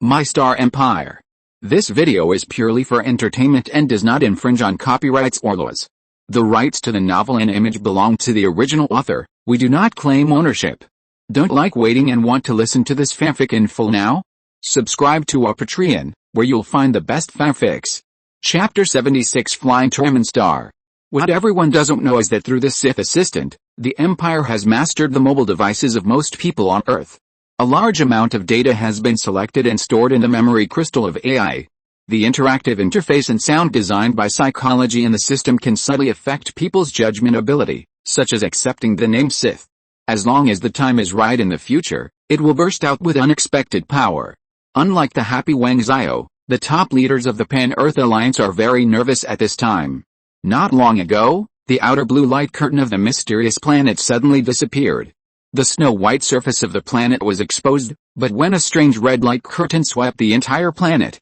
My Star Empire. This video is purely for entertainment and does not infringe on copyrights or laws. The rights to the novel and image belong to the original author. We do not claim ownership. Don't like waiting and want to listen to this fanfic in full now? Subscribe to our Patreon, where you'll find the best fanfics. Chapter 76 Flying Tyrant Star. What everyone doesn't know is that through this Sith assistant, the Empire has mastered the mobile devices of most people on Earth. A large amount of data has been selected and stored in the memory crystal of AI. The interactive interface and sound designed by psychology in the system can subtly affect people's judgment ability, such as accepting the name Sith. As long as the time is right in the future, it will burst out with unexpected power. Unlike the happy Wang Zhao, the top leaders of the Pan-Earth Alliance are very nervous at this time. Not long ago, the outer blue light curtain of the mysterious planet suddenly disappeared. The snow-white surface of the planet was exposed, but when a strange red light curtain swept the entire planet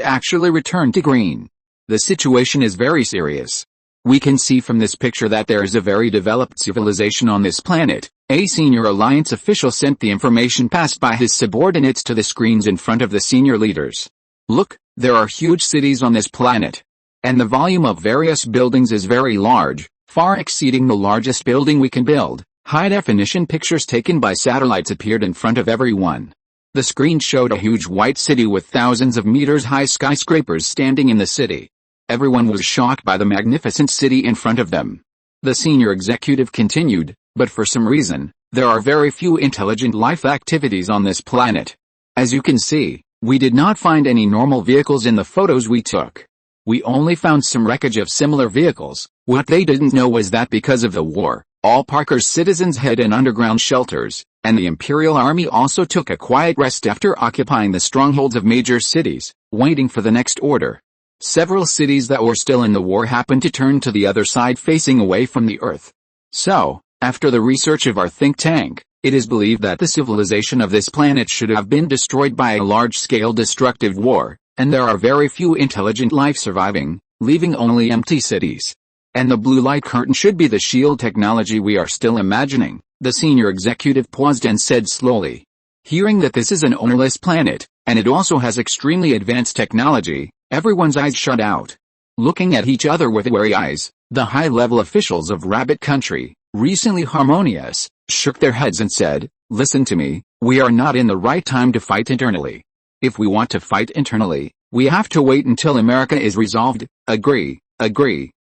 actually returned to green. The situation is very serious. We can see from this picture that there is a very developed civilization on this planet. A senior alliance official sent the information passed by his subordinates to the screens in front of the senior leaders. Look, there are huge cities on this planet. And the volume of various buildings is very large, far exceeding the largest building we can build. High-definition pictures taken by satellites appeared in front of everyone. The screen showed a huge white city with thousands of meters-high skyscrapers standing in the city. Everyone was shocked by the magnificent city in front of them. The senior executive continued, but for some reason, there are very few intelligent life activities on this planet. As you can see, we did not find any normal vehicles in the photos we took. We only found some wreckage of similar vehicles. What they didn't know was that because of the war, all Parker's citizens hid in underground shelters, and the Imperial Army also took a quiet rest after occupying the strongholds of major cities, waiting for the next order. Several cities that were still in the war happened to turn to the other side facing away from the Earth. So, after the research of our think tank, it is believed that the civilization of this planet should have been destroyed by a large-scale destructive war, and there are very few intelligent life surviving, leaving only empty cities. And the blue light curtain should be the shield technology we are still imagining. The senior executive paused and said slowly. Hearing that this is an ownerless planet, and it also has extremely advanced technology, everyone's eyes shut out. Looking at each other with wary eyes, the high-level officials of Rabbit Country, recently harmonious, shook their heads and said, "Listen to me, we are not in the right time to fight internally. If we want to fight internally, we have to wait until America is resolved." Agree.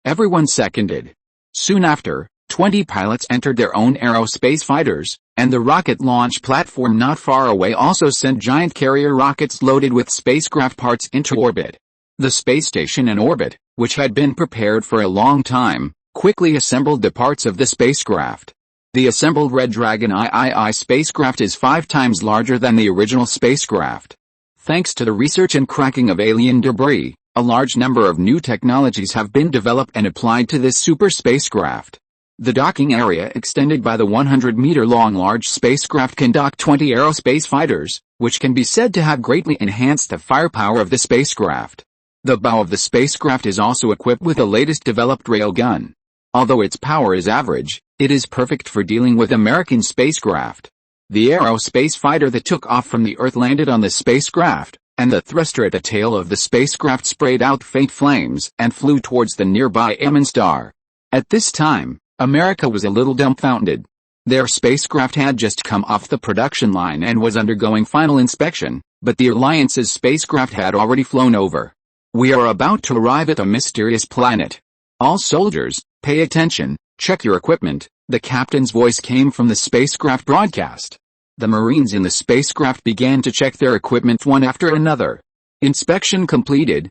Everyone seconded. Soon after, 20 pilots entered their own aerospace fighters, and the rocket launch platform not far away also sent giant carrier rockets loaded with spacecraft parts into orbit. The space station in orbit, which had been prepared for a long time, quickly assembled the parts of the spacecraft. The assembled Red Dragon III spacecraft is 5 times larger than the original spacecraft. Thanks to the research and cracking of alien debris, a large number of new technologies have been developed and applied to this super spacecraft. The docking area extended by the 100-meter-long large spacecraft can dock 20 aerospace fighters, which can be said to have greatly enhanced the firepower of the spacecraft. The bow of the spacecraft is also equipped with the latest developed railgun. Although its power is average, it is perfect for dealing with American spacecraft. The aerospace fighter that took off from the Earth landed on the spacecraft, and the thruster at the tail of the spacecraft sprayed out faint flames and flew towards the nearby Tyrant star. At this time, America was a little dumbfounded. Their spacecraft had just come off the production line and was undergoing final inspection, but the Alliance's spacecraft had already flown over. "We are about to arrive at a mysterious planet. All soldiers, pay attention, check your equipment," the captain's voice came from the spacecraft broadcast. The Marines in the spacecraft began to check their equipment one after another. Inspection completed.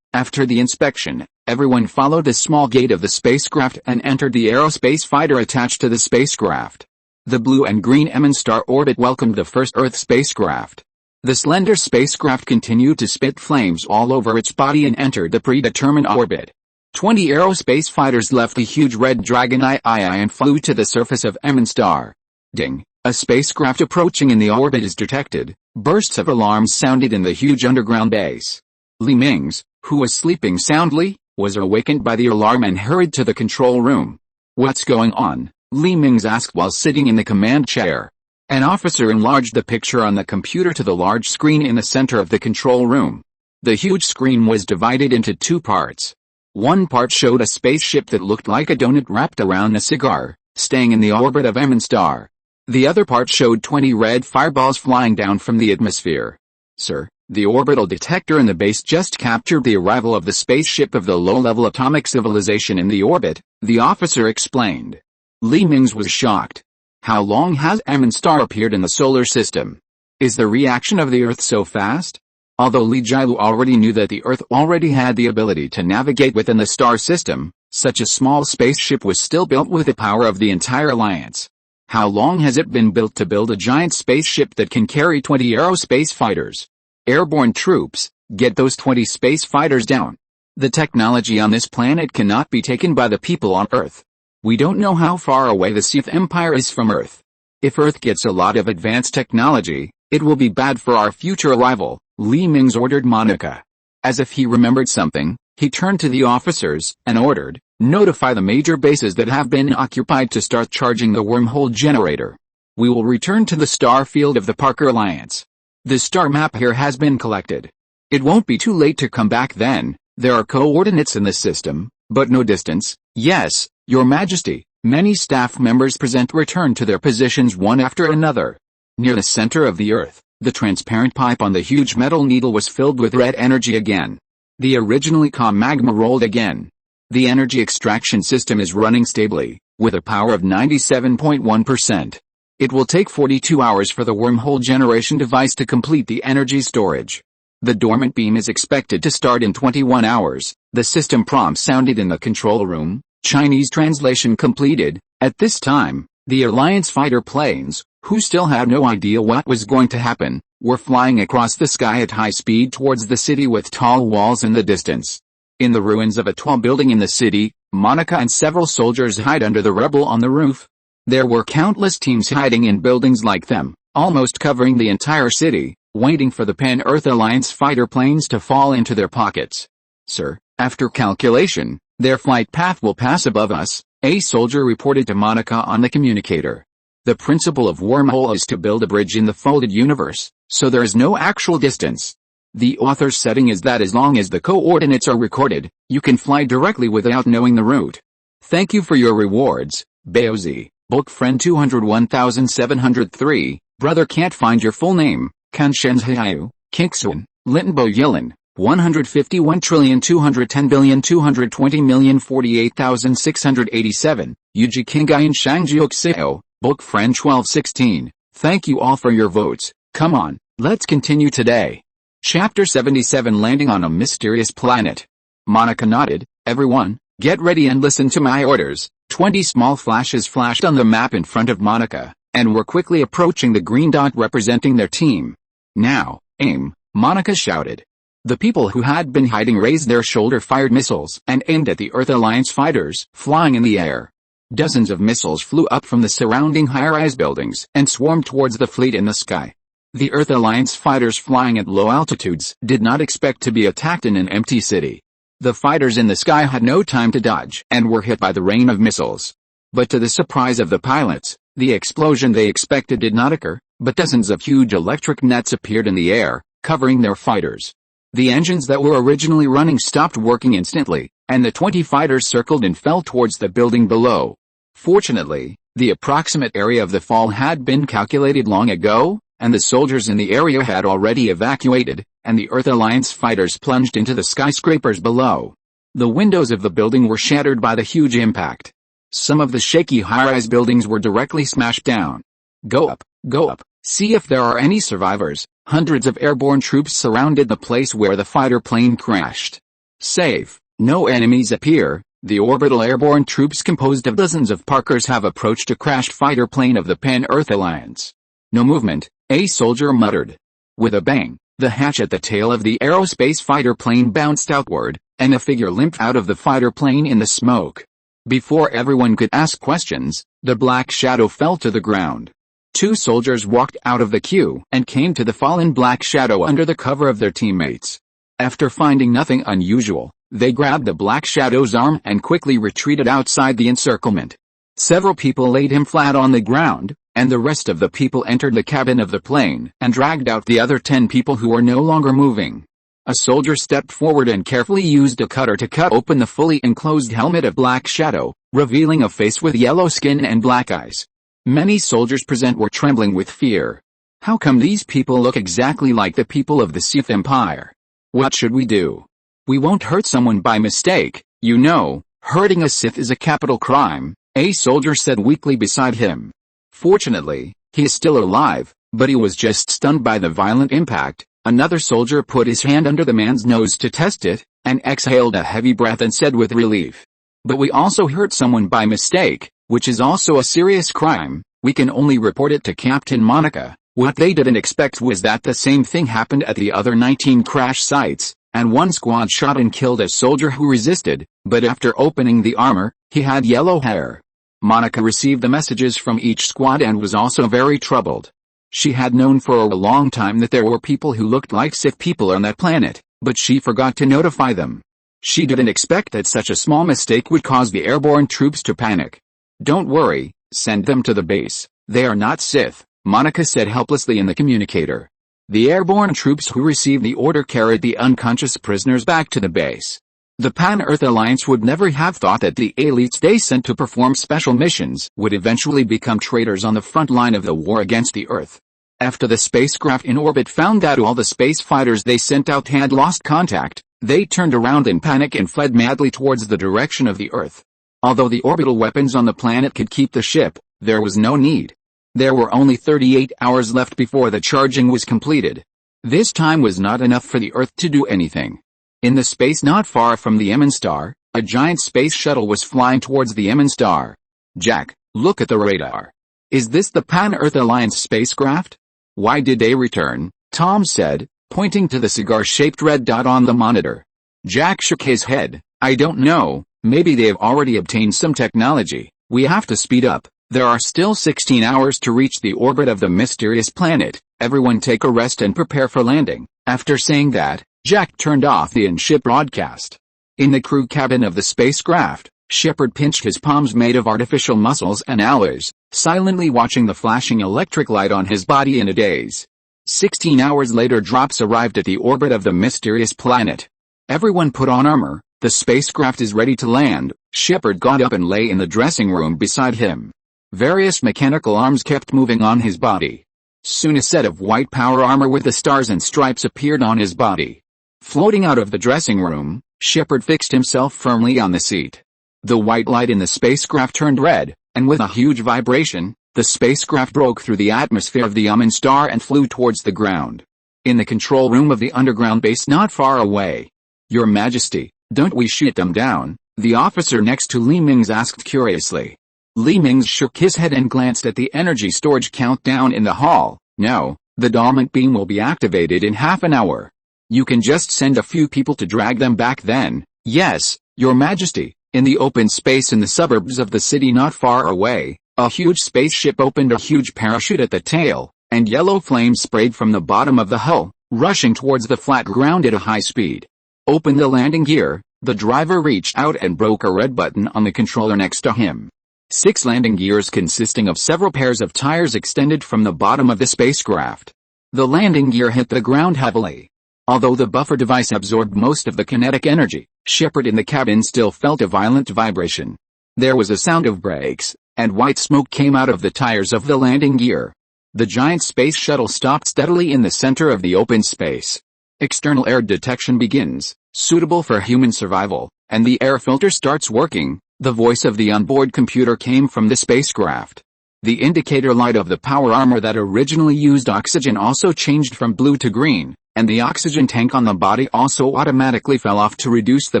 After the inspection, everyone followed the small gate of the spacecraft and entered the aerospace fighter attached to the spacecraft. The blue and green Tyrant star orbit welcomed the first Earth spacecraft. The slender spacecraft continued to spit flames all over its body and entered the predetermined orbit. 20 aerospace fighters left the huge Red Dragon II and flew to the surface of Tyrant star. Ding! A spacecraft approaching in the orbit is detected. Bursts of alarms sounded in the huge underground base. Mingze, who was sleeping soundly, was awakened by the alarm and hurried to the control room. "What's going on?" Mingze asked while sitting in the command chair. An officer enlarged the picture on the computer to the large screen in the center of the control room. The huge screen was divided into two parts. One part showed a spaceship that looked like a donut wrapped around a cigar, staying in the orbit of M star. The other part showed 20 red fireballs flying down from the atmosphere. Sir, the orbital detector in the base just captured the arrival of the spaceship of the low-level atomic civilization in the orbit, the officer explained. Mingze was shocked. How long has M star appeared in the solar system? Is the reaction of the Earth so fast? Although Li Jielu already knew that the Earth already had the ability to navigate within the star system, such a small spaceship was still built with the power of the entire alliance. How long has it been built to build a giant spaceship that can carry 20 aerospace fighters? Airborne troops, get those 20 space fighters down. The technology on this planet cannot be taken by the people on Earth. We don't know how far away the Sith Empire is from Earth. If Earth gets a lot of advanced technology, it will be bad for our future arrival, Mingze ordered Monica. As if he remembered something, he turned to the officers and ordered, notify the major bases that have been occupied to start charging the wormhole generator. We will return to the star field of the Parker Alliance. The star map here has been collected. It won't be too late to come back then. There are coordinates in the system, but no distance. Yes, Your Majesty. Many staff members present returned to their positions one after another. Near the center of the Earth, the transparent pipe on the huge metal needle was filled with red energy again. The originally calm magma rolled again. The energy extraction system is running stably, with a power of 97.1%. It will take 42 hours for the wormhole generation device to complete the energy storage. The dormant beam is expected to start in 21 hours, the system prompt sounded in the control room. Chinese translation completed. At this time, the Alliance fighter planes, who still had no idea what was going to happen, were flying across the sky at high speed towards the city with tall walls in the distance. In the ruins of a tall building in the city, Monica and several soldiers hide under the rubble on the roof. There were countless teams hiding in buildings like them, almost covering the entire city, waiting for the Pan-Earth Alliance fighter planes to fall into their pockets. Sir, after calculation, their flight path will pass above us, a soldier reported to Monica on the communicator. The principle of wormhole is to build a bridge in the folded universe, so there is no actual distance. The author's setting is that as long as the coordinates are recorded, you can fly directly without knowing the route. Thank you for your rewards, Baozi. Book friend 201,703, brother can't find your full name, Kanshenzhayu, Kinksun, Lintenbo Yilin, 151,210,220,048,687, Yuji Kingayan Shangjiukseo, book friend 1216. Thank you all for your votes. Come on, let's continue today. Chapter 77 Landing on a Mysterious Planet. Monica nodded. Everyone, get ready and listen to my orders. 20 small flashes flashed on the map in front of Monica, and were quickly approaching the green dot representing their team. Now, aim, Monica shouted. The people who had been hiding raised their shoulder-fired missiles and aimed at the Earth Alliance fighters flying in the air. Dozens of missiles flew up from the surrounding high-rise buildings and swarmed towards the fleet in the sky. The Earth Alliance fighters flying at low altitudes did not expect to be attacked in an empty city. The fighters in the sky had no time to dodge and were hit by the rain of missiles. But to the surprise of the pilots, the explosion they expected did not occur, but dozens of huge electric nets appeared in the air, covering their fighters. The engines that were originally running stopped working instantly, and the 20 fighters circled and fell towards the building below. Fortunately, the approximate area of the fall had been calculated long ago, and the soldiers in the area had already evacuated, and the Earth Alliance fighters plunged into the skyscrapers below. The windows of the building were shattered by the huge impact. Some of the shaky high-rise buildings were directly smashed down. Go up, see if there are any survivors. Hundreds of airborne troops surrounded the place where the fighter plane crashed. Safe, no enemies appear. The orbital airborne troops composed of dozens of Parkers have approached a crashed fighter plane of the Pan-Earth Alliance. No movement, a soldier muttered. With a bang, the hatch at the tail of the aerospace fighter plane bounced outward, and a figure limped out of the fighter plane in the smoke. Before everyone could ask questions, the black shadow fell to the ground. Two soldiers walked out of the queue and came to the fallen black shadow under the cover of their teammates. After finding nothing unusual, they grabbed the black shadow's arm and quickly retreated outside the encirclement. Several people laid him flat on the ground, and the rest of the people entered the cabin of the plane and dragged out the other 10 people who were no longer moving. A soldier stepped forward and carefully used a cutter to cut open the fully enclosed helmet of Black Shadow, revealing a face with yellow skin and black eyes. Many soldiers present were trembling with fear. How come these people look exactly like the people of the Sith Empire? What should we do? We won't hurt someone by mistake, you know, hurting a Sith is a capital crime, a soldier said weakly beside him. Fortunately, he is still alive, but he was just stunned by the violent impact. Another soldier put his hand under the man's nose to test it, and exhaled a heavy breath and said with relief. But we also hurt someone by mistake, which is also a serious crime. We can only report it to Captain Monica. What they didn't expect was that the same thing happened at the other 19 crash sites, and one squad shot and killed a soldier who resisted, but after opening the armor, he had yellow hair. Monica received the messages from each squad and was also very troubled. She had known for a long time that there were people who looked like Sith people on that planet, but she forgot to notify them. She didn't expect that such a small mistake would cause the airborne troops to panic. Don't worry, send them to the base. They are not Sith, Monica said helplessly in the communicator. The airborne troops who received the order carried the unconscious prisoners back to the base. The Pan-Earth Alliance would never have thought that the elites they sent to perform special missions would eventually become traitors on the front line of the war against the Earth. After the spacecraft in orbit found out all the space fighters they sent out had lost contact, they turned around in panic and fled madly towards the direction of the Earth. Although the orbital weapons on the planet could keep the ship, there was no need. There were only 38 hours left before the charging was completed. This time was not enough for the Earth to do anything. In the space not far from the Emin star, a giant space shuttle was flying towards the Emin star. Jack, look at the radar. Is this the Pan-Earth Alliance spacecraft? Why did they return? Tom said, pointing to the cigar-shaped red dot on the monitor. Jack shook his head. I don't know, maybe they have already obtained some technology. We have to speed up. There are still 16 hours to reach the orbit of the mysterious planet. Everyone take a rest and prepare for landing. After saying that, Jack turned off the in-ship broadcast. In the crew cabin of the spacecraft, Shepard pinched his palms made of artificial muscles and alloys, silently watching the flashing electric light on his body in a daze. 16 hours later, drops arrived at the orbit of the mysterious planet. Everyone put on armor. The spacecraft is ready to land. Shepard got up and lay in the dressing room beside him. Various mechanical arms kept moving on his body. Soon a set of white power armor with the stars and stripes appeared on his body. Floating out of the dressing room, Shepard fixed himself firmly on the seat. The white light in the spacecraft turned red, and with a huge vibration, the spacecraft broke through the atmosphere of the Emin star and flew towards the ground. In the control room of the underground base not far away. Your Majesty, don't we shoot them down? The officer next to Li Mingze asked curiously. Li Mingze shook his head and glanced at the energy storage countdown in the hall. No, the dormant beam will be activated in half an hour. You can just send a few people to drag them back then. Yes, Your Majesty. In the open space in the suburbs of the city not far away, a huge spaceship opened a huge parachute at the tail, and yellow flames sprayed from the bottom of the hull, rushing towards the flat ground at a high speed. Open the landing gear. The driver reached out and broke a red button on the controller next to him. 6 landing gears consisting of several pairs of tires extended from the bottom of the spacecraft. The landing gear hit the ground heavily. Although the buffer device absorbed most of the kinetic energy, Shepard in the cabin still felt a violent vibration. There was a sound of brakes, and white smoke came out of the tires of the landing gear. The giant space shuttle stopped steadily in the center of the open space. External air detection begins, suitable for human survival, and the air filter starts working. The voice of the onboard computer came from the spacecraft. The indicator light of the power armor that originally used oxygen also changed from blue to green, and the oxygen tank on the body also automatically fell off to reduce the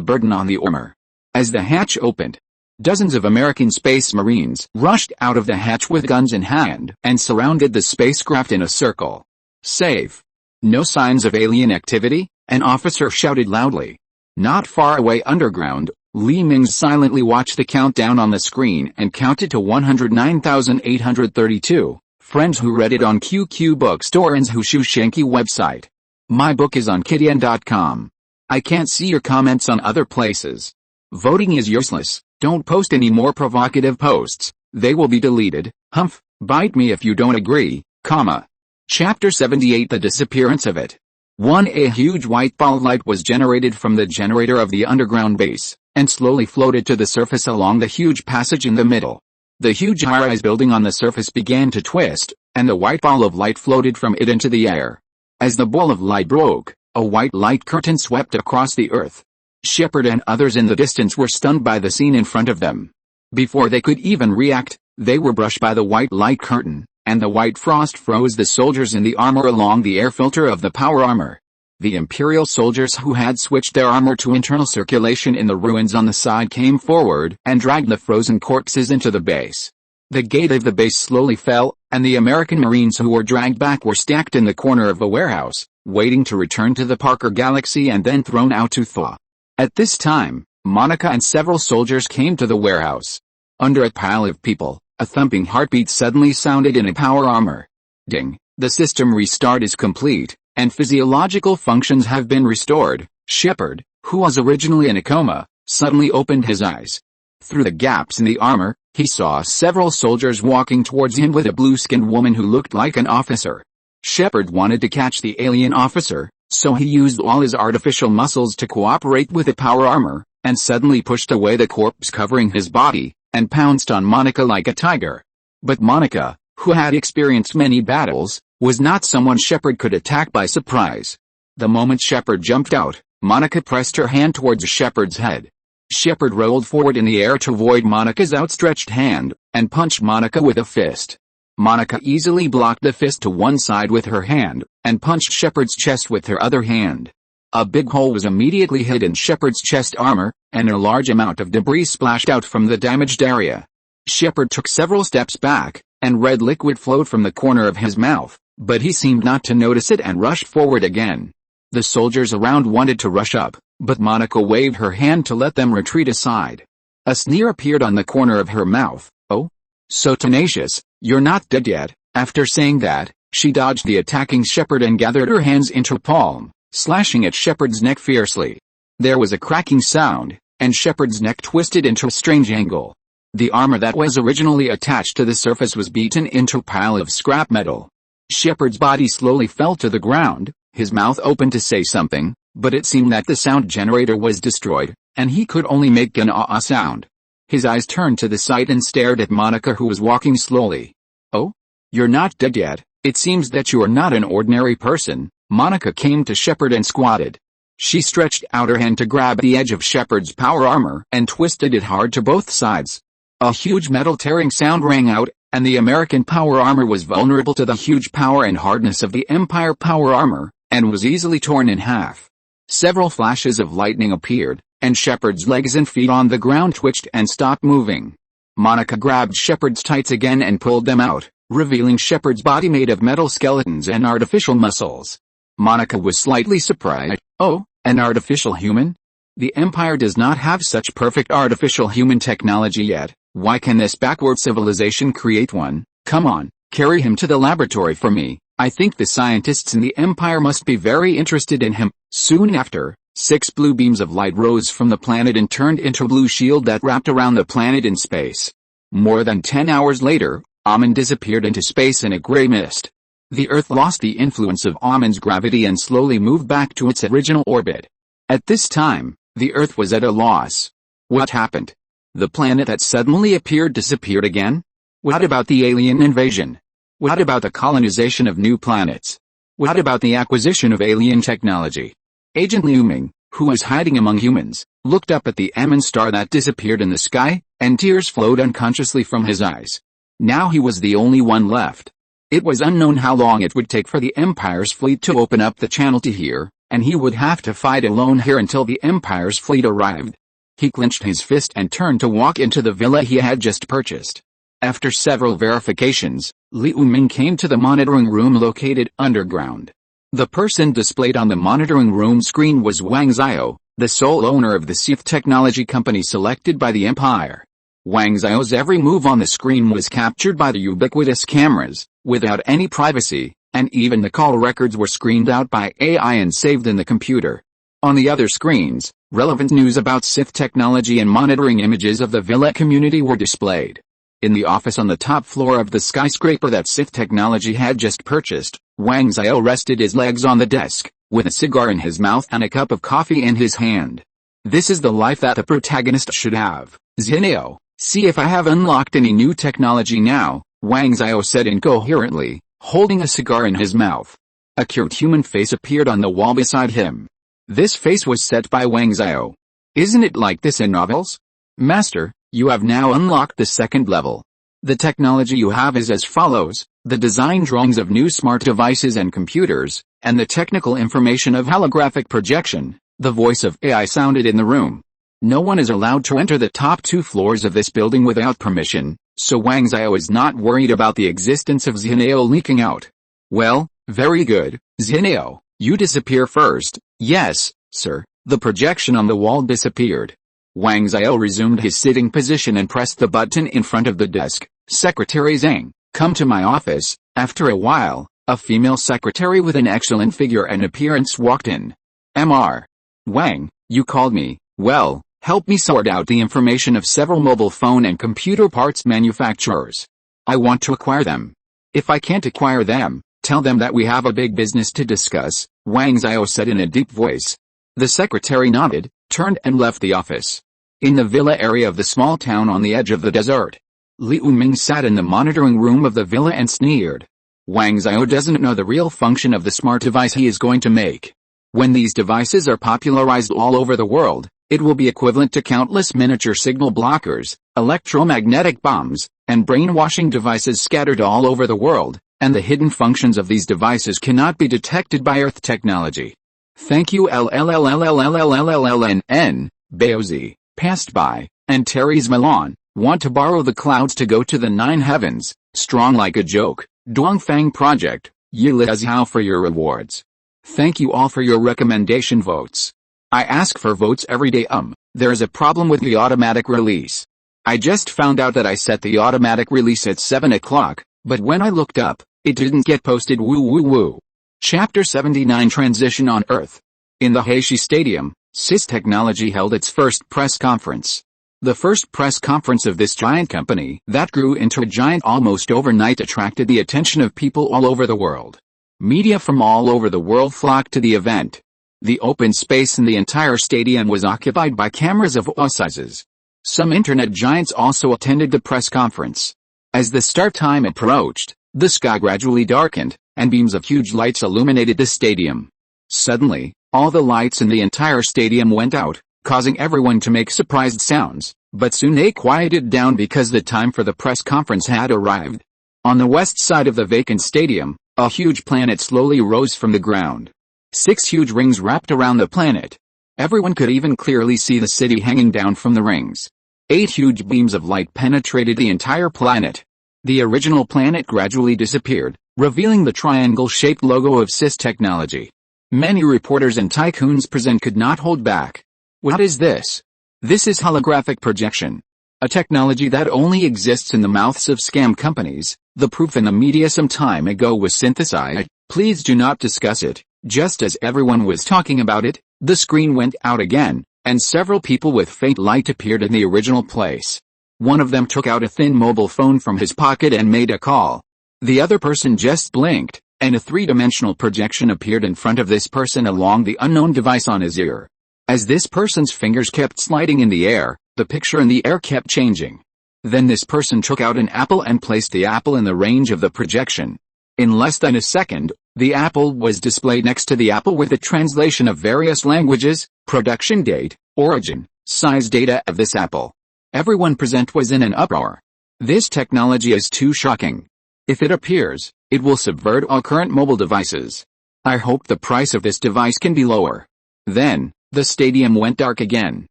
burden on the armor. As the hatch opened, dozens of American Space Marines rushed out of the hatch with guns in hand and surrounded the spacecraft in a circle. Safe. No signs of alien activity? An officer shouted loudly. Not far away underground, Li Mingze silently watched the countdown on the screen and counted to 109,832. Friends who read it on QQ Bookstore and Hushu Shanky website. My book is on Kidian.com. I can't see your comments on other places. Voting is useless. Don't post any more provocative posts. They will be deleted. Humph. Bite me if you don't agree, comma. Chapter 78 The Disappearance of It. A huge white ball of light was generated from the generator of the underground base, and slowly floated to the surface along the huge passage in the middle. The huge high-rise building on the surface began to twist, and the white ball of light floated from it into the air. As the ball of light broke, a white light curtain swept across the earth. Shepard and others in the distance were stunned by the scene in front of them. Before they could even react, they were brushed by the white light curtain, and the white frost froze the soldiers in the armor along the air filter of the power armor. The Imperial soldiers who had switched their armor to internal circulation in the ruins on the side came forward and dragged the frozen corpses into the base. The gate of the base slowly fell, and the American Marines who were dragged back were stacked in the corner of a warehouse, waiting to return to the Parker Galaxy and then thrown out to thaw. At this time, Monica and several soldiers came to the warehouse. Under a pile of people, a thumping heartbeat suddenly sounded in a power armor. Ding! The system restart is complete, and physiological functions have been restored. Shepard, who was originally in a coma, suddenly opened his eyes. Through the gaps in the armor, he saw several soldiers walking towards him with a blue-skinned woman who looked like an officer. Shepard wanted to catch the alien officer, so he used all his artificial muscles to cooperate with the power armor, and suddenly pushed away the corpse covering his body, and pounced on Monica like a tiger. But Monica, who had experienced many battles, was not someone Shepard could attack by surprise. The moment Shepard jumped out, Monica pressed her hand towards Shepard's head. Shepard rolled forward in the air to avoid Monica's outstretched hand, and punched Monica with a fist. Monica easily blocked the fist to one side with her hand, and punched Shepard's chest with her other hand. A big hole was immediately hit in Shepard's chest armor, and a large amount of debris splashed out from the damaged area. Shepard took several steps back, and red liquid flowed from the corner of his mouth, but he seemed not to notice it and rushed forward again. The soldiers around wanted to rush up, but Monica waved her hand to let them retreat aside. A sneer appeared on the corner of her mouth. "Oh? So tenacious, you're not dead yet." After saying that, she dodged the attacking Shepard and gathered her hands into her palm, slashing at Shepard's neck fiercely. There was a cracking sound, and Shepard's neck twisted into a strange angle. The armor that was originally attached to the surface was beaten into a pile of scrap metal. Shepard's body slowly fell to the ground, his mouth opened to say something, but it seemed that the sound generator was destroyed, and he could only make an ah sound. His eyes turned to the side and stared at Monica, who was walking slowly. "Oh? You're not dead yet. It seems that you are not an ordinary person." Monica came to Shepard and squatted. She stretched out her hand to grab the edge of Shepard's power armor and twisted it hard to both sides. A huge metal tearing sound rang out, and the American power armor was vulnerable to the huge power and hardness of the Empire power armor, and was easily torn in half. Several flashes of lightning appeared, and Shepard's legs and feet on the ground twitched and stopped moving. Monica grabbed Shepard's tights again and pulled them out, revealing Shepard's body made of metal skeletons and artificial muscles. Monica was slightly surprised. "Oh, an artificial human? The Empire does not have such perfect artificial human technology yet. Why can this backward civilization create one? Come on, carry him to the laboratory for me. I think the scientists in the Empire must be very interested in him." Soon after, 6 blue beams of light rose from the planet and turned into a blue shield that wrapped around the planet in space. More than 10 hours later, Amen disappeared into space in a gray mist. The Earth lost the influence of Amen's gravity and slowly moved back to its original orbit. At this time, the Earth was at a loss. What happened? The planet that suddenly appeared disappeared again? What about the alien invasion? What about the colonization of new planets? What about the acquisition of alien technology? Agent Liu Ming, who was hiding among humans, looked up at the Amen star that disappeared in the sky, and tears flowed unconsciously from his eyes. Now he was the only one left. It was unknown how long it would take for the Empire's fleet to open up the channel to here, and he would have to fight alone here until the Empire's fleet arrived. He clenched his fist and turned to walk into the villa he had just purchased. After several verifications, Liu Ming came to the monitoring room located underground. The person displayed on the monitoring room screen was Wang Xiao, the sole owner of the Sith technology company selected by the Empire. Wang Xiao's every move on the screen was captured by the ubiquitous cameras, without any privacy, and even the call records were screened out by AI and saved in the computer. On the other screens, relevant news about Sith technology and monitoring images of the villa community were displayed. In the office on the top floor of the skyscraper that Sith Technology had just purchased, Wang Xiao rested his legs on the desk, with a cigar in his mouth and a cup of coffee in his hand. This is the life that the protagonist should have. Xiao, see if I have unlocked any new technology now, Wang Xiao said incoherently, holding a cigar in his mouth. A cute human face appeared on the wall beside him. This face was set by Wang Xiao. Isn't it like this in novels? Master, you have now unlocked the second level. The technology you have is as follows: the design drawings of new smart devices and computers, and the technical information of holographic projection. The voice of AI sounded in the room. No one is allowed to enter the top 2 floors of this building without permission, so Wang Xiao is not worried about the existence of Xiao leaking out. Well, very good, Xiao, you disappear first. Yes, sir. The projection on the wall disappeared. Wang Xiao resumed his sitting position and pressed the button in front of the desk. Secretary Zhang, come to my office. After a while, a female secretary with an excellent figure and appearance walked in. Mr. Wang, you called me. Well, help me sort out the information of several mobile phone and computer parts manufacturers. I want to acquire them. If I can't acquire them, tell them that we have a big business to discuss, Wang Xiao said in a deep voice. The secretary nodded, turned and left the office. In the villa area of the small town on the edge of the desert, Liu Ming sat in the monitoring room of the villa and sneered. Wang Xiao doesn't know the real function of the smart device he is going to make. When these devices are popularized all over the world, it will be equivalent to countless miniature signal blockers, electromagnetic bombs, and brainwashing devices scattered all over the world, and the hidden functions of these devices cannot be detected by Earth technology. Thank you LLLLLLLLLLN, Baozi, passed by, and Terry's Milan, want to borrow the clouds to go to the 9 heavens, strong like a joke, Dongfang Project, Yilizhao for your rewards. Thank you all for your recommendation votes. I ask for votes every day. There is a problem with the automatic release. I just found out that I set the automatic release at 7 o'clock, but when I looked up, it didn't get posted. Woo woo woo. Chapter 79 Transition on Earth. In the Heishi Stadium, Sith Technology held its first press conference. The first press conference of this giant company that grew into a giant almost overnight attracted the attention of people all over the world. Media from all over the world flocked to the event. The open space in the entire stadium was occupied by cameras of all sizes. Some internet giants also attended the press conference. As the start time approached, the sky gradually darkened, and beams of huge lights illuminated the stadium. Suddenly, all the lights in the entire stadium went out, causing everyone to make surprised sounds, but soon they quieted down because the time for the press conference had arrived. On the west side of the vacant stadium, a huge planet slowly rose from the ground. 6 huge rings wrapped around the planet. Everyone could even clearly see the city hanging down from the rings. 8 huge beams of light penetrated the entire planet. The original planet gradually disappeared, revealing the triangle-shaped logo of Sith Technology. Many reporters and tycoons present could not hold back. What is this? This is holographic projection. A technology that only exists in the mouths of scam companies. The proof in the media some time ago was synthesized. Please do not discuss it. Just as everyone was talking about it, the screen went out again, and several people with faint light appeared in the original place. One of them took out a thin mobile phone from his pocket and made a call. The other person just blinked, and a 3-dimensional projection appeared in front of this person along the unknown device on his ear. As this person's fingers kept sliding in the air, the picture in the air kept changing. Then this person took out an apple and placed the apple in the range of the projection. In less than a second, the apple was displayed next to the apple with a translation of various languages, production date, origin, size data of this apple. Everyone present was in an uproar. This technology is too shocking. If it appears, it will subvert all current mobile devices. I hope the price of this device can be lower. Then, the stadium went dark again.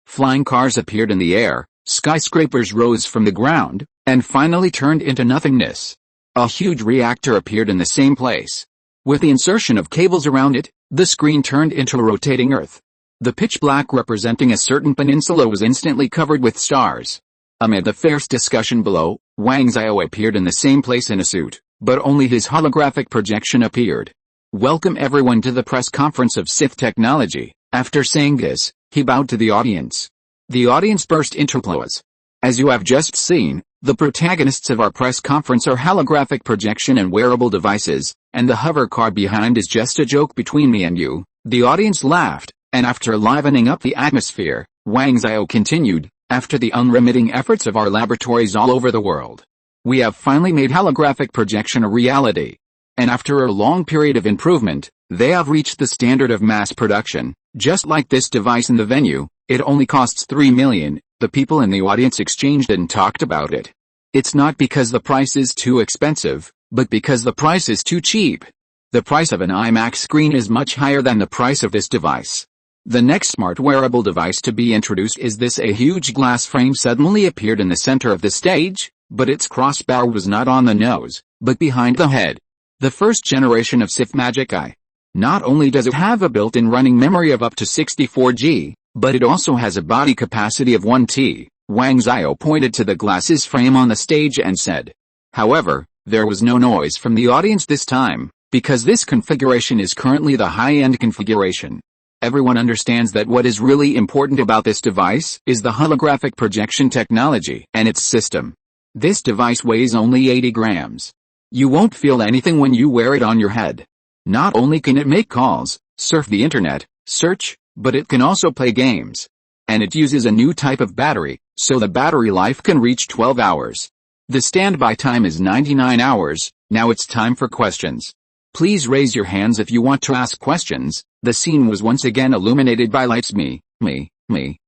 Flying cars appeared in the air, skyscrapers rose from the ground, and finally turned into nothingness. A huge reactor appeared in the same place. With the insertion of cables around it, the screen turned into a rotating Earth. The pitch black representing a certain peninsula was instantly covered with stars. Amid the fierce discussion below, Wang Xiao appeared in the same place in a suit, but only his holographic projection appeared. Welcome everyone to the press conference of Sith Technology. After saying this, he bowed to the audience. The audience burst into applause. As you have just seen, The protagonists of our press conference are holographic projection and wearable devices, and the hover car behind is just a joke between me and you." The audience laughed, and after livening up the atmosphere, Wang Zhao continued, "After the unremitting efforts of our laboratories all over the world, we have finally made holographic projection a reality. And after a long period of improvement, they have reached the standard of mass production, just like this device in the venue. It only costs 3 million, the people in the audience exchanged and talked about it. It's not because the price is too expensive, but because the price is too cheap. The price of an IMAX screen is much higher than the price of this device. The next smart wearable device to be introduced is this. A huge glass frame suddenly appeared in the center of the stage, but its crossbar was not on the nose, but behind the head. The first generation of Sith Magic Eye. Not only does it have a built-in running memory of up to 64 GB, but it also has a body capacity of 1 TB. Wang Zhao pointed to the glasses frame on the stage and said. However, there was no noise from the audience this time, because this configuration is currently the high-end configuration. Everyone understands that what is really important about this device is the holographic projection technology and its system. This device weighs only 80 grams. You won't feel anything when you wear it on your head. Not only can it make calls, surf the internet, search, but it can also play games. And it uses a new type of battery, so the battery life can reach 12 hours. The standby time is 99 hours. Now it's time for questions. Please raise your hands if you want to ask questions. The scene was once again illuminated by lights. Me,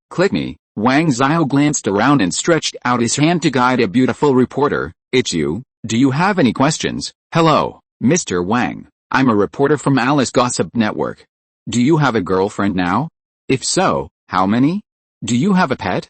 click me. Wang Zhao glanced around and stretched out his hand to guide a beautiful reporter. It's you. Do you have any questions? Hello, Mr. Wang. I'm a reporter from Alice Gossip Network. Do you have a girlfriend now? If so, how many? Do you have a pet?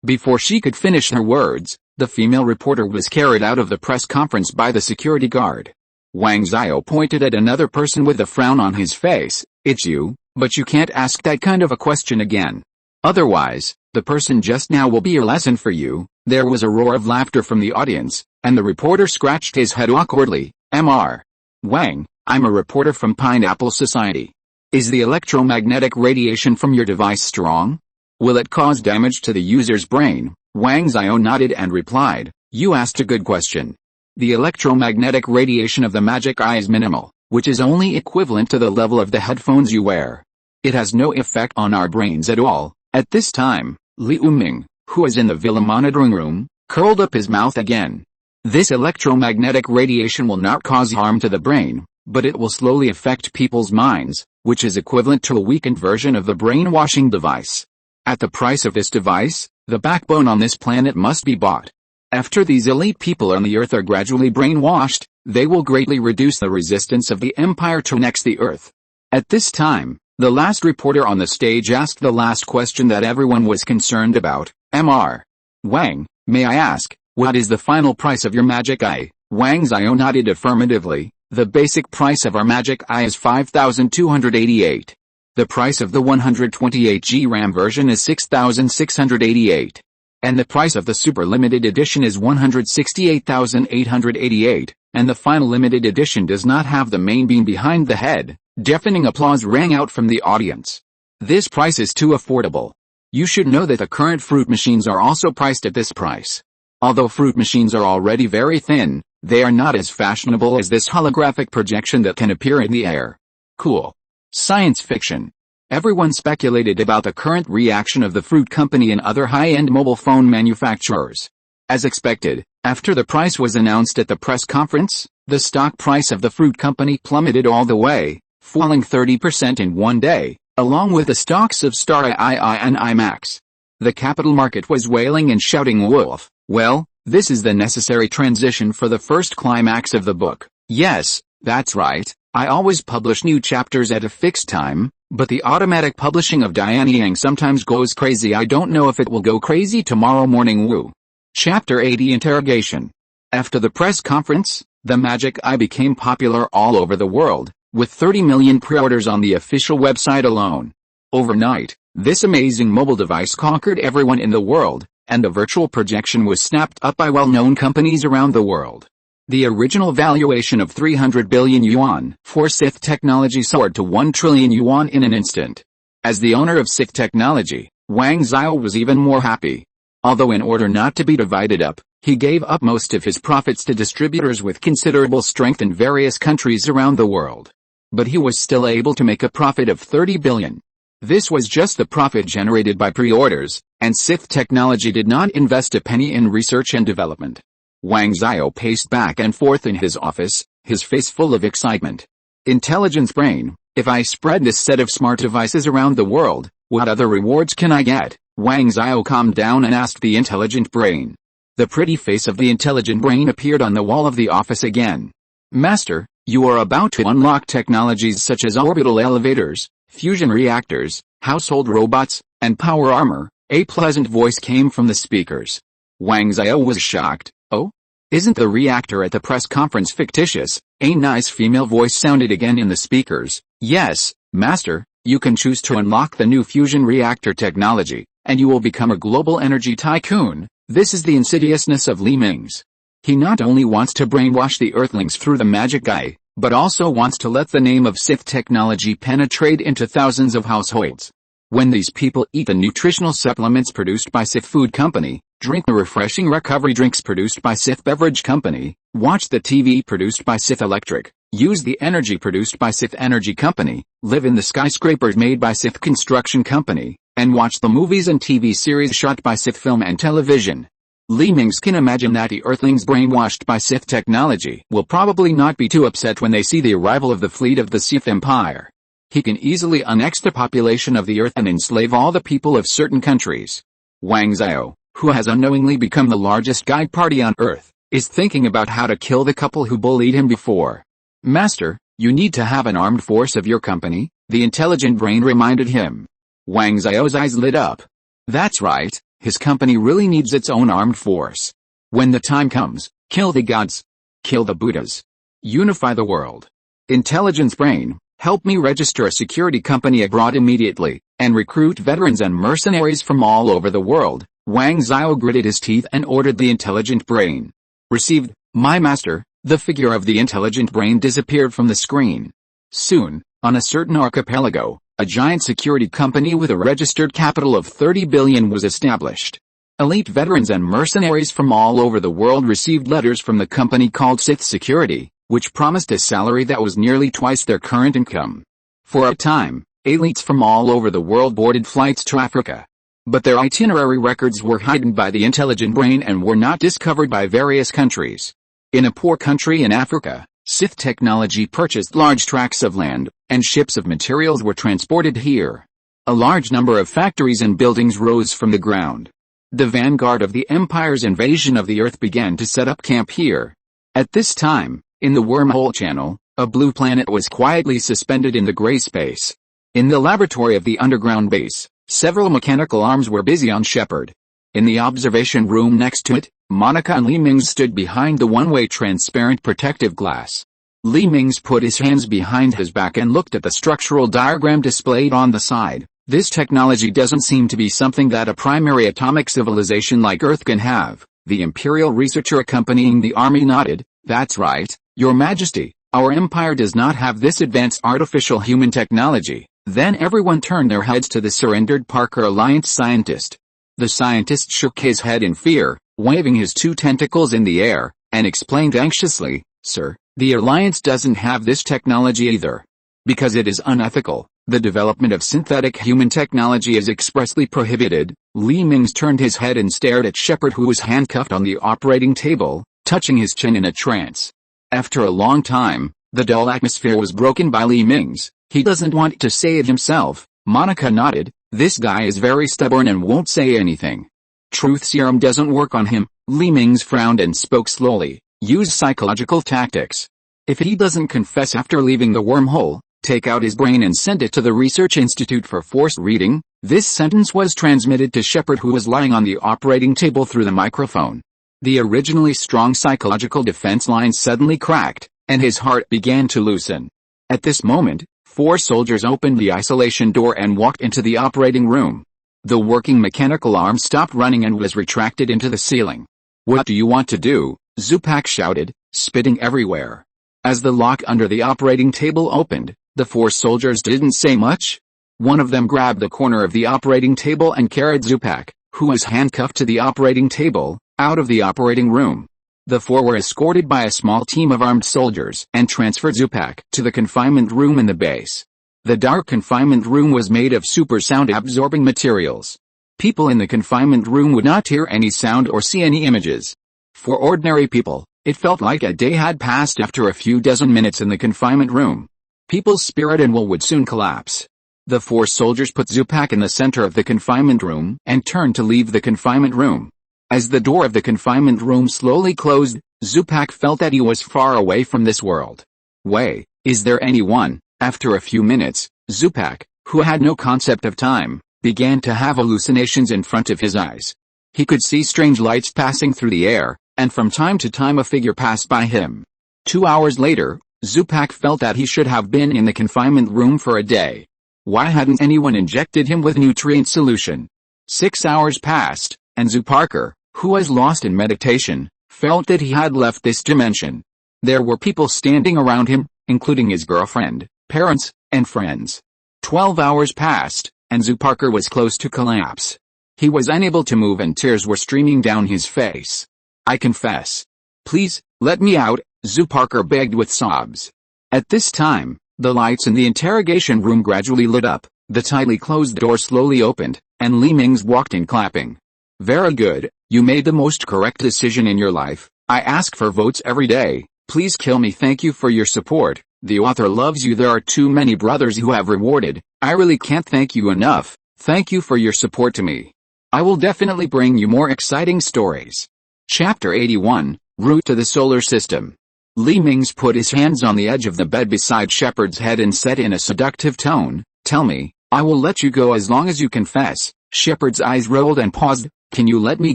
Before she could finish her words, the female reporter was carried out of the press conference by the security guard. Wang Zhao pointed at another person with a frown on his face. It's you, but you can't ask that kind of a question again. Otherwise, the person just now will be your lesson for you. There was a roar of laughter from the audience, and the reporter scratched his head awkwardly. Mr. Wang, I'm a reporter from Pineapple Society. Is the electromagnetic radiation from your device strong? Will it cause damage to the user's brain? Wang Zhao nodded and replied, you asked a good question. The electromagnetic radiation of the Magic Eye is minimal, which is only equivalent to the level of the headphones you wear. It has no effect on our brains at all. At this time, Liu Ming, who is in the villa monitoring room, curled up his mouth again. This electromagnetic radiation will not cause harm to the brain, but it will slowly affect people's minds, which is equivalent to a weakened version of the brainwashing device. At the price of this device, the backbone on this planet must be bought. After these elite people on the Earth are gradually brainwashed, they will greatly reduce the resistance of the Empire to annex the Earth. At this time, the last reporter on the stage asked the last question that everyone was concerned about. Mr. Wang, may I ask, what is the final price of your Magic Eye? Wang Zhao nodded affirmatively. The basic price of our Magic Eye is 5,288. The price of the 128GB RAM version is 6,688. And the price of the Super Limited Edition is 168,888, and the final limited edition does not have the main beam behind the head. Deafening applause rang out from the audience. This price is too affordable. You should know that the current fruit machines are also priced at this price. Although fruit machines are already very thin, they are not as fashionable as this holographic projection that can appear in the air. Cool. Science fiction. Everyone speculated about the current reaction of the fruit company and other high-end mobile phone manufacturers. As expected, after the price was announced at the press conference, the stock price of the fruit company plummeted all the way, falling 30% in one day, along with the stocks of Star II and IMAX. The capital market was wailing and shouting wolf. Well, this is the necessary transition for the first climax of the book. Yes, that's right, I always publish new chapters at a fixed time, but the automatic publishing of Tianyi sometimes goes crazy. I don't know if it will go crazy tomorrow morning. Woo. Chapter 80 Interrogation. After the press conference, the Magic Eye became popular all over the world, with 30 million pre-orders on the official website alone. Overnight, this amazing mobile device conquered everyone in the world, and the virtual projection was snapped up by well-known companies around the world. The original valuation of 300 billion yuan for Sith technology soared to 1 trillion yuan in an instant. As the owner of Sith technology, Wang Zhao was even more happy. Although in order not to be divided up, He gave up most of his profits to distributors with considerable strength in various countries around the world. But he was still able to make a profit of 30 billion. This was just the profit generated by pre-orders, and Sith Technology did not invest a penny in research and development. Wang Xiao paced back and forth in his office, his face full of excitement. Intelligence brain, if I spread this set of smart devices around the world, what other rewards can I get? Wang Xiao calmed down and asked the intelligent brain. The pretty face of the intelligent brain appeared on the wall of the office again. Master, you are about to unlock technologies such as orbital elevators, fusion reactors, household robots, and power armor. A pleasant voice came from the speakers. Wang Xiao was shocked. Oh? Isn't the reactor at the press conference fictitious? A nice female voice sounded again in the speakers. Yes, Master, you can choose to unlock the new fusion reactor technology, and you will become a global energy tycoon. This is the insidiousness of Mingze. He not only wants to brainwash the Earthlings through the magic eye, but also wants to let the name of Sith Technology penetrate into thousands of households. When these people eat the nutritional supplements produced by Sith Food Company, drink the refreshing recovery drinks produced by Sith Beverage Company, watch the TV produced by Sith Electric, use the energy produced by Sith Energy Company, live in the skyscrapers made by Sith Construction Company, and watch the movies and TV series shot by Sith Film and Television. Mingze can imagine that the Earthlings brainwashed by Sith Technology will probably not be too upset when they see the arrival of the fleet of the Sith Empire. He can easily annex the population of the Earth and enslave all the people of certain countries. Wang Xiao, who has unknowingly become the largest guide party on Earth, is thinking about how to kill the couple who bullied him before. Master, you need to have an armed force of your company, the intelligent brain reminded him. Wang Xiao's eyes lit up. That's right, his company really needs its own armed force. When the time comes, kill the gods. Kill the Buddhas. Unify the world. Intelligence brain, help me register a security company abroad immediately, and recruit veterans and mercenaries from all over the world. Wang Xiao gritted his teeth and ordered the intelligent brain. Received, my master. The figure of the intelligent brain disappeared from the screen. Soon, on a certain archipelago, a giant security company with a registered capital of 30 billion was established. Elite veterans and mercenaries from all over the world received letters from the company called Sith Security, which promised a salary that was nearly twice their current income. For a time, elites from all over the world boarded flights to Africa. But their itinerary records were hidden by the intelligent brain and were not discovered by various countries. In a poor country in Africa, Sith Technology purchased large tracts of land, and ships of materials were transported here. A large number of factories and buildings rose from the ground. The vanguard of the Empire's invasion of the Earth began to set up camp here. At this time, in the wormhole channel, a blue planet was quietly suspended in the gray space. In the laboratory of the underground base, several mechanical arms were busy on Shepard. In the observation room next to it, Monica and Mingze stood behind the one-way transparent protective glass. Mingze put his hands behind his back and looked at the structural diagram displayed on the side. This technology doesn't seem to be something that a primary atomic civilization like Earth can have. The Imperial researcher accompanying the army nodded. That's right, Your Majesty, our empire does not have this advanced artificial human technology. Then everyone turned their heads to the surrendered Parker Alliance scientist. The scientist shook his head in fear, waving his two tentacles in the air, and explained anxiously, Sir, the Alliance doesn't have this technology either. Because it is unethical, the development of synthetic human technology is expressly prohibited. Mingze turned his head and stared at Shepard, who was handcuffed on the operating table, touching his chin in a trance. After a long time, the dull atmosphere was broken by Mingze. He doesn't want to say it himself. Monica nodded. This guy is very stubborn and won't say anything. Truth serum doesn't work on him. Mingze frowned and spoke slowly. Use psychological tactics. If he doesn't confess after leaving the wormhole, take out his brain and send it to the Research Institute for forced reading. This sentence was transmitted to Shepard, who was lying on the operating table, through the microphone. The originally strong psychological defense line suddenly cracked, and his heart began to loosen. At this moment, 4 soldiers opened the isolation door and walked into the operating room. The working mechanical arm stopped running and was retracted into the ceiling. What do you want to do? Zupak shouted, spitting everywhere. As the lock under the operating table opened, the 4 soldiers didn't say much. One of them grabbed the corner of the operating table and carried Zupak, who was handcuffed to the operating table, out of the operating room. The four were escorted by a small team of armed soldiers and transferred Zupak to the confinement room in the base. The dark confinement room was made of super sound-absorbing materials. People in the confinement room would not hear any sound or see any images. For ordinary people, it felt like a day had passed after a few dozen minutes in the confinement room. People's spirit and will would soon collapse. The four soldiers put Zupak in the center of the confinement room and turned to leave the confinement room. As the door of the confinement room slowly closed, Zupak felt that he was far away from this world. Wait, is there anyone? After a few minutes, Zupak, who had no concept of time, began to have hallucinations in front of his eyes. He could see strange lights passing through the air, and from time to time a figure passed by him. 2 hours later, Zupak felt that he should have been in the confinement room for a day. Why hadn't anyone injected him with nutrient solution? 6 hours passed, and Zuparker, who was lost in meditation, felt that he had left this dimension. There were people standing around him, including his girlfriend, parents, and friends. 12 hours passed, and Zuparker was close to collapse. He was unable to move and tears were streaming down his face. I confess. Please, let me out, Zuparker begged with sobs. At this time, the lights in the interrogation room gradually lit up, the tightly closed door slowly opened, and Li Mingze walked in clapping. Very good, you made the most correct decision in your life. I ask for votes every day. Please kill me. Thank you for your support. The author loves you. There are too many brothers who have rewarded. I really can't thank you enough. Thank you for your support to me. I will definitely bring you more exciting stories. Chapter 81, Route to the Solar System. Li Mingze put his hands on the edge of the bed beside Shepard's head and said in a seductive tone, "Tell me, I will let you go as long as you confess." Shepard's eyes rolled and paused. "Can you let me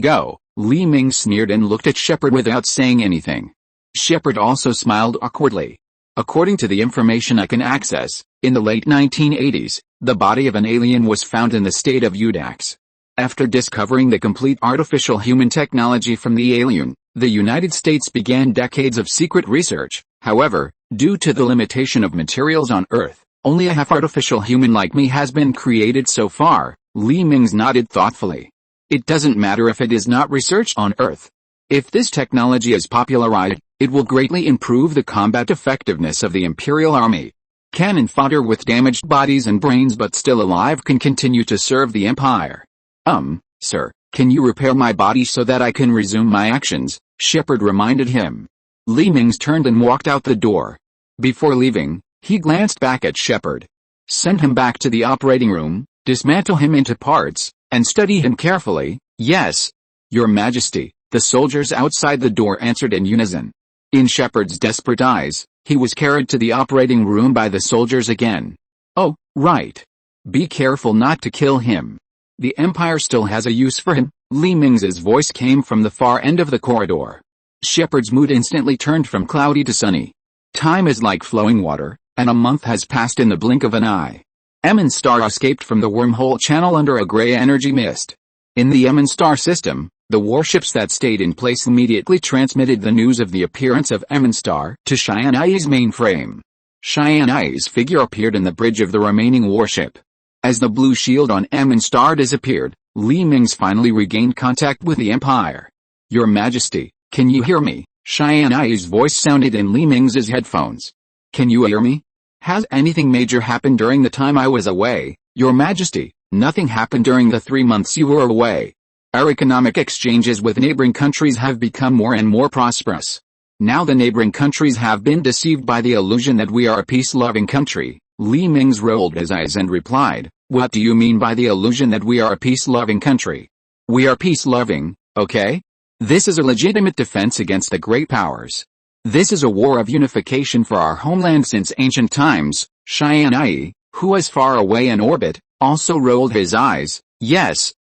go?" Li Mingze sneered and looked at Shepard without saying anything. Shepard also smiled awkwardly. According to the information I can access, in the late 1980s, the body of an alien was found in the state of Udax. After discovering the complete artificial human technology from the alien, the United States began decades of secret research. However, due to the limitation of materials on Earth, only a half-artificial human like me has been created so far. Li Mingze nodded thoughtfully. It doesn't matter if it is not researched on Earth. If this technology is popularized, it will greatly improve the combat effectiveness of the Imperial Army. Cannon fodder with damaged bodies and brains but still alive can continue to serve the Empire. Sir, can you repair my body so that I can resume my actions? Shepard reminded him. Li Mingze turned and walked out the door. Before leaving, he glanced back at Shepard. Send him back to the operating room, dismantle him into parts, and study him carefully. Yes, Your Majesty, the soldiers outside the door answered in unison. In Shepard's desperate eyes, he was carried to the operating room by the soldiers again. Oh, right. Be careful not to kill him. The Empire still has a use for him. Li Mingze's voice came from the far end of the corridor. Shepard's mood instantly turned from cloudy to sunny. Time is like flowing water, and a month has passed in the blink of an eye. Emin Star escaped from the wormhole channel under a gray energy mist. In the Emin Star system, the warships that stayed in place immediately transmitted the news of the appearance of Emin Star to Tianyi's mainframe. Tianyi's figure appeared in the bridge of the remaining warship. As the blue shield on Emin Star disappeared, Li Mingze finally regained contact with the Empire. Your Majesty, can you hear me? Tianyi's voice sounded in Li Mingze's headphones. Can you hear me? Has anything major happened during the time I was away? Your Majesty, nothing happened during the 3 months you were away. Our economic exchanges with neighboring countries have become more and more prosperous. Now the neighboring countries have been deceived by the illusion that we are a peace-loving country. Li Mingze rolled his eyes and replied, what do you mean by the illusion that we are a peace-loving country? We are peace-loving, okay? This is a legitimate defense against the great powers. This is a war of unification for our homeland since ancient times. Tianyi, who was far away in orbit, also rolled his eyes. Yes,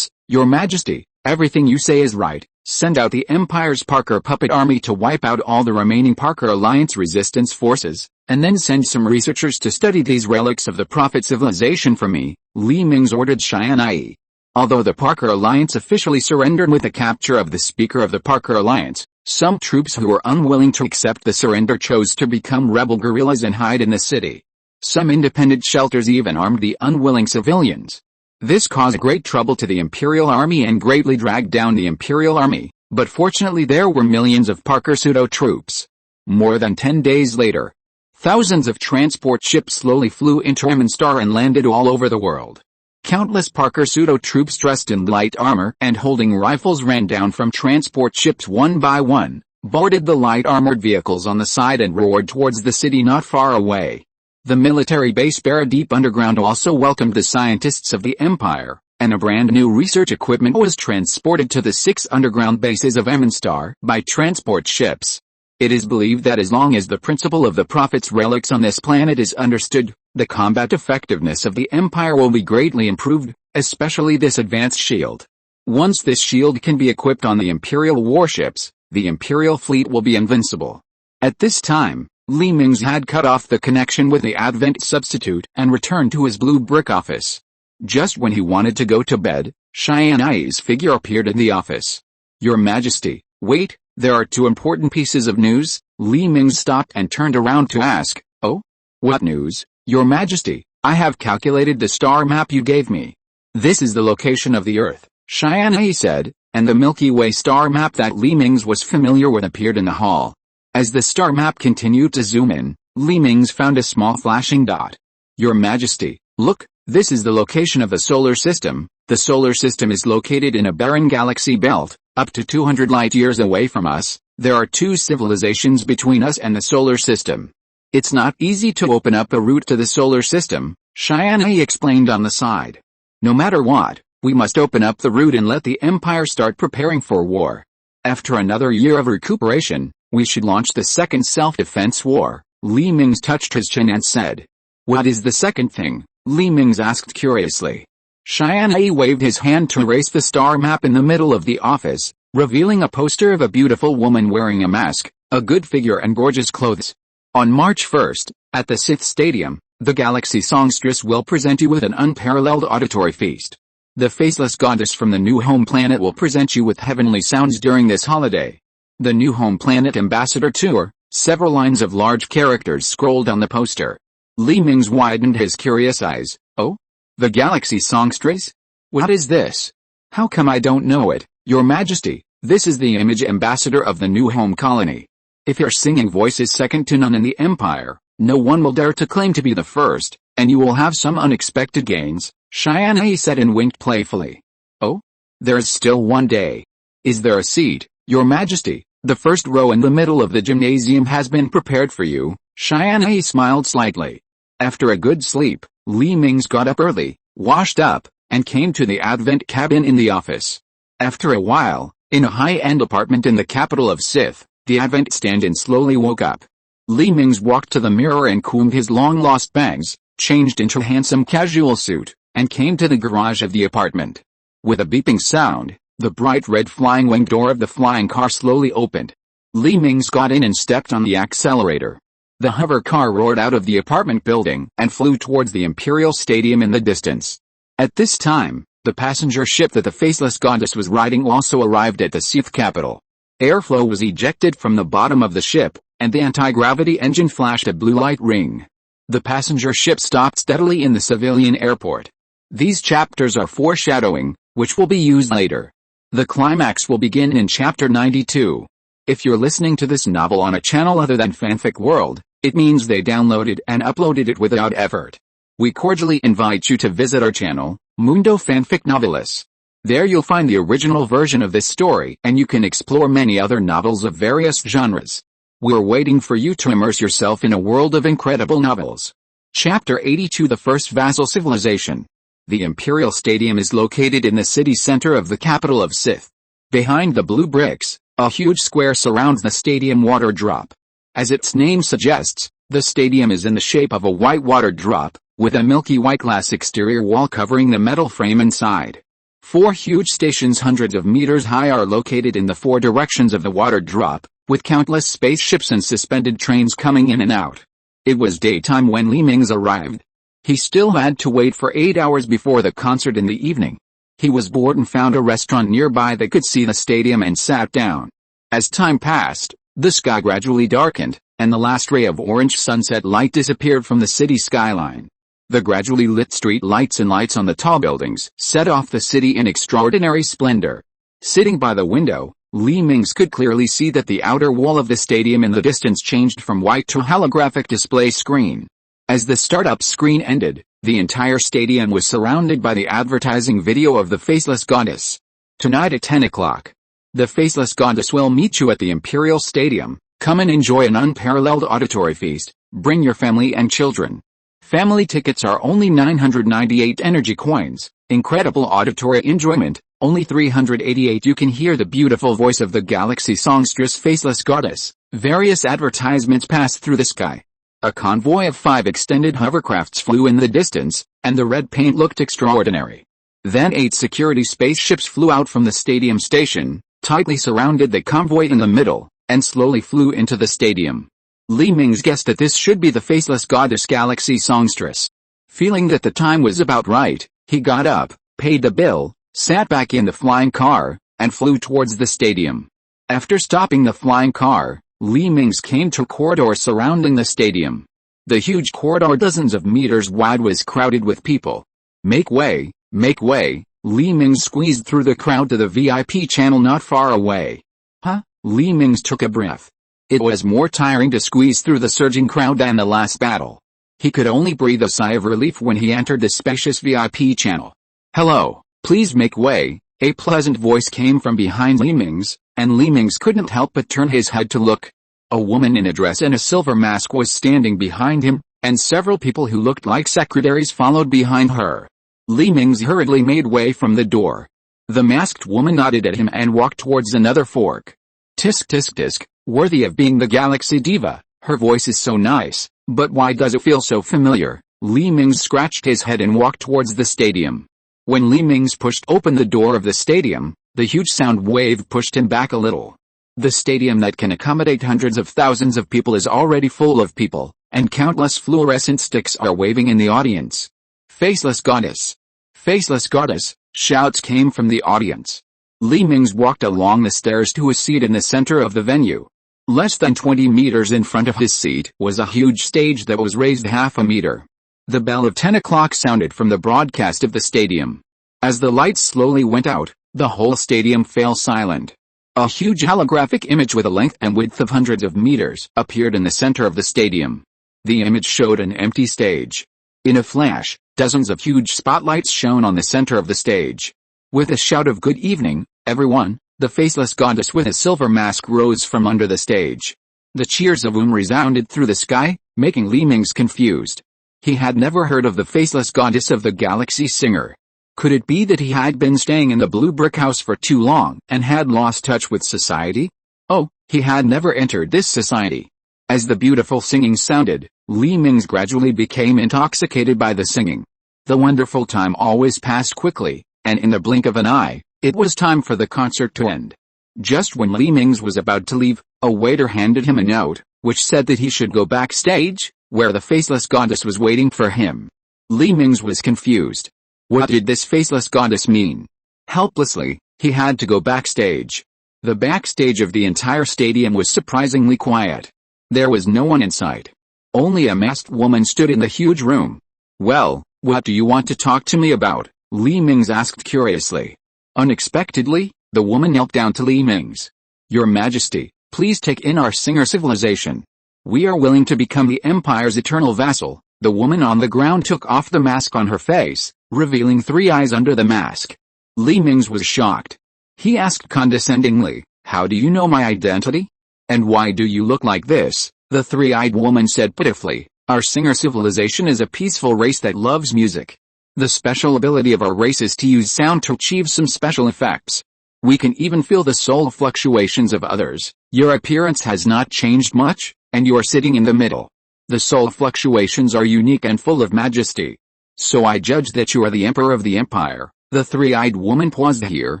Your Majesty, everything you say is right. Send out the Empire's Parker puppet army to wipe out all the remaining Parker Alliance resistance forces, and then send some researchers to study these relics of the Prophet civilization for me, Li Mingze ordered Tianyi. Although the Parker Alliance officially surrendered with the capture of the Speaker of the Parker Alliance, some troops who were unwilling to accept the surrender chose to become rebel guerrillas and hide in the city. Some independent shelters even armed the unwilling civilians. This caused great trouble to the Imperial Army and greatly dragged down the Imperial Army. But fortunately there were millions of Parker pseudo troops. More than 10 days later, thousands of transport ships slowly flew into Emonstar and landed all over the world. Countless Parker pseudo troops dressed in light armor and holding rifles ran down from transport ships one by one, boarded the light armored vehicles on the side and roared towards the city not far away. The military base Barra Deep Underground also welcomed the scientists of the Empire, and a brand new research equipment was transported to the 6 underground bases of Emonstar by transport ships. It is believed that as long as the principle of the Prophet's relics on this planet is understood, the combat effectiveness of the Empire will be greatly improved, especially this advanced shield. Once this shield can be equipped on the Imperial warships, the Imperial fleet will be invincible. At this time, Mingze had cut off the connection with the Advent substitute and returned to his blue brick office. Just when he wanted to go to bed, Tianyi's figure appeared in the office. "Your Majesty, wait, there are 2 important pieces of news." Mingze stopped and turned around to ask, "Oh? What news, Your Majesty?" "I have calculated the star map you gave me. This is the location of the Earth," Tianyi said, and the Milky Way star map that Mingze was familiar with appeared in the hall. As the star map continued to zoom in, Mingze found a small flashing dot. "Your Majesty, look, this is the location of the solar system. The solar system is located in a barren galaxy belt, up to 200 light-years away from us. There are 2 civilizations between us and the solar system. It's not easy to open up a route to the solar system," Tianyi explained on the side. "No matter what, we must open up the route and let the Empire start preparing for war. After another year of recuperation, we should launch the second self-defense war." Mingze touched his chin and said. "What is the second thing?" Mingze asked curiously. Tianyi waved his hand to erase the star map in the middle of the office, revealing a poster of a beautiful woman wearing a mask, a good figure and gorgeous clothes. "On March 1st, at the Sith Stadium, the Galaxy Songstress will present you with an unparalleled auditory feast. The faceless goddess from the New Home Planet will present you with heavenly sounds during this holiday. The New Home Planet Ambassador Tour." Several lines of large characters scrolled on the poster. Mingze widened his curious eyes. "Oh? The Galaxy Songstress? What is this? How come I don't know it, Your Majesty?" "This is the image ambassador of the New Home Colony. If your singing voice is second to none in the Empire, no one will dare to claim to be the first, and you will have some unexpected gains," Tianyi said and winked playfully. "Oh? There is still one day. Is there a seat, Your Majesty? The first row in the middle of the gymnasium has been prepared for you." Tianyi smiled slightly. After a good sleep, Mingze got up early, washed up, and came to the Advent cabin in the office. After a while, in a high-end apartment in the capital of Sith, the Advent stand-in slowly woke up. Mingze walked to the mirror and combed his long-lost bangs, changed into a handsome casual suit, and came to the garage of the apartment. With a beeping sound, the bright red flying wing door of the flying car slowly opened. Mingze got in and stepped on the accelerator. The hover car roared out of the apartment building and flew towards the Imperial Stadium in the distance. At this time, the passenger ship that the faceless goddess was riding also arrived at the Sith capital. Airflow was ejected from the bottom of the ship, and the anti-gravity engine flashed a blue light ring. The passenger ship stopped steadily in the civilian airport. These chapters are foreshadowing, which will be used later. The climax will begin in chapter 92. If you're listening to this novel on a channel other than Fanfic World, it means they downloaded and uploaded it without effort. We cordially invite you to visit our channel, Mundo Fanfic Novelis. There you'll find the original version of this story and you can explore many other novels of various genres. We're waiting for you to immerse yourself in a world of incredible novels. Chapter 82: The First Vassal Civilization. The Imperial Stadium is located in the city center of the capital of Sith. Behind the blue bricks, a huge square surrounds the stadium water drop. As its name suggests, the stadium is in the shape of a white water drop, with a milky white glass exterior wall covering the metal frame inside. 4 huge stations hundreds of meters high are located in the 4 directions of the water drop, with countless spaceships and suspended trains coming in and out. It was daytime when Mingze arrived. He still had to wait for 8 hours before the concert in the evening. He was bored and found a restaurant nearby that could see the stadium and sat down. As time passed, the sky gradually darkened, and the last ray of orange sunset light disappeared from the city skyline. The gradually lit street lights and lights on the tall buildings set off the city in extraordinary splendor. Sitting by the window, Li Mingze could clearly see that the outer wall of the stadium in the distance changed from white to holographic display screen. As the startup screen ended, the entire stadium was surrounded by the advertising video of the Faceless Goddess. Tonight at 10 o'clock. The Faceless Goddess will meet you at the Imperial Stadium. Come and enjoy an unparalleled auditory feast. Bring your family and children. Family tickets are only 998 energy coins. Incredible auditory enjoyment, only 388. You can hear the beautiful voice of the galaxy songstress Faceless Goddess. Various advertisements passed through the sky. A convoy of 5 extended hovercrafts flew in the distance, and the red paint looked extraordinary. Then 8 security spaceships flew out from the stadium station, tightly surrounded the convoy in the middle, and slowly flew into the stadium. Li Mingze guessed that this should be the Faceless Goddess galaxy songstress. Feeling that the time was about right, he got up, paid the bill, sat back in the flying car, and flew towards the stadium. After stopping the flying car, Li Mingze came to a corridor surrounding the stadium. The huge corridor, dozens of meters wide, was crowded with people. Make way, make way. Li Mingze squeezed through the crowd to the VIP channel not far away. Huh? Li Mingze took a breath. It was more tiring to squeeze through the surging crowd than the last battle. He could only breathe a sigh of relief when he entered the spacious VIP channel. Hello, please make way. A pleasant voice came from behind Li Mingze, and Li Mingze couldn't help but turn his head to look. A woman in a dress and a silver mask was standing behind him, and several people who looked like secretaries followed behind her. Li Mingze hurriedly made way from the door. The masked woman nodded at him and walked towards another fork. Tisk tisk tisk, worthy of being the galaxy diva, her voice is so nice, but why does it feel so familiar? Li Mingze scratched his head and walked towards the stadium. When Li Mingze pushed open the door of the stadium, the huge sound wave pushed him back a little. The stadium that can accommodate hundreds of thousands of people is already full of people, and countless fluorescent sticks are waving in the audience. Faceless Goddess! Faceless Goddess! Shouts came from the audience. Li Mingze walked along the stairs to a seat in the center of the venue. Less than 20 meters in front of his seat was a huge stage that was raised half a meter. The bell of 10 o'clock sounded from the broadcast of the stadium. As the lights slowly went out, the whole stadium fell silent. A huge holographic image with a length and width of hundreds of meters appeared in the center of the stadium. The image showed an empty stage. In a flash, dozens of huge spotlights shone on the center of the stage. With a shout of "Good evening, everyone," the Faceless Goddess with a silver mask rose from under the stage. The cheers of resounded through the sky, making Li Mingze confused. He had never heard of the Faceless Goddess of the Galaxy singer. Could it be that he had been staying in the blue brick house for too long and had lost touch with society? Oh, he had never entered this society. As the beautiful singing sounded, Li Mingze gradually became intoxicated by the singing. The wonderful time always passed quickly, and in the blink of an eye, it was time for the concert to end. Just when Li Mingze was about to leave, a waiter handed him a note, which said that he should go backstage, where the Faceless Goddess was waiting for him. Li Mingze was confused. What did this Faceless Goddess mean? Helplessly, he had to go backstage. The backstage of the entire stadium was surprisingly quiet. There was no one in sight. Only a masked woman stood in the huge room. Well, what do you want to talk to me about? Li Mingze asked curiously. Unexpectedly, the woman knelt down to Li Mingze. Your Majesty, please take in our singer civilization. We are willing to become the Empire's eternal vassal. The woman on the ground took off the mask on her face, revealing 3 eyes under the mask. Li Mingze was shocked. He asked condescendingly, "How do you know my identity? And why do you look like this?" The 3-eyed woman said pitifully, "Our singer civilization is a peaceful race that loves music. The special ability of our race is to use sound to achieve some special effects. We can even feel the soul fluctuations of others. Your appearance has not changed much, and you are sitting in the middle. The soul fluctuations are unique and full of majesty. So I judge that you are the Emperor of the Empire." The 3-eyed woman paused here,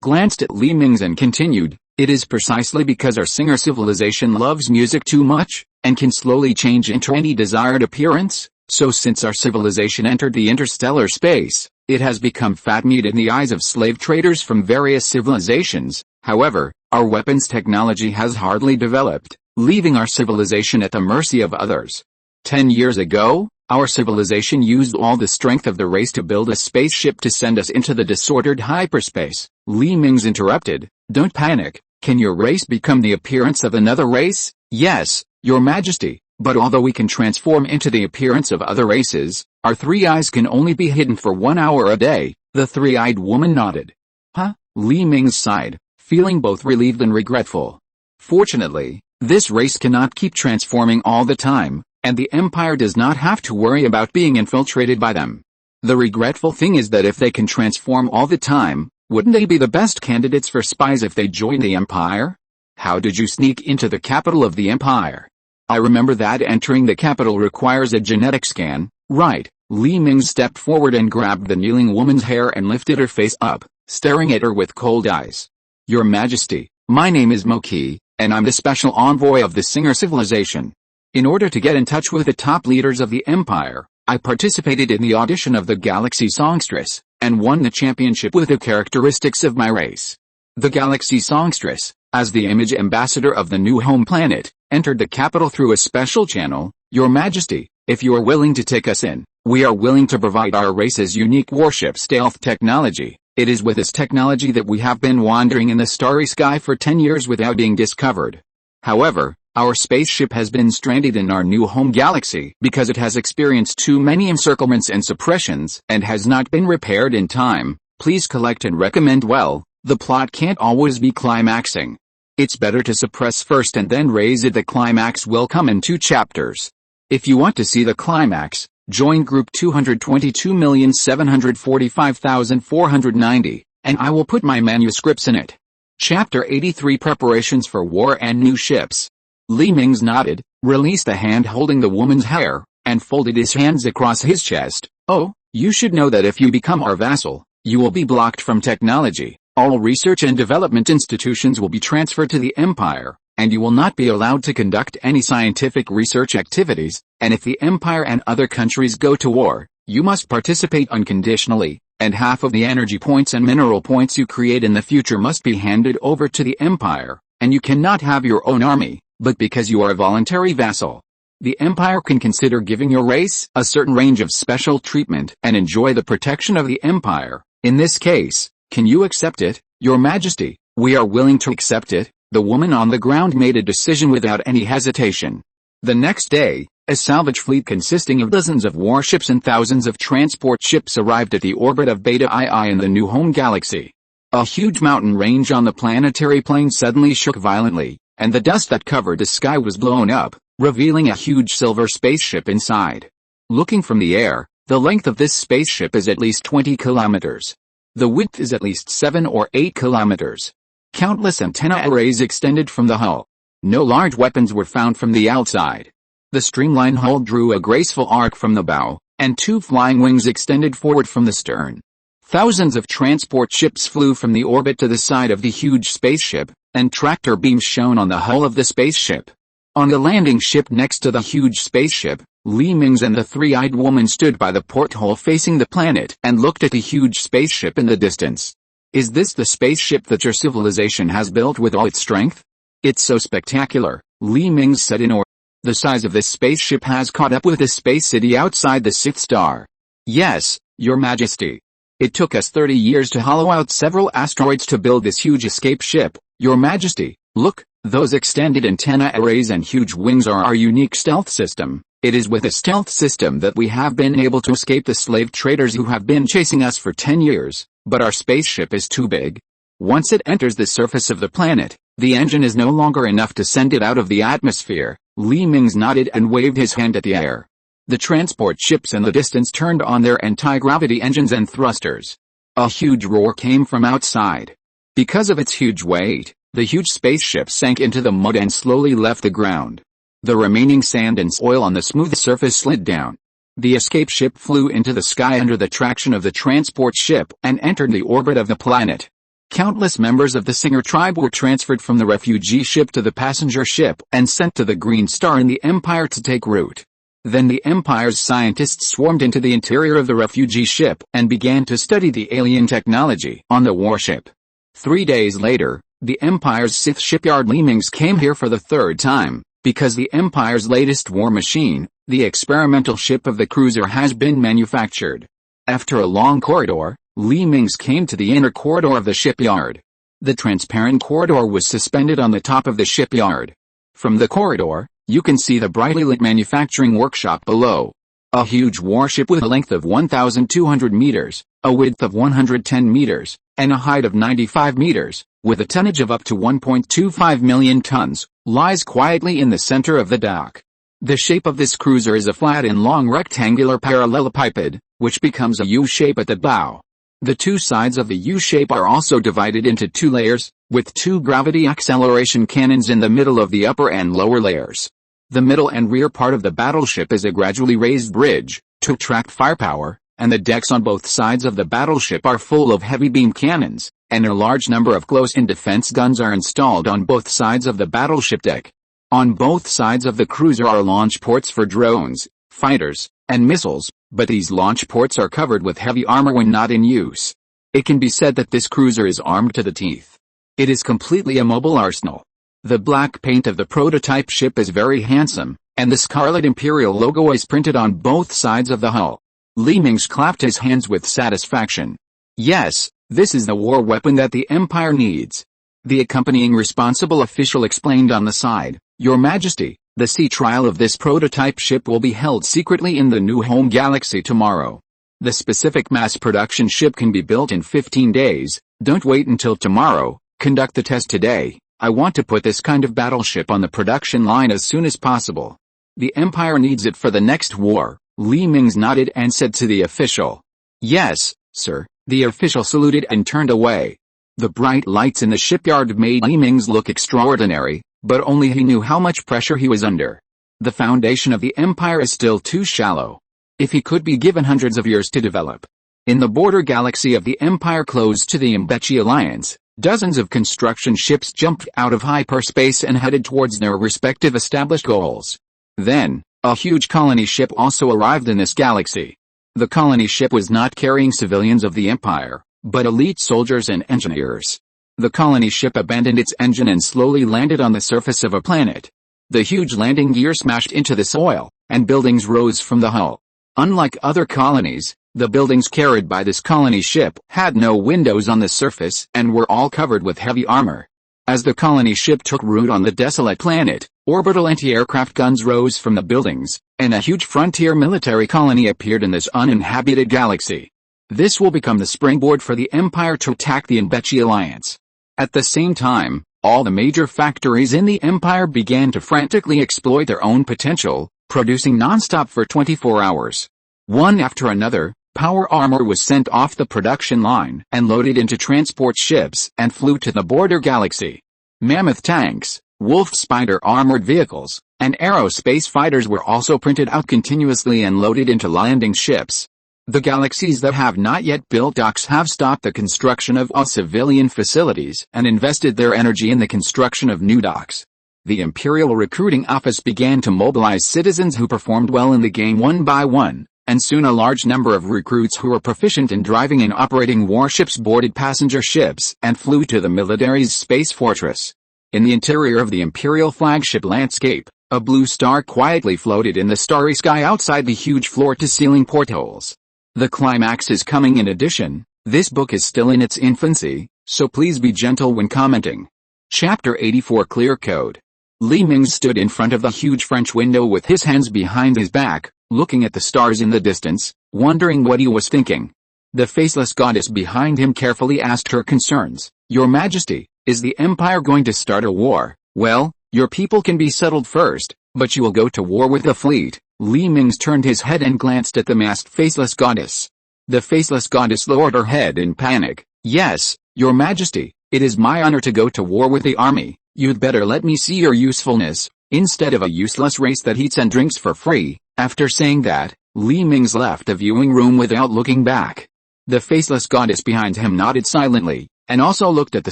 glanced at Li Mingze and continued, "It is precisely because our singer civilization loves music too much, and can slowly change into any desired appearance, so since our civilization entered the interstellar space, it has become fat meat in the eyes of slave traders from various civilizations. However, our weapons technology has hardly developed, leaving our civilization at the mercy of others. 10 years ago, our civilization used all the strength of the race to build a spaceship to send us into the disordered hyperspace." Li Mingze interrupted, "Don't panic, Can your race become the appearance of another race? Yes, Your Majesty, but although we can transform into the appearance of other races, our three eyes can only be hidden for 1 hour a day. The three-eyed woman nodded. Huh? Li Mingze sighed, feeling both relieved and regretful. Fortunately, this race cannot keep transforming all the time, and the Empire does not have to worry about being infiltrated by them. The regretful thing is that if they can transform all the time, wouldn't they be the best candidates for spies if they join the Empire? How did you sneak into the capital of the Empire? I remember that entering the capital requires a genetic scan, right? Li Mingze stepped forward and grabbed the kneeling woman's hair and lifted her face up, staring at her with cold eyes. Your Majesty, my name is Milky, and I'm the special envoy of the Singer civilization. In order to get in touch with the top leaders of the Empire, I participated in the audition of the Galaxy Songstress, and won the championship with the characteristics of my race. The Galaxy Songstress, as the image ambassador of the new home planet, entered the capital through a special channel. Your Majesty, if you are willing to take us in, we are willing to provide our race's unique warship stealth technology. It is with this technology that we have been wandering in the starry sky for 10 years without being discovered. However, our spaceship has been stranded in our new home galaxy because it has experienced too many encirclements and suppressions and has not been repaired in time. Please collect and recommend well. The plot can't always be climaxing. It's better to suppress first and then raise it. The climax will come in 2 chapters. If you want to see the climax, join group 222,745,490, and I will put my manuscripts in it. Chapter 83 Preparations for War and New Ships. Li Mingze nodded, released the hand holding the woman's hair, and folded his hands across his chest. Oh, you should know that if you become our vassal, you will be blocked from technology. All research and development institutions will be transferred to the Empire, and you will not be allowed to conduct any scientific research activities, and if the Empire and other countries go to war, you must participate unconditionally, and half of the energy points and mineral points you create in the future must be handed over to the Empire, and you cannot have your own army. But because you are a voluntary vassal, the Empire can consider giving your race a certain range of special treatment and enjoy the protection of the Empire. In this case, can you accept it, Your Majesty? We are willing to accept it. The woman on the ground made a decision without any hesitation. The next day, a salvage fleet consisting of dozens of warships and thousands of transport ships arrived at the orbit of Beta II in the new home galaxy. A huge mountain range on the planetary plane suddenly shook violently, and the dust that covered the sky was blown up, revealing a huge silver spaceship inside. Looking from the air, the length of this spaceship is at least 20 kilometers. The width is at least 7 or 8 kilometers. Countless antenna arrays extended from the hull. No large weapons were found from the outside. The streamlined hull drew a graceful arc from the bow, and 2 flying wings extended forward from the stern. Thousands of transport ships flew from the orbit to the side of the huge spaceship, and tractor beams shone on the hull of the spaceship. On the landing ship next to the huge spaceship, Li Mingze and the three-eyed woman stood by the porthole facing the planet and looked at the huge spaceship in the distance. Is this the spaceship that your civilization has built with all its strength? It's so spectacular, Li Mingze said in awe. The size of this spaceship has caught up with the space city outside the Sixth Star. Yes, Your Majesty. It took us 30 years to hollow out several asteroids to build this huge escape ship. Your Majesty, look, those extended antenna arrays and huge wings are our unique stealth system. It is with a stealth system that we have been able to escape the slave traders who have been chasing us for 10 years, but our spaceship is too big. Once it enters the surface of the planet, the engine is no longer enough to send it out of the atmosphere. Li Mingze nodded and waved his hand at the air. The transport ships in the distance turned on their anti-gravity engines and thrusters. A huge roar came from outside. Because of its huge weight, the huge spaceship sank into the mud and slowly left the ground. The remaining sand and soil on the smooth surface slid down. The escape ship flew into the sky under the traction of the transport ship and entered the orbit of the planet. Countless members of the Singer tribe were transferred from the refugee ship to the passenger ship and sent to the Green Star in the Empire to take root. Then the Empire's scientists swarmed into the interior of the refugee ship and began to study the alien technology on the warship. 3 days later, the Empire's Sith shipyard Li Mingze came here for the 3rd time, because the Empire's latest war machine, the experimental ship of the cruiser, has been manufactured. After a long corridor, Li Mingze came to the inner corridor of the shipyard. The transparent corridor was suspended on the top of the shipyard. From the corridor, you can see the brightly lit manufacturing workshop below. A huge warship with a length of 1,200 meters, a width of 110 meters, and a height of 95 meters, with a tonnage of up to 1.25 million tons, lies quietly in the center of the dock. The shape of this cruiser is a flat and long rectangular parallelepiped, which becomes a U-shape at the bow. The two sides of the U-shape are also divided into two layers, with two gravity acceleration cannons in the middle of the upper and lower layers. The middle and rear part of the battleship is a gradually raised bridge, to attract firepower, and the decks on both sides of the battleship are full of heavy beam cannons, and a large number of close-in defense guns are installed on both sides of the battleship deck. On both sides of the cruiser are launch ports for drones, fighters, and missiles, but these launch ports are covered with heavy armor when not in use. It can be said that this cruiser is armed to the teeth. It is completely a mobile arsenal. The black paint of the prototype ship is very handsome, and the Scarlet Imperial logo is printed on both sides of the hull. Li Mingze clapped his hands with satisfaction. Yes, this is the war weapon that the Empire needs. The accompanying responsible official explained on the side, Your Majesty, the sea trial of this prototype ship will be held secretly in the New Home Galaxy tomorrow. The specific mass production ship can be built in 15 days, don't wait until tomorrow, conduct the test today. I want to put this kind of battleship on the production line as soon as possible. The Empire needs it for the next war. Li Mingze nodded and said to the official. Yes, sir. The official saluted and turned away. The bright lights in the shipyard made Li Mingze look extraordinary, but only he knew how much pressure he was under. The foundation of the Empire is still too shallow. If he could be given hundreds of years to develop. In the border galaxy of the Empire close to the Mingze Alliance, dozens of construction ships jumped out of hyperspace and headed towards their respective established goals. Then, a huge colony ship also arrived in this galaxy. The colony ship was not carrying civilians of the Empire, but elite soldiers and engineers. The colony ship abandoned its engine and slowly landed on the surface of a planet. The huge landing gear smashed into the soil, and buildings rose from the hull. Unlike other colonies, the buildings carried by this colony ship had no windows on the surface and were all covered with heavy armor. As the colony ship took root on the desolate planet, orbital anti-aircraft guns rose from the buildings, and a huge frontier military colony appeared in this uninhabited galaxy. This will become the springboard for the Empire to attack the Mingze Alliance. At the same time, all the major factories in the Empire began to frantically exploit their own potential, producing non-stop for 24 hours. One after another, power armor was sent off the production line and loaded into transport ships and flew to the border galaxy. Mammoth tanks, Wolf Spider armored vehicles, and aerospace fighters were also printed out continuously and loaded into landing ships. The galaxies that have not yet built docks have stopped the construction of all civilian facilities and invested their energy in the construction of new docks. The Imperial Recruiting Office began to mobilize citizens who performed well in the game one by one, and soon a large number of recruits who were proficient in driving and operating warships boarded passenger ships and flew to the military's space fortress. In the interior of the Imperial flagship landscape, a blue star quietly floated in the starry sky outside the huge floor-to-ceiling portholes. The climax is coming. In addition, this book is still in its infancy, so please be gentle when commenting. Chapter 84 Clear Code. Li Mingze stood in front of the huge French window with his hands behind his back, looking at the stars in the distance, wondering what he was thinking. The faceless goddess behind him carefully asked her concerns. Your Majesty, is the Empire going to start a war? Well, your people can be settled first, but you will go to war with the fleet. Li Mingze turned his head and glanced at the masked faceless goddess. The faceless goddess lowered her head in panic. Yes, Your Majesty, it is my honor to go to war with the army. You'd better let me see your usefulness, instead of a useless race that eats and drinks for free. After saying that, Li Mingze left the viewing room without looking back. The faceless goddess behind him nodded silently, and also looked at the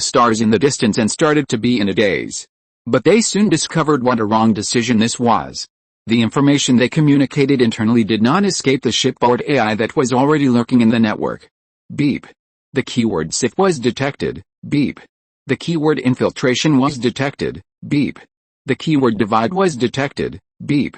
stars in the distance and started to be in a daze. But they soon discovered what a wrong decision this was. The information they communicated internally did not escape the shipboard AI that was already lurking in the network. Beep. The keyword Sith was detected. Beep. The keyword infiltration was detected. Beep. The keyword divide was detected. Beep.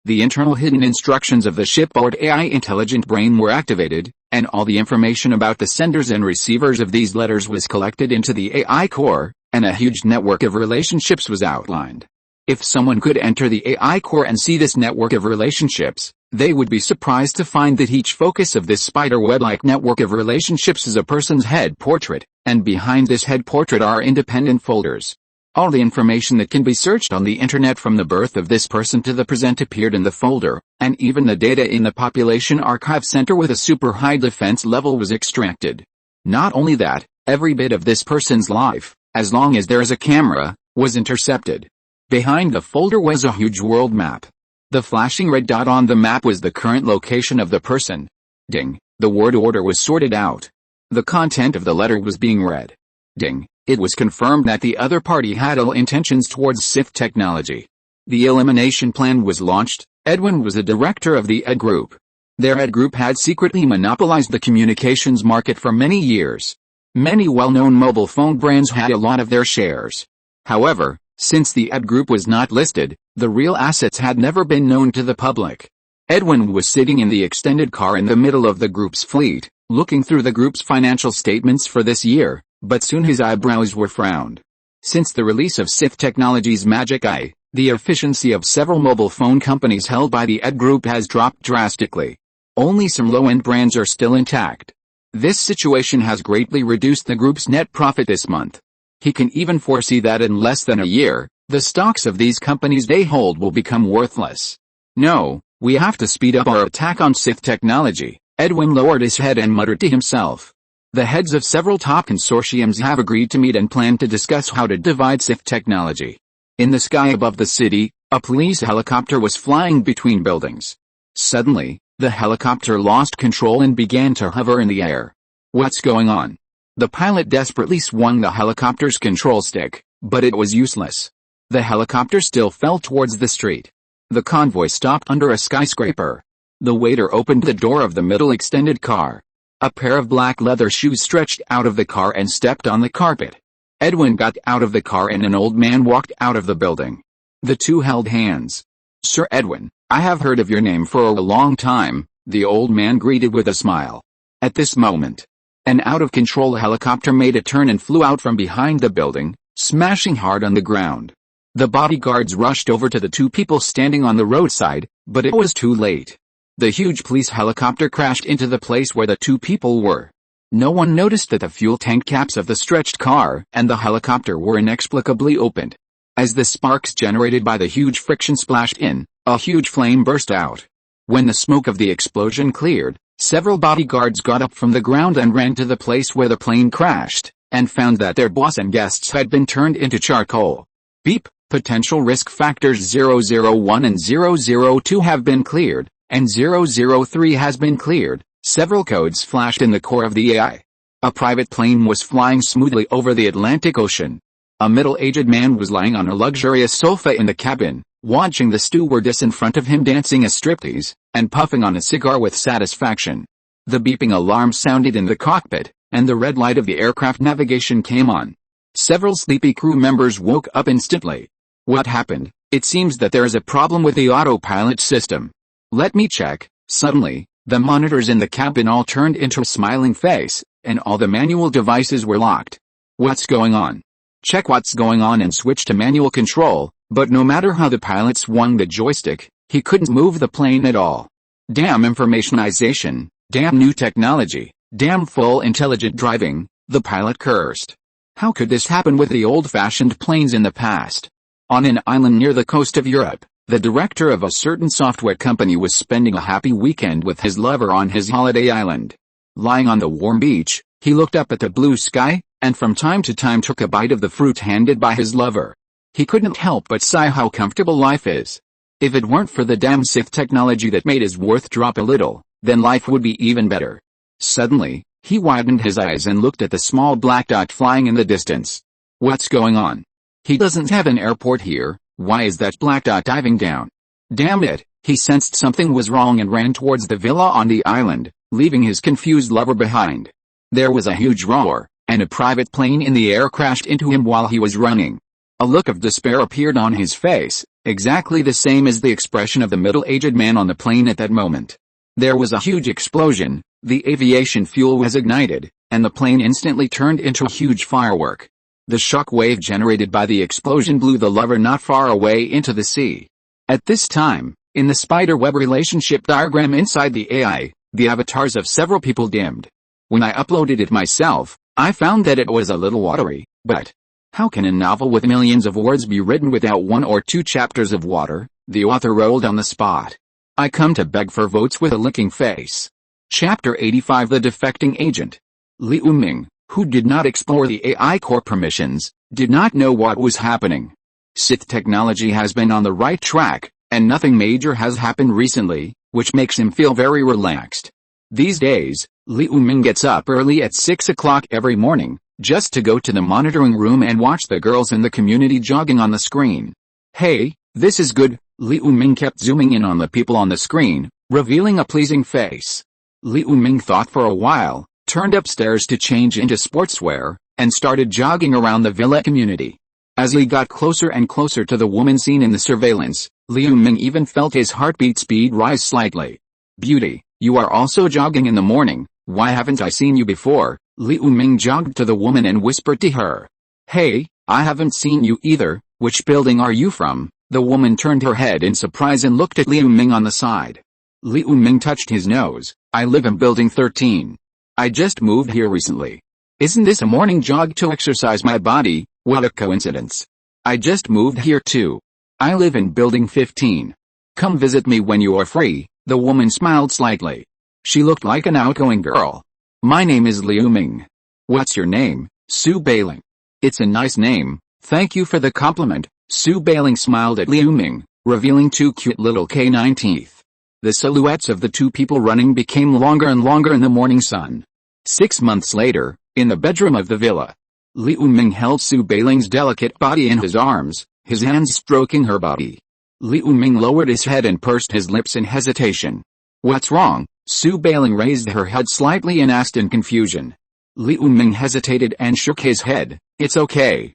The internal hidden instructions of the shipboard AI intelligent brain were activated, and all the information about the senders and receivers of these letters was collected into the AI core, and a huge network of relationships was outlined. If someone could enter the AI core and see this network of relationships, they would be surprised to find that each focus of this spider-web-like network of relationships is a person's head portrait, and behind this head portrait are independent folders. All the information that can be searched on the internet from the birth of this person to the present appeared in the folder, and even the data in the Population Archive Center with a super high defense level was extracted. Not only that, every bit of this person's life, as long as there is a camera, was intercepted. Behind the folder was a huge world map. The flashing red dot on the map was the current location of the person. Ding, the word order was sorted out. The content of the letter was being read. Ding, it was confirmed that the other party had ill intentions towards Sith technology. The elimination plan was launched. Edwin was the director of the ED Group. Their ED Group had secretly monopolized the communications market for many years. Many well-known mobile phone brands had a lot of their shares. However, since the ED Group was not listed, the real assets had never been known to the public. Edwin was sitting in the extended car in the middle of the group's fleet, looking through the group's financial statements for this year, but soon his eyebrows were frowned. Since the release of Sith Technologies' Magic Eye, the efficiency of several mobile phone companies held by the ED Group has dropped drastically. Only some low-end brands are still intact. This situation has greatly reduced the group's net profit this month. He can even foresee that in less than a year, the stocks of these companies they hold will become worthless. No, we have to speed up our attack on Sith technology. Edwin lowered his head and muttered to himself. The heads of several top consortiums have agreed to meet and plan to discuss how to divide Sith technology. In the sky above the city, a police helicopter was flying between buildings. Suddenly, the helicopter lost control and began to hover in the air. What's going on? The pilot desperately swung the helicopter's control stick, but it was useless. The helicopter still fell towards the street. The convoy stopped under a skyscraper. The waiter opened the door of the middle extended car. A pair of black leather shoes stretched out of the car and stepped on the carpet. Edwin got out of the car and an old man walked out of the building. The two held hands. "Sir Edwin, I have heard of your name for a long time," the old man greeted with a smile. At this moment, an out-of-control helicopter made a turn and flew out from behind the building, smashing hard on the ground. The bodyguards rushed over to the two people standing on the roadside, but it was too late. The huge police helicopter crashed into the place where the two people were. No one noticed that the fuel tank caps of the stretched car and the helicopter were inexplicably opened. As the sparks generated by the huge friction splashed in, a huge flame burst out. When the smoke of the explosion cleared, several bodyguards got up from the ground and ran to the place where the plane crashed, and found that their boss and guests had been turned into charcoal. Beep, potential risk factors 001 and 002 have been cleared, and 003 has been cleared. Several codes flashed in the core of the AI. A private plane was flying smoothly over the Atlantic Ocean. A middle-aged man was lying on a luxurious sofa in the cabin, watching the stewardess in front of him dancing a striptease, and puffing on a cigar with satisfaction. The beeping alarm sounded in the cockpit, and the red light of the aircraft navigation came on. Several sleepy crew members woke up instantly. What happened? It seems that there is a problem with the autopilot system. Let me check. Suddenly, the monitors in the cabin all turned into a smiling face, and all the manual devices were locked. What's going on? Check what's going on and switch to manual control, but no matter how the pilot swung the joystick, he couldn't move the plane at all. Damn informationization, damn new technology, damn full intelligent driving, the pilot cursed. How could this happen with the old-fashioned planes in the past? On an island near the coast of Europe, the director of a certain software company was spending a happy weekend with his lover on his holiday island. Lying on the warm beach, he looked up at the blue sky, and from time to time took a bite of the fruit handed by his lover. He couldn't help but sigh how comfortable life is. If it weren't for the damn Sith technology that made his worth drop a little, then life would be even better. Suddenly, he widened his eyes and looked at the small black dot flying in the distance. What's going on? He doesn't have an airport here. Why is that black dot diving down? Damn it, he sensed something was wrong and ran towards the villa on the island, leaving his confused lover behind. There was a huge roar, and a private plane in the air crashed into him while he was running. A look of despair appeared on his face, exactly the same as the expression of the middle-aged man on the plane at that moment. There was a huge explosion, the aviation fuel was ignited, and the plane instantly turned into a huge firework. The shock wave generated by the explosion blew the lover not far away into the sea. At this time, in the spiderweb relationship diagram inside the AI, the avatars of several people dimmed. When I uploaded it myself, I found that it was a little watery, but how can a novel with millions of words be written without 1 or 2 chapters of water? The author rolled on the spot. I come to beg for votes with a licking face. Chapter 85: The Defecting Agent. Liu Ming, who did not explore the AI core permissions, did not know what was happening. Sith technology has been on the right track, and nothing major has happened recently, which makes him feel very relaxed. These days, Liu Ming gets up early at 6 o'clock every morning, just to go to the monitoring room and watch the girls in the community jogging on the screen. Hey, this is good. Liu Ming kept zooming in on the people on the screen, revealing a pleasing face. Liu Ming thought for a while, turned upstairs to change into sportswear, and started jogging around the villa community. As he got closer and closer to the woman seen in the surveillance, Liu Ming even felt his heartbeat speed rise slightly. Beauty, you are also jogging in the morning, why haven't I seen you before? Liu Ming jogged to the woman and whispered to her. Hey, I haven't seen you either, which building are you from? The woman turned her head in surprise and looked at Liu Ming on the side. Liu Ming touched his nose. I live in building 13. I just moved here recently. Isn't this a morning jog to exercise my body? What a coincidence. I just moved here too. I live in building 15. Come visit me when you are free. The woman smiled slightly. She looked like an outgoing girl. My name is Liu Ming. What's your name? Su Bailing. It's a nice name, thank you for the compliment. Su Bailing smiled at Liu Ming, revealing 2 cute little canine teeth. The silhouettes of the 2 people running became longer and longer in the morning sun. 6 months later, in the bedroom of the villa, Liu Ming held Su Bailing's delicate body in his arms, his hands stroking her body. Liu Ming lowered his head and pursed his lips in hesitation. What's wrong? Su Bailing raised her head slightly and asked in confusion. Liu Ming hesitated and shook his head. It's okay,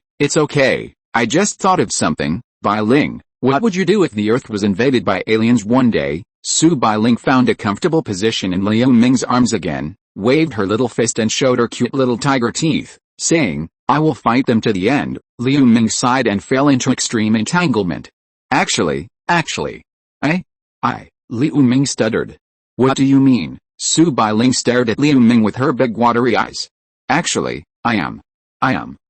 I just thought of something. Bailing, what would you do if the Earth was invaded by aliens one day? Su Bailing found a comfortable position in Liu Ming's arms again, waved her little fist and showed her cute little tiger teeth, saying, I will fight them to the end. Liu Ming sighed and fell into extreme entanglement. Actually, Liu Ming stuttered. What do you mean? Su Bailing stared at Liu Ming with her big watery eyes. Actually, I am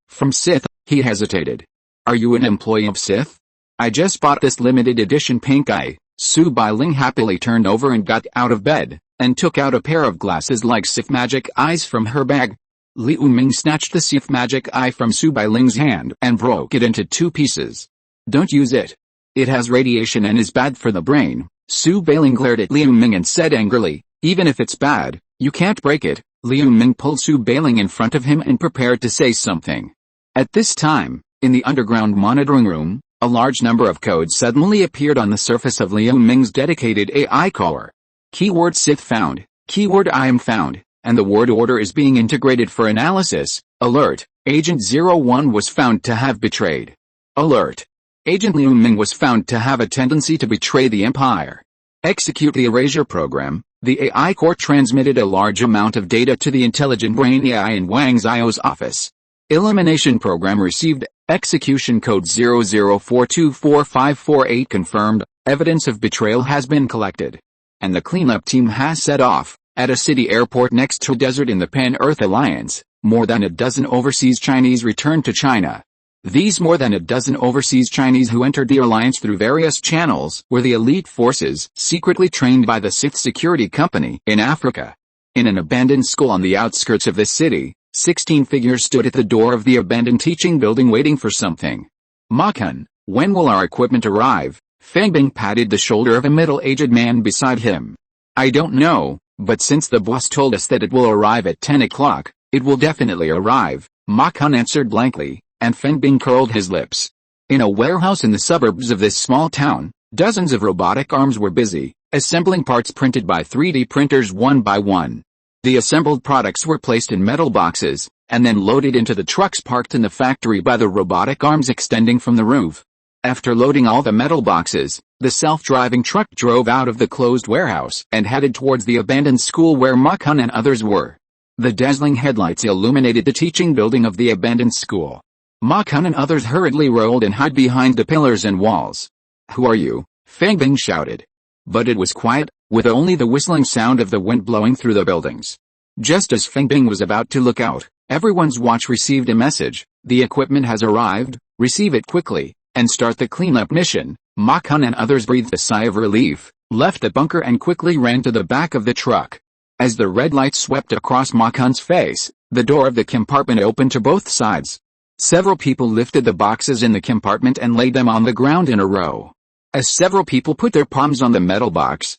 from Sith. He hesitated. Are you an employee of Sith? I just bought this limited edition pink eye. Su Bailing happily turned over and got out of bed, and took out a pair of glasses like Sith magic eyes from her bag. Liu Ming snatched the Sith magic eye from Su Bailing's hand and broke it into 2 pieces. Don't use it. It has radiation and is bad for the brain. Su Bailing glared at Liu Ming and said angrily, even if it's bad, you can't break it. Liu Ming pulled Su Bailing in front of him and prepared to say something. At this time, in the underground monitoring room, a large number of codes suddenly appeared on the surface of Liu Ming's dedicated AI core. Keyword Sith found, keyword I am found, and the word order is being integrated for analysis. Alert, Agent 01 was found to have betrayed. Alert. Agent Liu Ming was found to have a tendency to betray the Empire. Execute the erasure program. The AI core transmitted a large amount of data to the intelligent brain AI in Wang Zhao's office. Elimination program received. Execution code 00424548 confirmed. Evidence of betrayal has been collected. And the cleanup team has set off. At a city airport next to a desert in the Pan-Earth Alliance, more than a dozen overseas Chinese returned to China. These more than a dozen overseas Chinese who entered the alliance through various channels were the elite forces secretly trained by the Sith Security Company in Africa. In an abandoned school on the outskirts of the city, 16 figures stood at the door of the abandoned teaching building waiting for something. Ma-kun, when will our equipment arrive? Feng Bing patted the shoulder of a middle-aged man beside him. I don't know, but since the boss told us that it will arrive at 10 o'clock, it will definitely arrive, Ma-kun answered blankly, and Feng Bing curled his lips. In a warehouse in the suburbs of this small town, dozens of robotic arms were busy, assembling parts printed by 3D printers one by one. The assembled products were placed in metal boxes, and then loaded into the trucks parked in the factory by the robotic arms extending from the roof. After loading all the metal boxes, the self-driving truck drove out of the closed warehouse and headed towards the abandoned school where Ma Kun and others were. The dazzling headlights illuminated the teaching building of the abandoned school. Ma Kun and others hurriedly rolled and hid behind the pillars and walls. "Who are you?" Feng Bing shouted. But it was quiet, with only the whistling sound of the wind blowing through the buildings. Just as Feng Bing was about to look out, everyone's watch received a message: "The equipment has arrived, receive it quickly, and start the cleanup mission." Ma Kun and others breathed a sigh of relief, left the bunker and quickly ran to the back of the truck. As the red light swept across Ma Kun's face, the door of the compartment opened to both sides. Several people lifted the boxes in the compartment and laid them on the ground in a row. As several people put their palms on the metal box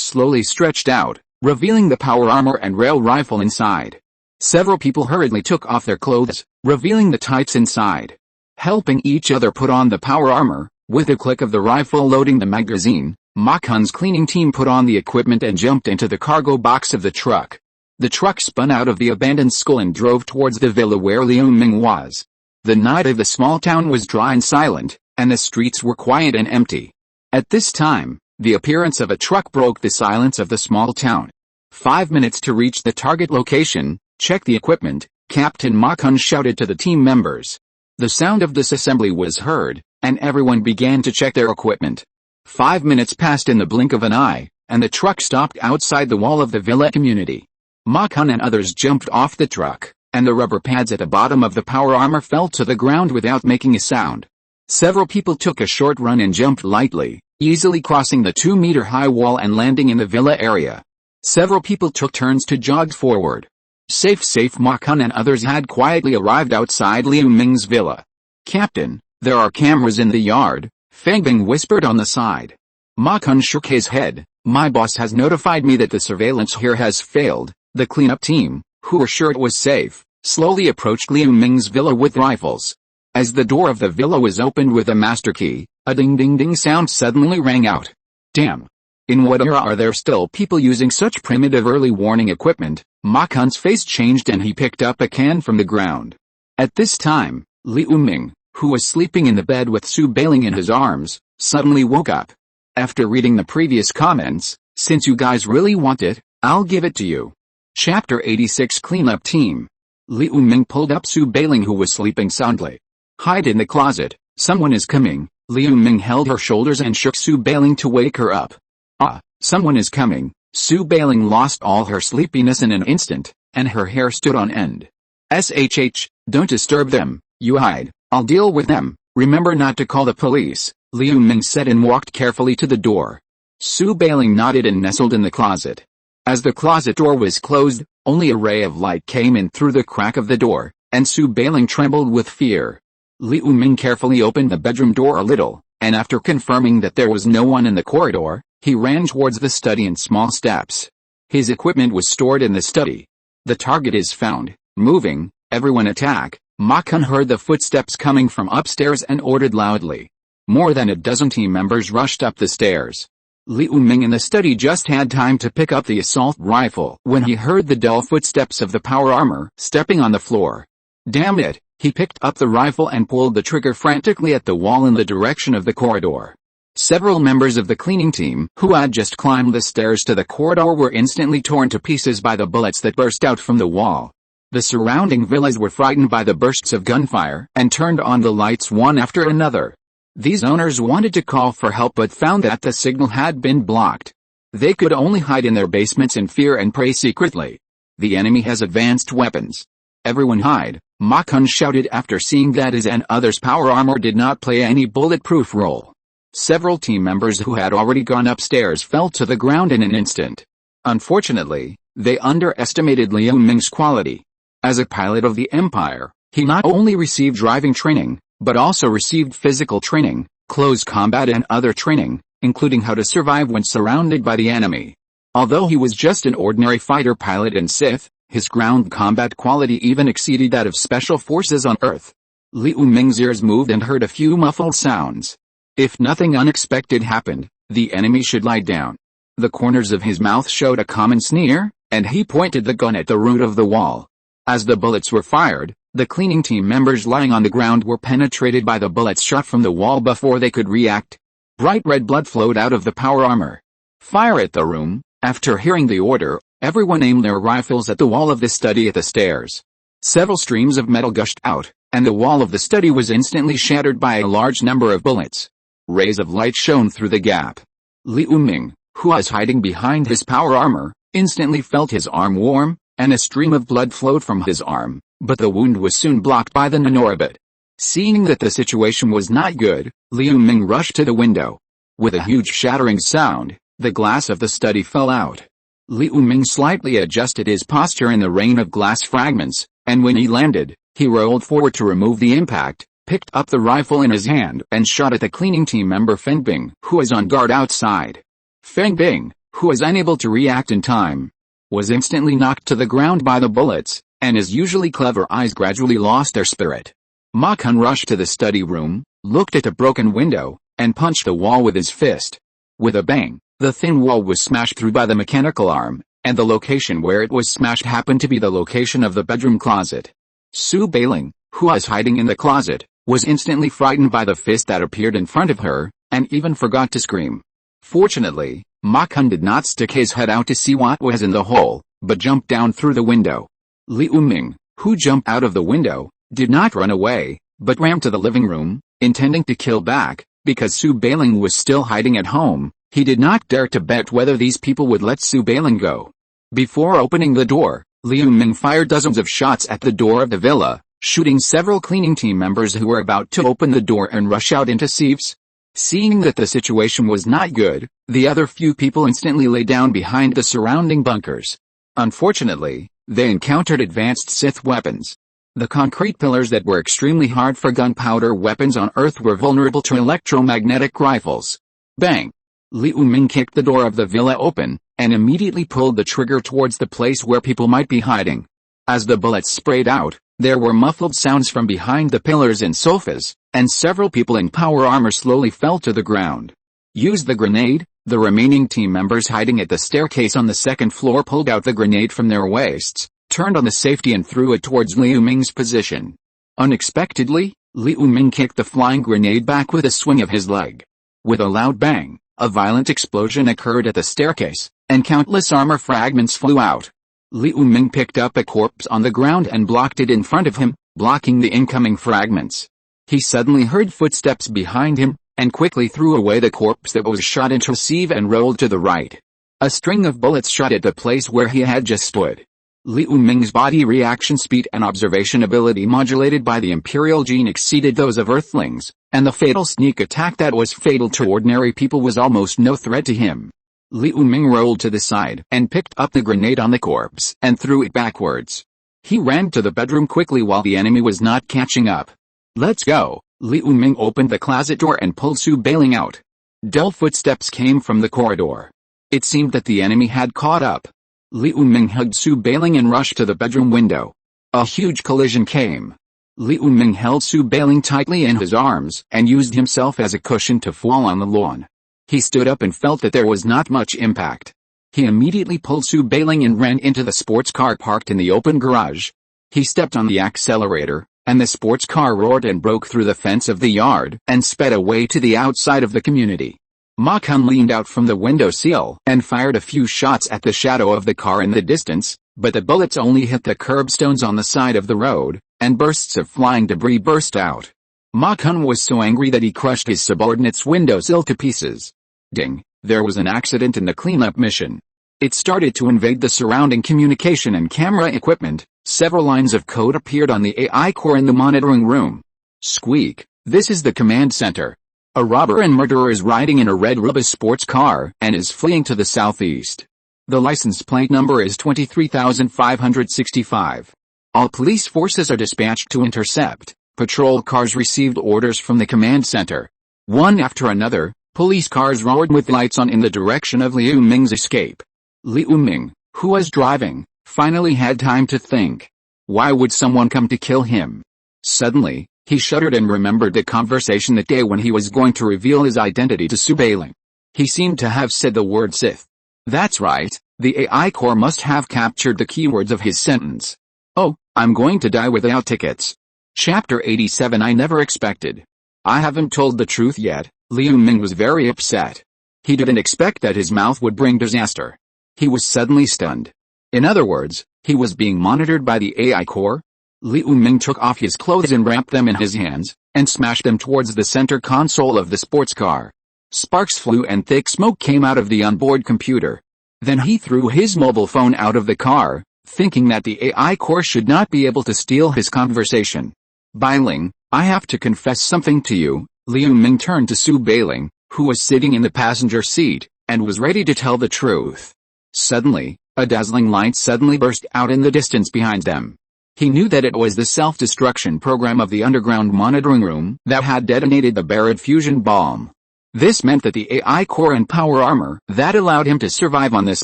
slowly stretched out, revealing the power armor and rail rifle inside. Several people hurriedly took off their clothes, revealing the tights inside. Helping each other put on the power armor, with a click of the rifle loading the magazine, Ma Kun's cleaning team put on the equipment and jumped into the cargo box of the truck. The truck spun out of the abandoned school and drove towards the villa where Liu Ming was. The night of the small town was dry and silent, and the streets were quiet and empty. At this time, the appearance of a truck broke the silence of the small town. 5 minutes to reach the target location. Check the equipment, Captain Ma Kun shouted to the team members. The sound of this assembly was heard, and everyone began to check their equipment. 5 minutes passed in the blink of an eye, and the truck stopped outside the wall of the villa community. Ma Kun and others jumped off the truck, and the rubber pads at the bottom of the power armor fell to the ground without making a sound. Several people took a short run and jumped lightly, easily crossing the 2-meter-high wall and landing in the villa area. Several people took turns to jog forward. Safe, Ma Kun and others had quietly arrived outside Liu Ming's villa. "Captain, there are cameras in the yard," Feng Bing whispered on the side. Ma Kun shook his head. "My boss has notified me that the surveillance here has failed." The cleanup team, who were sure it was safe, slowly approached Liu Ming's villa with rifles. As the door of the villa was opened with a master key, a ding-ding-ding sound suddenly rang out. "Damn! In what era are there still people using such primitive early warning equipment?" Ma Kun's face changed and he picked up a can from the ground. At this time, Liu Ming, who was sleeping in the bed with Su Bailing in his arms, suddenly woke up. After reading the previous comments, "Since you guys really want it, I'll give it to you." Chapter 86 Cleanup Team. Liu Ming pulled up Su Bailing who was sleeping soundly. "Hide in the closet, someone is coming." Liu Ming held her shoulders and shook Su Bailing to wake her up. "Ah, someone is coming." Su Bailing lost all her sleepiness in an instant, and her hair stood on end. "Shh, don't disturb them, you hide, I'll deal with them, remember not to call the police," Liu Ming said and walked carefully to the door. Su Bailing nodded and nestled in the closet. As the closet door was closed, only a ray of light came in through the crack of the door, and Su Bailing trembled with fear. Liu Ming carefully opened the bedroom door a little, and after confirming that there was no one in the corridor, he ran towards the study in small steps. His equipment was stored in the study. "The target is found, moving, everyone attack." Ma Kun heard the footsteps coming from upstairs and ordered loudly. More than a dozen team members rushed up the stairs. Liu Ming in the study just had time to pick up the assault rifle when he heard the dull footsteps of the power armor stepping on the floor. Damn it, he picked up the rifle and pulled the trigger frantically at the wall in the direction of the corridor. Several members of the cleaning team who had just climbed the stairs to the corridor were instantly torn to pieces by the bullets that burst out from the wall. The surrounding villas were frightened by the bursts of gunfire and turned on the lights one after another. These owners wanted to call for help but found that the signal had been blocked. They could only hide in their basements in fear and pray secretly. "The enemy has advanced weapons. Everyone hide," Ma Kun shouted after seeing that his and others' power armor did not play any bulletproof role. Several team members who had already gone upstairs fell to the ground in an instant. Unfortunately, they underestimated Liu Ming's quality. As a pilot of the Empire, he not only received driving training, but also received physical training, close combat and other training, including how to survive when surrounded by the enemy. Although he was just an ordinary fighter pilot in Sith, his ground combat quality even exceeded that of special forces on Earth. Liu Ming's ears moved and heard a few muffled sounds. If nothing unexpected happened, the enemy should lie down. The corners of his mouth showed a common sneer, and he pointed the gun at the root of the wall. As the bullets were fired, The cleaning team members lying on the ground were penetrated by the bullets shot from the wall before they could react. Bright red blood flowed out of the power armor. Fire at the room. After hearing the order, everyone aimed their rifles at the wall of the study at the stairs. Several streams of metal gushed out, and the wall of the study was instantly shattered by a large number of bullets. Rays of light shone through the gap. Liu Ming, who was hiding behind his power armor, instantly felt his arm warm, and a stream of blood flowed from his arm, but the wound was soon blocked by the nanorocket. Seeing that the situation was not good, Liu Ming rushed to the window. With a huge shattering sound, the glass of the study fell out. Liu Ming slightly adjusted his posture in the rain of glass fragments, and when he landed, he rolled forward to remove the impact, picked up the rifle in his hand and shot at the cleaning team member Feng Bing, who was on guard outside. Feng Bing, who was unable to react in time, was instantly knocked to the ground by the bullets, and his usually clever eyes gradually lost their spirit. Ma Kun rushed to the study room, looked at the broken window, and punched the wall with his fist. With a bang, the thin wall was smashed through by the mechanical arm, and the location where it was smashed happened to be the location of the bedroom closet. Su Bailing, who was hiding in the closet, was instantly frightened by the fist that appeared in front of her, and even forgot to scream. Fortunately, Ma Kun did not stick his head out to see what was in the hole, but jumped down through the window. Liu Ming, who jumped out of the window, did not run away, but ran to the living room, intending to kill back. Because Su Bailing was still hiding at home, he did not dare to bet whether these people would let Su Bailing go. Before opening the door, Liu Ming fired dozens of shots at the door of the villa, shooting several cleaning team members who were about to open the door and rush out into sieves. Seeing that the situation was not good, the other few people instantly lay down behind the surrounding bunkers. Unfortunately, they encountered advanced Sith weapons. The concrete pillars that were extremely hard for gunpowder weapons on Earth were vulnerable to electromagnetic rifles. Bang! Liu Ming kicked the door of the villa open, and immediately pulled the trigger towards the place where people might be hiding. As the bullets sprayed out, there were muffled sounds from behind the pillars and sofas, and several people in power armor slowly fell to the ground. Use the grenade. The remaining team members hiding at the staircase on the second floor pulled out the grenade from their waists, turned on the safety and threw it towards Liu Ming's position. Unexpectedly, Liu Ming kicked the flying grenade back with a swing of his leg. With a loud bang, a violent explosion occurred at the staircase, and countless armor fragments flew out. Liu Ming picked up a corpse on the ground and blocked it in front of him, blocking the incoming fragments. He suddenly heard footsteps behind him, and quickly threw away the corpse that was shot into a sieve and rolled to the right. A string of bullets shot at the place where he had just stood. Liu Ming's body reaction speed and observation ability modulated by the Imperial gene exceeded those of Earthlings, and the fatal sneak attack that was fatal to ordinary people was almost no threat to him. Liu Ming rolled to the side and picked up the grenade on the corpse and threw it backwards. He ran to the bedroom quickly while the enemy was not catching up. Let's go! Liu Ming opened the closet door and pulled Su Bailing out. Dull footsteps came from the corridor. It seemed that the enemy had caught up. Liu Ming hugged Su Bailing and rushed to the bedroom window. A huge collision came. Liu Ming held Su Bailing tightly in his arms and used himself as a cushion to fall on the lawn. He stood up and felt that there was not much impact. He immediately pulled Su Bailing and ran into the sports car parked in the open garage. He stepped on the accelerator, and the sports car roared and broke through the fence of the yard and sped away to the outside of the community. Ma Kun leaned out from the window sill and fired a few shots at the shadow of the car in the distance, but the bullets only hit the curbstones on the side of the road, and bursts of flying debris burst out. Ma Kun was so angry that he crushed his subordinate's windowsill to pieces. Ding! There was an accident in the cleanup mission. It started to invade the surrounding communication and camera equipment. Several lines of code appeared on the AI core in the monitoring room. Squeak! This is the command center. A robber and murderer is riding in a red Rubis sports car and is fleeing to the southeast. The license plate number is 23,565. All police forces are dispatched to intercept. Patrol cars received orders from the command center. One after another, police cars roared with lights on in the direction of Liu Ming's escape. Liu Ming, who was driving, finally had time to think. Why would someone come to kill him? Suddenly, he shuddered and remembered the conversation that day when he was going to reveal his identity to Su Bailing. He seemed to have said the word Sith. That's right, the AI core must have captured the keywords of his sentence. Oh, I'm going to die without tickets. Chapter 87 I never expected. I haven't told the truth yet. Liu Ming was very upset. He didn't expect that his mouth would bring disaster. He was suddenly stunned. In other words, he was being monitored by the AI core. Liu Ming took off his clothes and wrapped them in his hands, and smashed them towards the center console of the sports car. Sparks flew and thick smoke came out of the onboard computer. Then he threw his mobile phone out of the car, thinking that the AI core should not be able to steal his conversation. Bailing, I have to confess something to you. Liu Ming turned to Su Bailing, who was sitting in the passenger seat, and was ready to tell the truth. Suddenly, a dazzling light suddenly burst out in the distance behind them. He knew that it was the self-destruction program of the underground monitoring room that had detonated the Barad fusion bomb. This meant that the AI core and power armor that allowed him to survive on this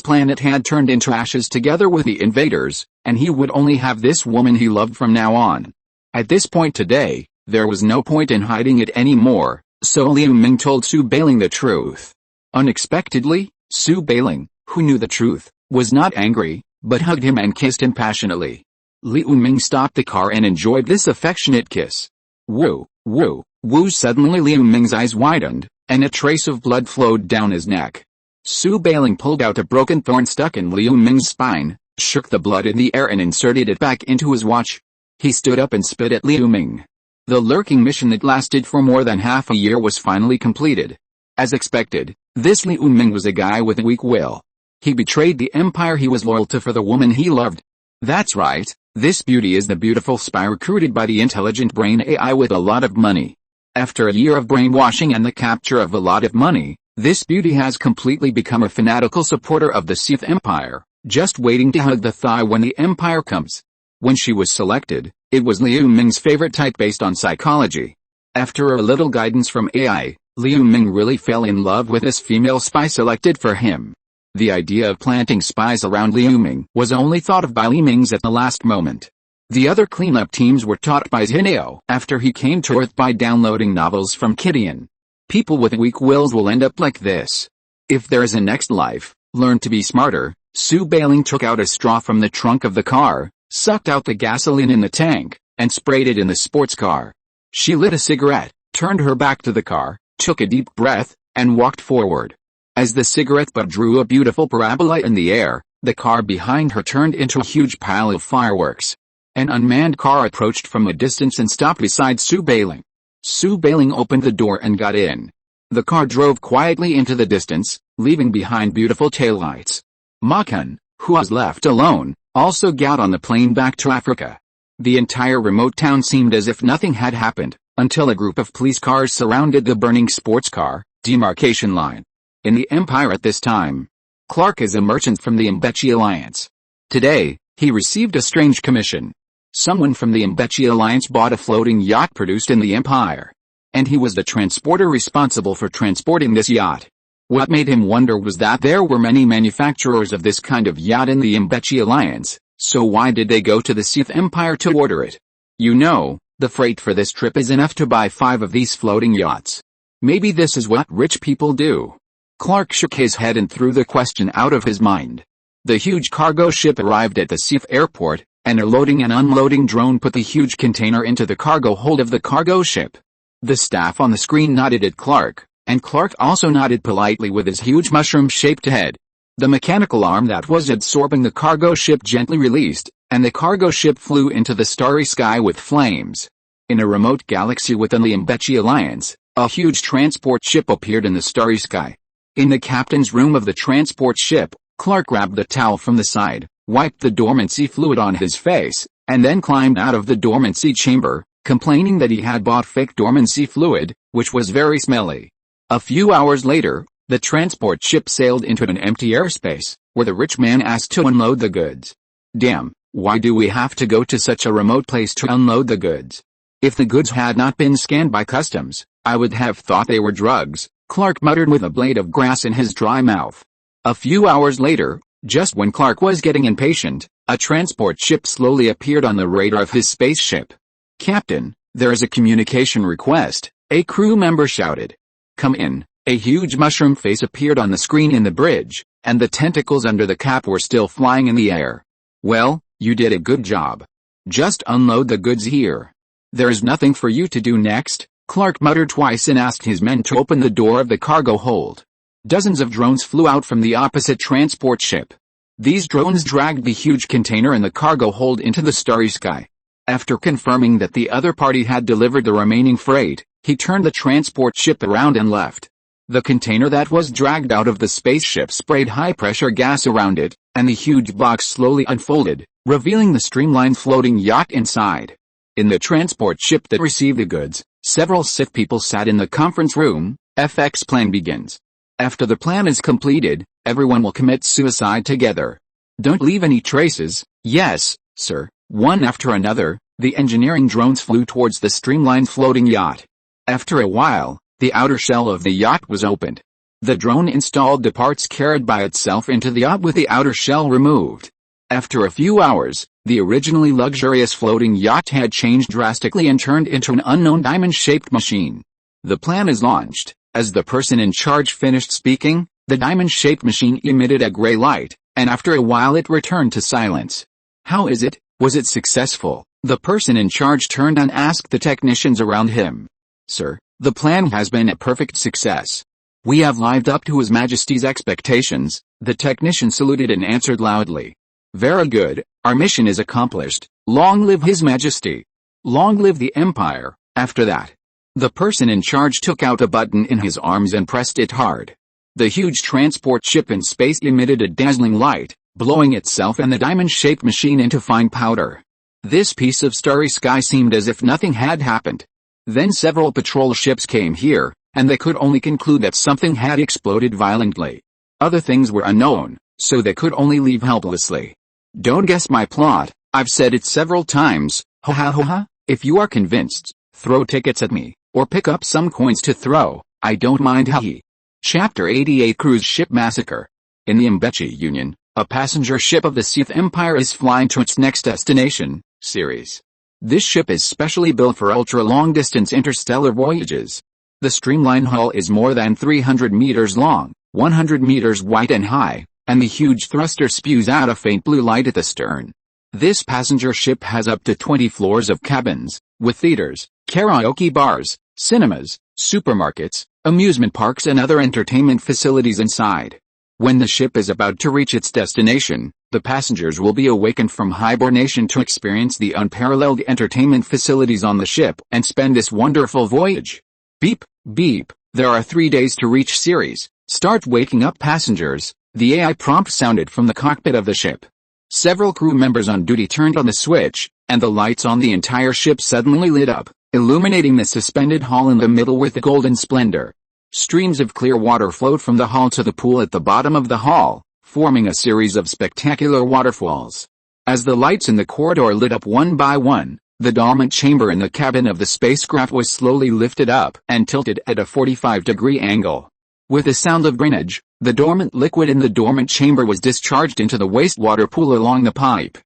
planet had turned into ashes together with the invaders, and he would only have this woman he loved from now on. At this point today, there was no point in hiding it anymore, so Liu Ming told Su Bailing the truth. Unexpectedly, Su Bailing, who knew the truth, was not angry, but hugged him and kissed him passionately. Liu Ming stopped the car and enjoyed this affectionate kiss. Woo, woo, woo. Suddenly Liu Ming's eyes widened, and a trace of blood flowed down his neck. Su Bailing pulled out a broken thorn stuck in Liu Ming's spine, shook the blood in the air and inserted it back into his watch. He stood up and spit at Liu Ming. The lurking mission that lasted for more than half a year was finally completed. As expected, this Liu Ming was a guy with a weak will. He betrayed the empire he was loyal to for the woman he loved. That's right, this beauty is the beautiful spy recruited by the intelligent brain AI with a lot of money. After a year of brainwashing and the capture of a lot of money, this beauty has completely become a fanatical supporter of the Sith Empire, just waiting to hug the thigh when the empire comes. When she was selected, it was Liu Ming's favorite type based on psychology. After a little guidance from AI, Liu Ming really fell in love with this female spy selected for him. The idea of planting spies around Liu Ming was only thought of by Li Ming's at the last moment. The other cleanup teams were taught by Zinio after he came to Earth by downloading novels from Kidian. People with weak wills will end up like this. If there is a next life, learn to be smarter. Su Bailing took out a straw from the trunk of the car, sucked out the gasoline in the tank, and sprayed it in the sports car. She lit a cigarette, turned her back to the car, took a deep breath, and walked forward. As the cigarette butt drew a beautiful parabola in the air, the car behind her turned into a huge pile of fireworks. An unmanned car approached from a distance and stopped beside Su Bailing. Su Bailing opened the door and got in. The car drove quietly into the distance, leaving behind beautiful taillights. Ma Kun, who was left alone, also got on the plane back to Africa. The entire remote town seemed as if nothing had happened, until a group of police cars surrounded the burning sports car demarcation line. In the Empire at this time, Clark is a merchant from the Mingze Alliance. Today, he received a strange commission. Someone from the Mingze Alliance bought a floating yacht produced in the Empire. And he was the transporter responsible for transporting this yacht. What made him wonder was that there were many manufacturers of this kind of yacht in the Mingze Alliance, so why did they go to the Sith Empire to order it? You know, the freight for this trip is enough to buy 5 of these floating yachts. Maybe this is what rich people do. Clark shook his head and threw the question out of his mind. The huge cargo ship arrived at the Sith airport, and a loading and unloading drone put the huge container into the cargo hold of the cargo ship. The staff on the screen nodded at Clark, and Clark also nodded politely with his huge mushroom-shaped head. The mechanical arm that was absorbing the cargo ship gently released, and the cargo ship flew into the starry sky with flames. In a remote galaxy within the Mingze Alliance, a huge transport ship appeared in the starry sky. In the captain's room of the transport ship, Clark grabbed the towel from the side, wiped the dormancy fluid on his face, and then climbed out of the dormancy chamber, complaining that he had bought fake dormancy fluid, which was very smelly. A few hours later, the transport ship sailed into an empty airspace, where the rich man asked to unload the goods. Damn, why do we have to go to such a remote place to unload the goods? If the goods had not been scanned by customs, I would have thought they were drugs, Clark muttered with a blade of grass in his dry mouth. A few hours later, just when Clark was getting impatient, a transport ship slowly appeared on the radar of his spaceship. Captain, there is a communication request, a crew member shouted. Come in. A huge mushroom face appeared on the screen in the bridge, and the tentacles under the cap were still flying in the air. Well, you did a good job. Just unload the goods here. There is nothing for you to do next, Clark muttered twice and asked his men to open the door of the cargo hold. Dozens of drones flew out from the opposite transport ship. These drones dragged the huge container and the cargo hold into the starry sky. After confirming that the other party had delivered the remaining freight, he turned the transport ship around and left. The container that was dragged out of the spaceship sprayed high-pressure gas around it, and the huge box slowly unfolded, revealing the streamlined floating yacht inside. In the transport ship that received the goods, several Sith people sat in the conference room. FX plan begins. After the plan is completed, everyone will commit suicide together. Don't leave any traces. Yes, sir. One after another, the engineering drones flew towards the streamlined floating yacht. After a while, the outer shell of the yacht was opened. The drone installed the parts carried by itself into the yacht with the outer shell removed. After a few hours, the originally luxurious floating yacht had changed drastically and turned into an unknown diamond-shaped machine. The plan is launched. As the person in charge finished speaking, the diamond-shaped machine emitted a gray light, and after a while it returned to silence. How is it? Was it successful? The person in charge turned and asked the technicians around him. Sir, the plan has been a perfect success. We have lived up to His Majesty's expectations, the technician saluted and answered loudly. Very good, our mission is accomplished. Long live His Majesty. Long live the Empire. After that, the person in charge took out a button in his arms and pressed it hard. The huge transport ship in space emitted a dazzling light, blowing itself and the diamond-shaped machine into fine powder. This piece of starry sky seemed as if nothing had happened. Then several patrol ships came here, and they could only conclude that something had exploded violently. Other things were unknown, so they could only leave helplessly. Don't guess my plot, I've said it several times, ha ha ha ha. If you are convinced, throw tickets at me, or pick up some coins to throw, I don't mind ha he. Chapter 88 Cruise Ship Massacre. In the Mingze Union, a passenger ship of the Sith Empire is flying to its next destination, series. This ship is specially built for ultra-long-distance interstellar voyages. The streamlined hull is more than 300 meters long, 100 meters wide and high, and the huge thruster spews out a faint blue light at the stern. This passenger ship has up to 20 floors of cabins, with theaters, karaoke bars, cinemas, supermarkets, amusement parks and other entertainment facilities inside. When the ship is about to reach its destination, the passengers will be awakened from hibernation to experience the unparalleled entertainment facilities on the ship and spend this wonderful voyage. Beep, beep, there are 3 days to reach series. Start waking up passengers, the AI prompt sounded from the cockpit of the ship. Several crew members on duty turned on the switch, and the lights on the entire ship suddenly lit up, illuminating the suspended hull in the middle with golden splendor. Streams of clear water flowed from the hull to the pool at the bottom of the hull, forming a series of spectacular waterfalls. As the lights in the corridor lit up one by one, the dormant chamber in the cabin of the spacecraft was slowly lifted up and tilted at a 45-degree angle. With a sound of drainage, the dormant liquid in the dormant chamber was discharged into the wastewater pool along the pipe.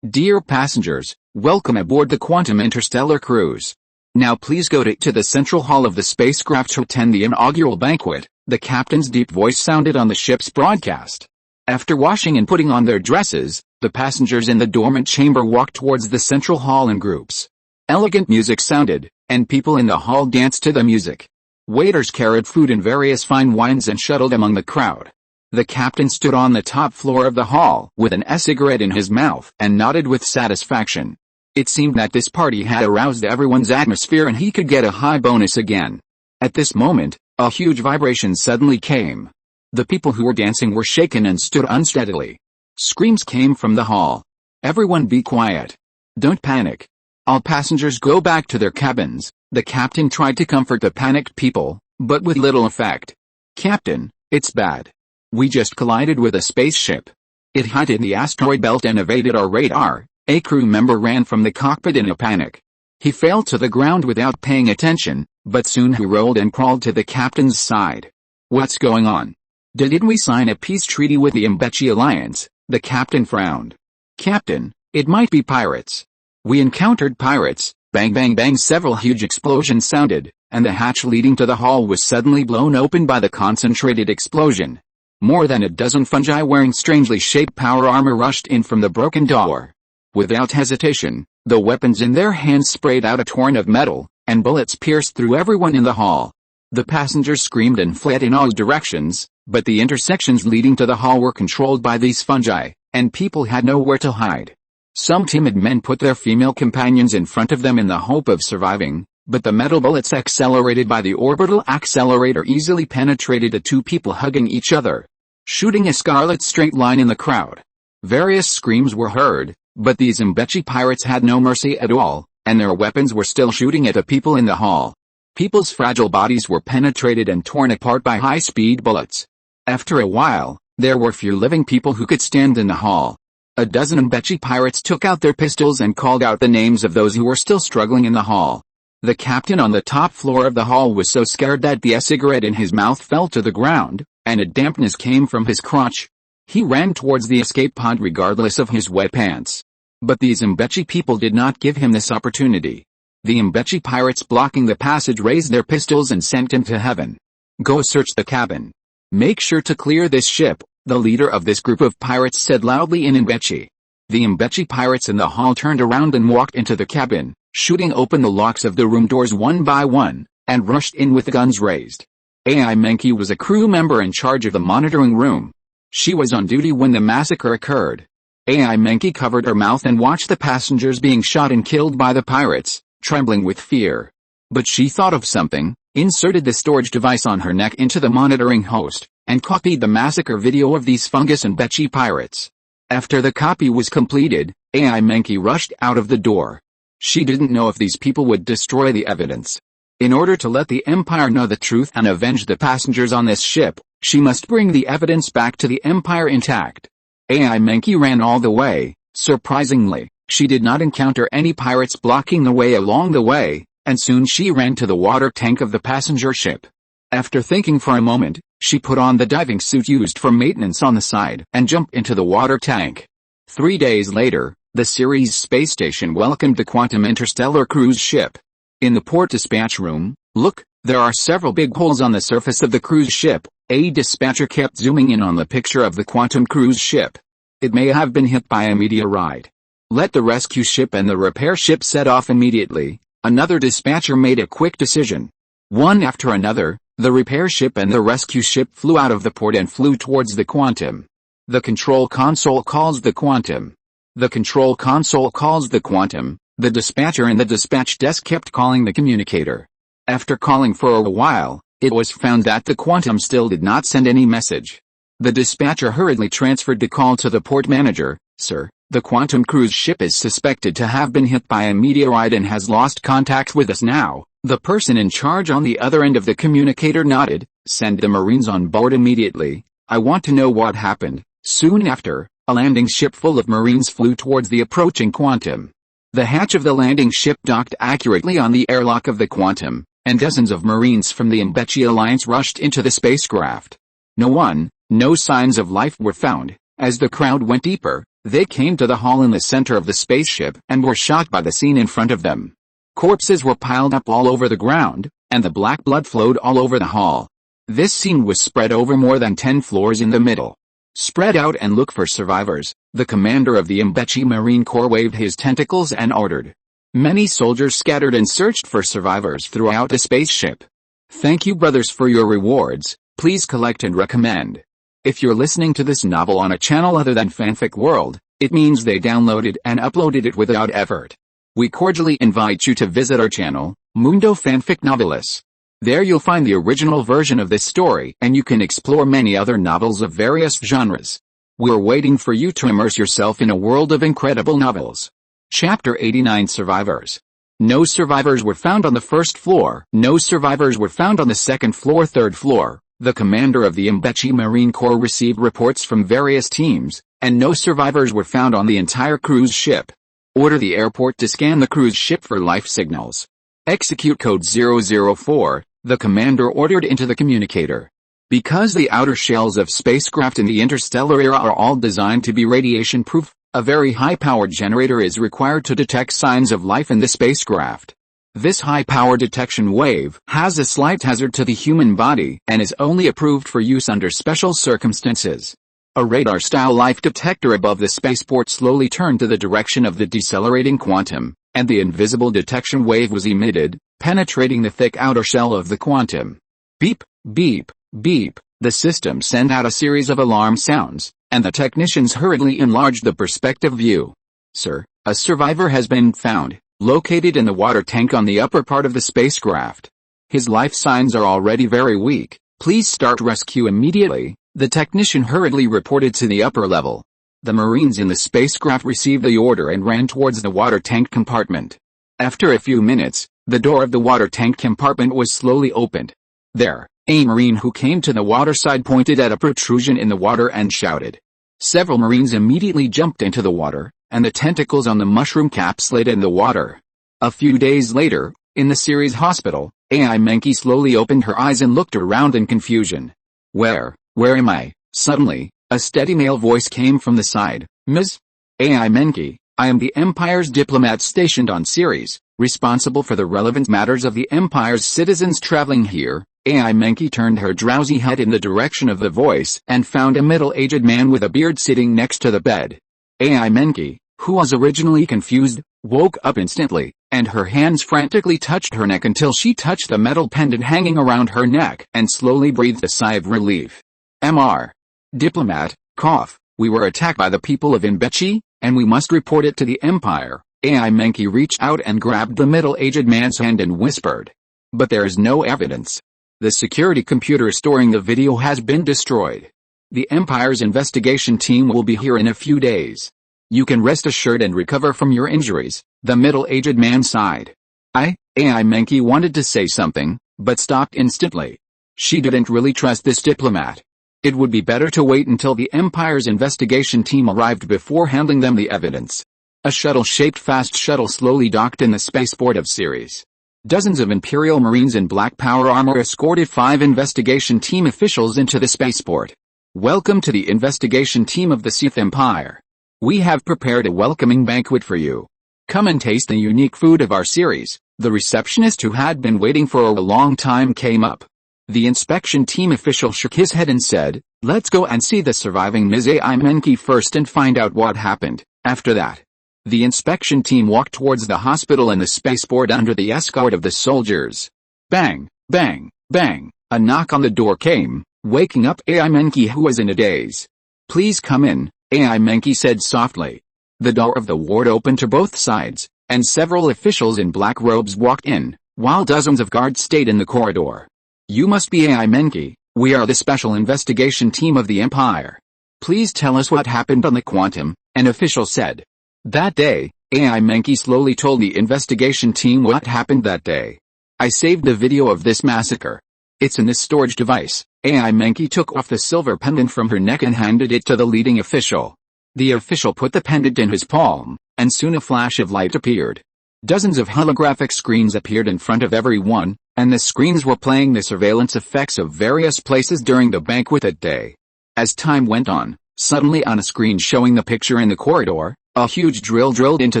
Dear passengers, welcome aboard the Quantum Interstellar Cruise. Now please go to the central hall of the spacecraft to attend the inaugural banquet, the captain's deep voice sounded on the ship's broadcast. After washing and putting on their dresses, the passengers in the dormant chamber walked towards the central hall in groups. Elegant music sounded, and people in the hall danced to the music. Waiters carried food and various fine wines and shuttled among the crowd. The captain stood on the top floor of the hall with an e-cigarette in his mouth and nodded with satisfaction. It seemed that this party had aroused everyone's atmosphere and he could get a high bonus again. At this moment, a huge vibration suddenly came. The people who were dancing were shaken and stood unsteadily. Screams came from the hall. Everyone be quiet. Don't panic. All passengers go back to their cabins. The captain tried to comfort the panicked people, but with little effect. Captain, it's bad. We just collided with a spaceship. It hit in the asteroid belt and evaded our radar. A crew member ran from the cockpit in a panic. He fell to the ground without paying attention, but soon he rolled and crawled to the captain's side. What's going on? Didn't we sign a peace treaty with the Mingze Alliance? The captain frowned. Captain, it might be pirates. We encountered pirates. Bang bang bang, several huge explosions sounded, and the hatch leading to the hall was suddenly blown open by the concentrated explosion. More than a dozen fungi wearing strangely shaped power armor rushed in from the broken door. Without hesitation, the weapons in their hands sprayed out a torrent of metal, and bullets pierced through everyone in the hall. The passengers screamed and fled in all directions, but the intersections leading to the hall were controlled by these fungi, and people had nowhere to hide. Some timid men put their female companions in front of them in the hope of surviving, but the metal bullets accelerated by the orbital accelerator easily penetrated the two people hugging each other, shooting a scarlet straight line in the crowd. Various screams were heard, but these Mbechi pirates had no mercy at all, and their weapons were still shooting at the people in the hall. People's fragile bodies were penetrated and torn apart by high-speed bullets. After a while, there were few living people who could stand in the hall. A dozen Mbechi pirates took out their pistols and called out the names of those who were still struggling in the hall. The captain on the top floor of the hall was so scared that the cigarette in his mouth fell to the ground, and a dampness came from his crotch. He ran towards the escape pod regardless of his wet pants. But these Mbechi people did not give him this opportunity. The Mbechi pirates blocking the passage raised their pistols and sent him to heaven. "Go search the cabin. Make sure to clear this ship," the leader of this group of pirates said loudly in Mbechi. The Mbechi pirates in the hall turned around and walked into the cabin, shooting open the locks of the room doors one by one, and rushed in with guns raised. AI Mingze was a crew member in charge of the monitoring room. She was on duty when the massacre occurred. AI Mingze covered her mouth and watched the passengers being shot and killed by the pirates, trembling with fear. But she thought of something, inserted the storage device on her neck into the monitoring host, and copied the massacre video of these fungus and Mbechi pirates. After the copy was completed, AI Mingze rushed out of the door. She didn't know if these people would destroy the evidence. In order to let the Empire know the truth and avenge the passengers on this ship, she must bring the evidence back to the Empire intact. AI Mingze ran all the way. Surprisingly, she did not encounter any pirates blocking the way along the way, and soon she ran to the water tank of the passenger ship. After thinking for a moment, she put on the diving suit used for maintenance on the side and jumped into the water tank. 3 days later, the Ceres space station welcomed the Quantum Interstellar cruise ship. In the port dispatch room, "Look, there are several big holes on the surface of the cruise ship," a dispatcher kept zooming in on the picture of the Quantum cruise ship. "It may have been hit by a meteorite. Let the rescue ship and the repair ship set off immediately." Another dispatcher made a quick decision. One after another, the repair ship and the rescue ship flew out of the port and flew towards the Quantum. The control console calls the Quantum. The control console calls the Quantum. The dispatcher in the dispatch desk kept calling the communicator. After calling for a while, it was found that the Quantum still did not send any message. The dispatcher hurriedly transferred the call to the port manager. "Sir, the Quantum cruise ship is suspected to have been hit by a meteorite and has lost contact with us now." The person in charge on the other end of the communicator nodded. "Send the Marines on board immediately. I want to know what happened." Soon after, a landing ship full of Marines flew towards the approaching Quantum. The hatch of the landing ship docked accurately on the airlock of the Quantum, and dozens of Marines from the Mbechi Alliance rushed into the spacecraft. No signs of life were found. As the crowd went deeper, they came to the hall in the center of the spaceship and were shocked by the scene in front of them. Corpses were piled up all over the ground, and the black blood flowed all over the hall. This scene was spread over more than 10 floors in the middle. "Spread out and look for survivors," the commander of the Mbechi Marine Corps waved his tentacles and ordered. Many soldiers scattered and searched for survivors throughout the spaceship. "Thank you brothers for your rewards. Please collect and recommend." If you're listening to this novel on a channel other than Fanfic World, it means they downloaded and uploaded it without effort. We cordially invite you to visit our channel, Mundo Fanfic Novelis. There you'll find the original version of this story and you can explore many other novels of various genres. We're waiting for you to immerse yourself in a world of incredible novels. Chapter 89 Survivors. No survivors were found on the first floor. No survivors were found on the second floor, third floor. The commander of the Mbechi Marine Corps received reports from various teams, and no survivors were found on the entire cruise ship. Order the airport to scan the cruise ship for life signals. Execute code 004, the commander ordered into the communicator. Because the outer shells of spacecraft in the interstellar era are all designed to be radiation-proof, a very high-powered generator is required to detect signs of life in the spacecraft. This high-power detection wave has a slight hazard to the human body and is only approved for use under special circumstances. A radar-style life detector above the spaceport slowly turned to the direction of the decelerating quantum, and the invisible detection wave was emitted, penetrating the thick outer shell of the quantum. Beep, beep, beep. The system sent out a series of alarm sounds, and the technicians hurriedly enlarged the perspective view. Sir, a survivor has been found, located in the water tank on the upper part of the spacecraft. His life signs are already very weak. Please start rescue immediately, the technician hurriedly reported to the upper level. The Marines in the spacecraft received the order and ran towards the water tank compartment. After a few minutes, the door of the water tank compartment was slowly opened. There, a Marine who came to the water side pointed at a protrusion in the water and shouted. Several Marines immediately jumped into the water, and the tentacles on the mushroom cap slid in the water. A few days later, in the Ceres hospital, AI Mingze slowly opened her eyes and looked around in confusion. Where am I? Suddenly, a steady male voice came from the side. Ms. AI Mingze, I am the Empire's diplomat stationed on Ceres, responsible for the relevant matters of the Empire's citizens traveling here. AI Mingze turned her drowsy head in the direction of the voice and found a middle-aged man with a beard sitting next to the bed. AI Mingze, who was originally confused, woke up instantly, and her hands frantically touched her neck until she touched the metal pendant hanging around her neck and slowly breathed a sigh of relief. Mr. Diplomat, cough, we were attacked by the people of Mingze, and we must report it to the Empire. AI Mingze reached out and grabbed the middle-aged man's hand and whispered. But there is no evidence. The security computer storing the video has been destroyed. The Empire's investigation team will be here in a few days. You can rest assured and recover from your injuries, the middle-aged man sighed. AI Mingze wanted to say something, but stopped instantly. She didn't really trust this diplomat. It would be better to wait until the Empire's investigation team arrived before handing them the evidence. A shuttle-shaped fast shuttle slowly docked in the spaceport of Ceres. Dozens of Imperial Marines in black power armor escorted 5 investigation team officials into the spaceport. Welcome to the investigation team of the Sith Empire. We have prepared a welcoming banquet for you. Come and taste the unique food of our series. The receptionist who had been waiting for a long time came up. The inspection team official shook his head and said, let's go and see the surviving Ms. AI Mingze first and find out what happened. After that, the inspection team walked towards the hospital and the spaceport under the escort of the soldiers. Bang, bang, bang, a knock on the door came, waking up AI Mingze, who was in a daze. Please come in, AI Mingze said softly. The door of the ward opened to both sides, and several officials in black robes walked in, while dozens of guards stayed in the corridor. You must be AI Mingze, we are the special investigation team of the Empire. Please tell us what happened on the Quantum, an official said. That day, AI Mingze slowly told the investigation team what happened that day. I saved the video of this massacre. It's in this storage device. AI Mingze took off the silver pendant from her neck and handed it to the leading official. The official put the pendant in his palm, and soon a flash of light appeared. Dozens of holographic screens appeared in front of everyone, and the screens were playing the surveillance effects of various places during the banquet that day. As time went on, suddenly on a screen showing the picture in the corridor, a huge drill drilled into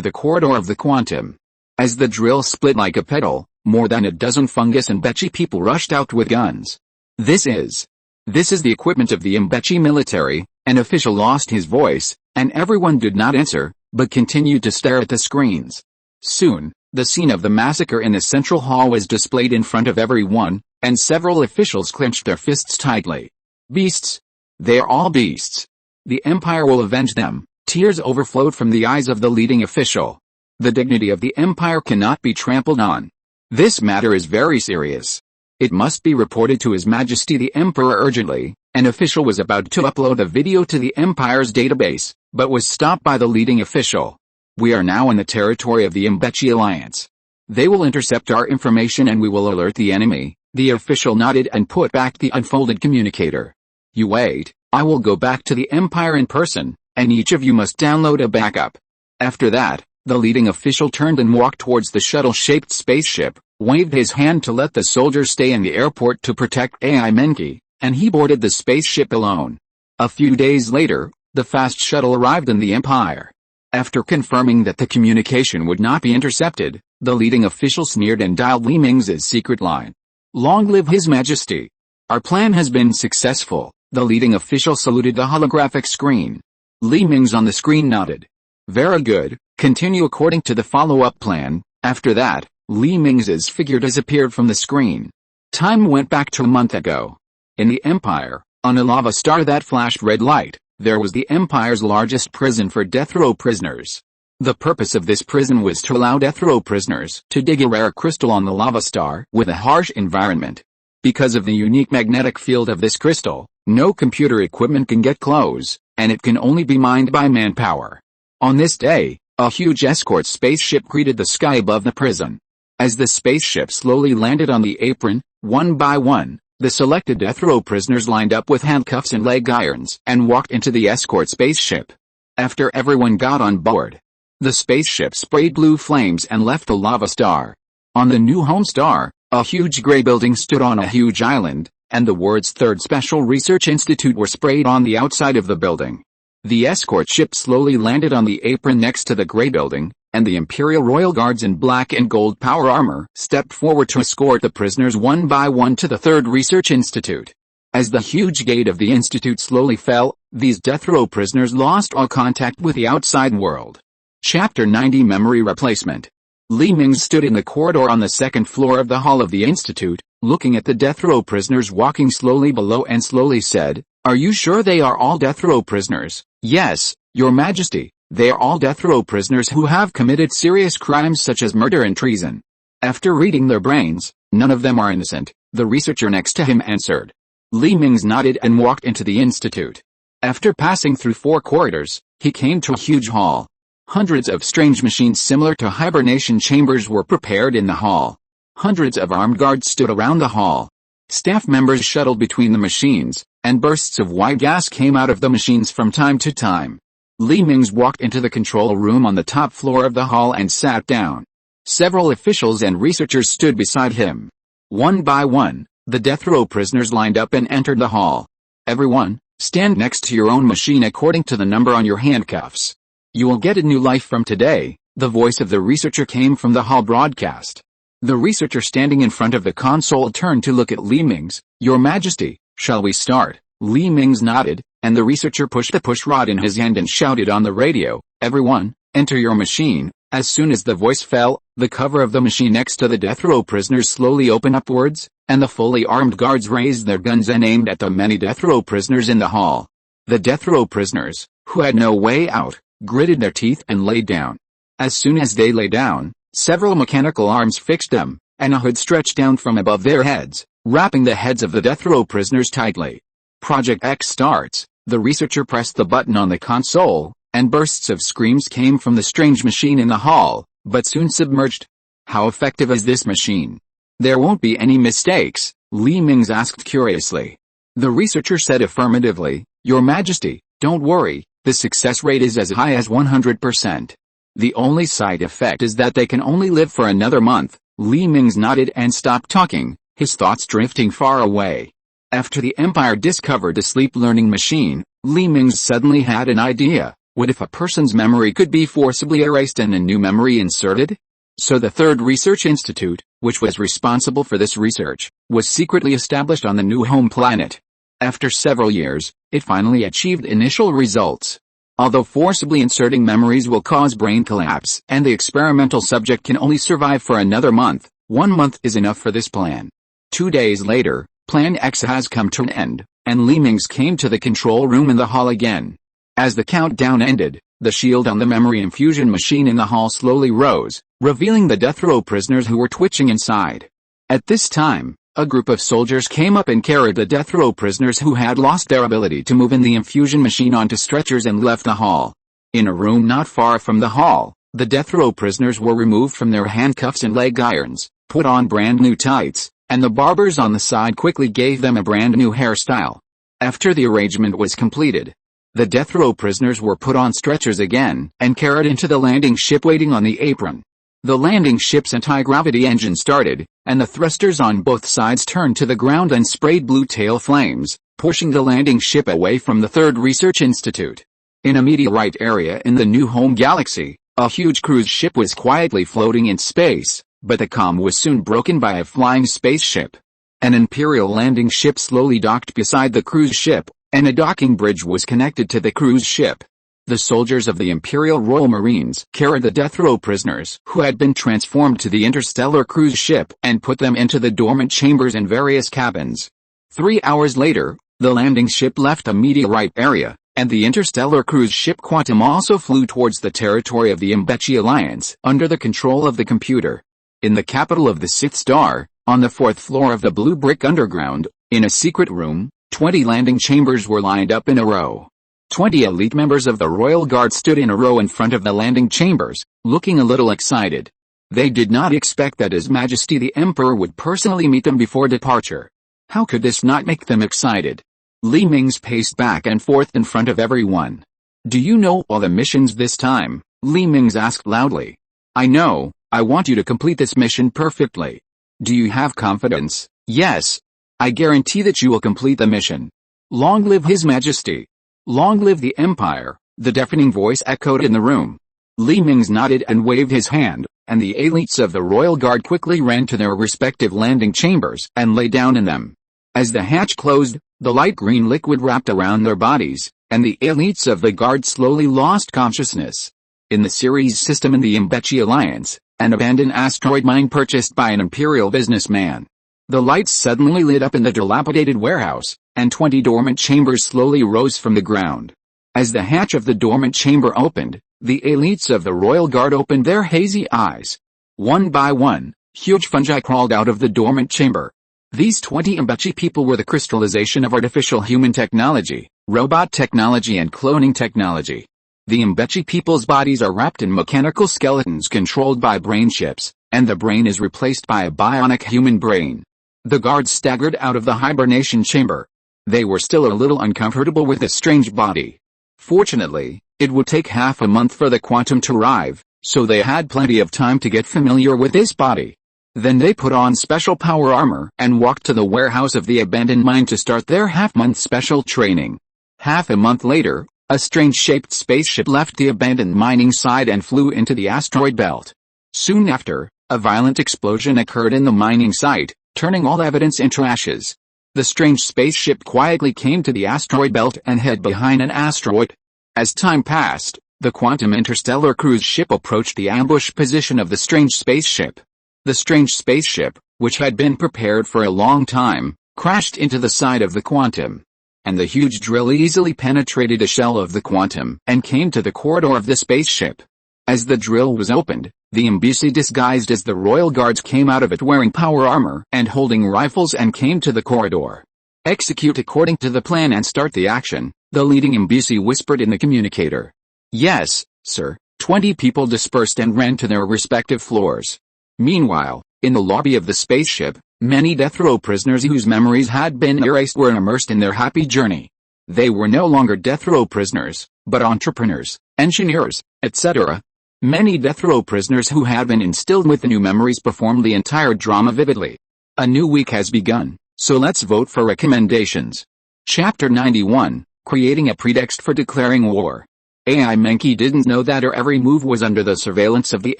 the corridor of the Quantum. As the drill split like a petal, more than a dozen fungus and Mingze people rushed out with guns. This is the equipment of the Mingze military. An official lost his voice, and everyone did not answer, but continued to stare at the screens. Soon, the scene of the massacre in the central hall was displayed in front of everyone, and several officials clenched their fists tightly. Beasts! They are all beasts. The Empire will avenge them. Tears overflowed from the eyes of the leading official. The dignity of the Empire cannot be trampled on. This matter is very serious. It must be reported to His Majesty the Emperor urgently. An official was about to upload a video to the Empire's database, but was stopped by the leading official. We are now in the territory of the Mingze Alliance. They will intercept our information and we will alert the enemy. The official nodded and put back the unfolded communicator. You wait, I will go back to the Empire in person, and each of you must download a backup. After that, the leading official turned and walked towards the shuttle-shaped spaceship, waved his hand to let the soldiers stay in the airport to protect AI Mingze, and he boarded the spaceship alone. A few days later, the fast shuttle arrived in the Empire. After confirming that the communication would not be intercepted, the leading official sneered and dialed Mingze's secret line. Long live His Majesty! Our plan has been successful. The leading official saluted the holographic screen. Li Mingze on the screen nodded. Very good, continue according to the follow-up plan. After that, Li Mingze's figure disappeared from the screen. Time went back to a month ago. In the Empire, on a lava star that flashed red light, there was the Empire's largest prison for death row prisoners. The purpose of this prison was to allow death row prisoners to dig a rare crystal on the lava star with a harsh environment. Because of the unique magnetic field of this crystal, no computer equipment can get close, and it can only be mined by manpower. On this day, a huge escort spaceship greeted the sky above the prison. As the spaceship slowly landed on the apron, one by one, the selected death row prisoners lined up with handcuffs and leg irons and walked into the escort spaceship. After everyone got on board, the spaceship sprayed blue flames and left the lava star. On the new home star, a huge gray building stood on a huge island, and the words Third Special Research Institute were sprayed on the outside of the building. The escort ship slowly landed on the apron next to the gray building, and the Imperial Royal Guards in black and gold power armor stepped forward to escort the prisoners one by one to the Third Research Institute. As the huge gate of the institute slowly fell, these death row prisoners lost all contact with the outside world. Chapter 90 Memory Replacement. Li Mingze stood in the corridor on the second floor of the hall of the institute, looking at the death row prisoners walking slowly below and slowly said, "Are you sure they are all death row prisoners?" "Yes, Your Majesty, they are all death row prisoners who have committed serious crimes such as murder and treason." After reading their brains, none of them are innocent, the researcher next to him answered. Li Mingze nodded and walked into the institute. After passing through 4 corridors, he came to a huge hall. Hundreds of strange machines similar to hibernation chambers were prepared in the hall. Hundreds of armed guards stood around the hall. Staff members shuttled between the machines, and bursts of white gas came out of the machines from time to time. Li Mingze walked into the control room on the top floor of the hall and sat down. Several officials and researchers stood beside him. One by one, the death row prisoners lined up and entered the hall. "Everyone, stand next to your own machine according to the number on your handcuffs. You will get a new life from today." The voice of the researcher came from the hall broadcast. The researcher standing in front of the console turned to look at Li Mingze. "Your Majesty, shall we start?" Li Mingze nodded, and the researcher pushed the push rod in his hand and shouted on the radio, "Everyone, enter your machine." As soon as the voice fell, the cover of the machine next to the death row prisoners slowly opened upwards, and the fully armed guards raised their guns and aimed at the many death row prisoners in the hall. The death row prisoners, who had no way out, gritted their teeth and lay down. As soon as they lay down, several mechanical arms fixed them, and a hood stretched down from above their heads, wrapping the heads of the death row prisoners tightly. Project X starts. The researcher pressed the button on the console, and bursts of screams came from the strange machine in the hall, but soon submerged. "How effective is this machine?" "There won't be any mistakes?" Li Mingze asked curiously. The researcher said affirmatively, "Your Majesty, don't worry. The success rate is as high as 100%. The only side effect is that they can only live for another month." Li Mingze nodded and stopped talking, his thoughts drifting far away. After the Empire discovered a sleep-learning machine, Li Mingze suddenly had an idea. What if a person's memory could be forcibly erased and a new memory inserted? So the Third Research Institute, which was responsible for this research, was secretly established on the new home planet. After several years, it finally achieved initial results. Although forcibly inserting memories will cause brain collapse and the experimental subject can only survive for another month, 1 month is enough for this plan. 2 days later, Plan X has come to an end, and Li Mingze came to the control room in the hall again. As the countdown ended, the shield on the memory infusion machine in the hall slowly rose, revealing the death row prisoners who were twitching inside. At this time, a group of soldiers came up and carried the death row prisoners who had lost their ability to move in the infusion machine onto stretchers and left the hall. In a room not far from the hall, the death row prisoners were removed from their handcuffs and leg irons, put on brand new tights, and the barbers on the side quickly gave them a brand new hairstyle. After the arrangement was completed, the death row prisoners were put on stretchers again and carried into the landing ship waiting on the apron. The landing ship's anti-gravity engine started, and the thrusters on both sides turned to the ground and sprayed blue tail flames, pushing the landing ship away from the Third Research Institute. In a meteorite area in the New Home Galaxy, a huge cruise ship was quietly floating in space, but the calm was soon broken by a flying spaceship. An Imperial landing ship slowly docked beside the cruise ship, and a docking bridge was connected to the cruise ship. The soldiers of the Imperial Royal Marines carried the death row prisoners who had been transformed to the interstellar cruise ship and put them into the dormant chambers in various cabins. 3 hours later, the landing ship left a meteorite area, and the interstellar cruise ship Quantum also flew towards the territory of the Mingze Alliance under the control of the computer. In the capital of the Sith Star, on the 4th floor of the Blue Brick Underground, in a secret room, 20 landing chambers were lined up in a row. 20 elite members of the Royal Guard stood in a row in front of the landing chambers, looking a little excited. They did not expect that His Majesty the Emperor would personally meet them before departure. How could this not make them excited? Li Mingze paced back and forth in front of everyone. "Do you know all the missions this time?" Li Mingze asked loudly. "I know. I want you to complete this mission perfectly. Do you have confidence?" "Yes. I guarantee that you will complete the mission. Long live His Majesty. Long live the Empire," the deafening voice echoed in the room. Li Mingze nodded and waved his hand, and the elites of the Royal Guard quickly ran to their respective landing chambers and lay down in them. As the hatch closed, the light green liquid wrapped around their bodies, and the elites of the Guard slowly lost consciousness. In the Ceres system in the Mingze Alliance, an abandoned asteroid mine purchased by an imperial businessman. The lights suddenly lit up in the dilapidated warehouse, and 20 dormant chambers slowly rose from the ground. As the hatch of the dormant chamber opened, the elites of the Royal Guard opened their hazy eyes. One by one, huge fungi crawled out of the dormant chamber. These 20 Mingze people were the crystallization of artificial human technology, robot technology and cloning technology. The Mingze people's bodies are wrapped in mechanical skeletons controlled by brain chips, and the brain is replaced by a bionic human brain. The guards staggered out of the hibernation chamber. They were still a little uncomfortable with this strange body. Fortunately, it would take half a month for the Quantum to arrive, so they had plenty of time to get familiar with this body. Then they put on special power armor and walked to the warehouse of the abandoned mine to start their half-month special training. Half a month later, a strange-shaped spaceship left the abandoned mining site and flew into the asteroid belt. Soon after, a violent explosion occurred in the mining site, turning all evidence into ashes. The strange spaceship quietly came to the asteroid belt and hid behind an asteroid. As time passed, the Quantum interstellar cruise ship approached the ambush position of the strange spaceship. The strange spaceship, which had been prepared for a long time, crashed into the side of the Quantum. And the huge drill easily penetrated the shell of the Quantum and came to the corridor of the spaceship. As the drill was opened, the Mingze disguised as the Royal Guards came out of it wearing power armor and holding rifles and came to the corridor. "Execute according to the plan and start the action," the leading Mingze whispered in the communicator. "Yes, sir." 20 people dispersed and ran to their respective floors. Meanwhile, in the lobby of the spaceship, many death row prisoners whose memories had been erased were immersed in their happy journey. They were no longer death row prisoners, but entrepreneurs, engineers, etc. Many death row prisoners who had been instilled with the new memories performed the entire drama vividly. A new week has begun, so let's vote for recommendations. Chapter 91, Creating a Pretext for Declaring War. AI Mingze didn't know that her every move was under the surveillance of the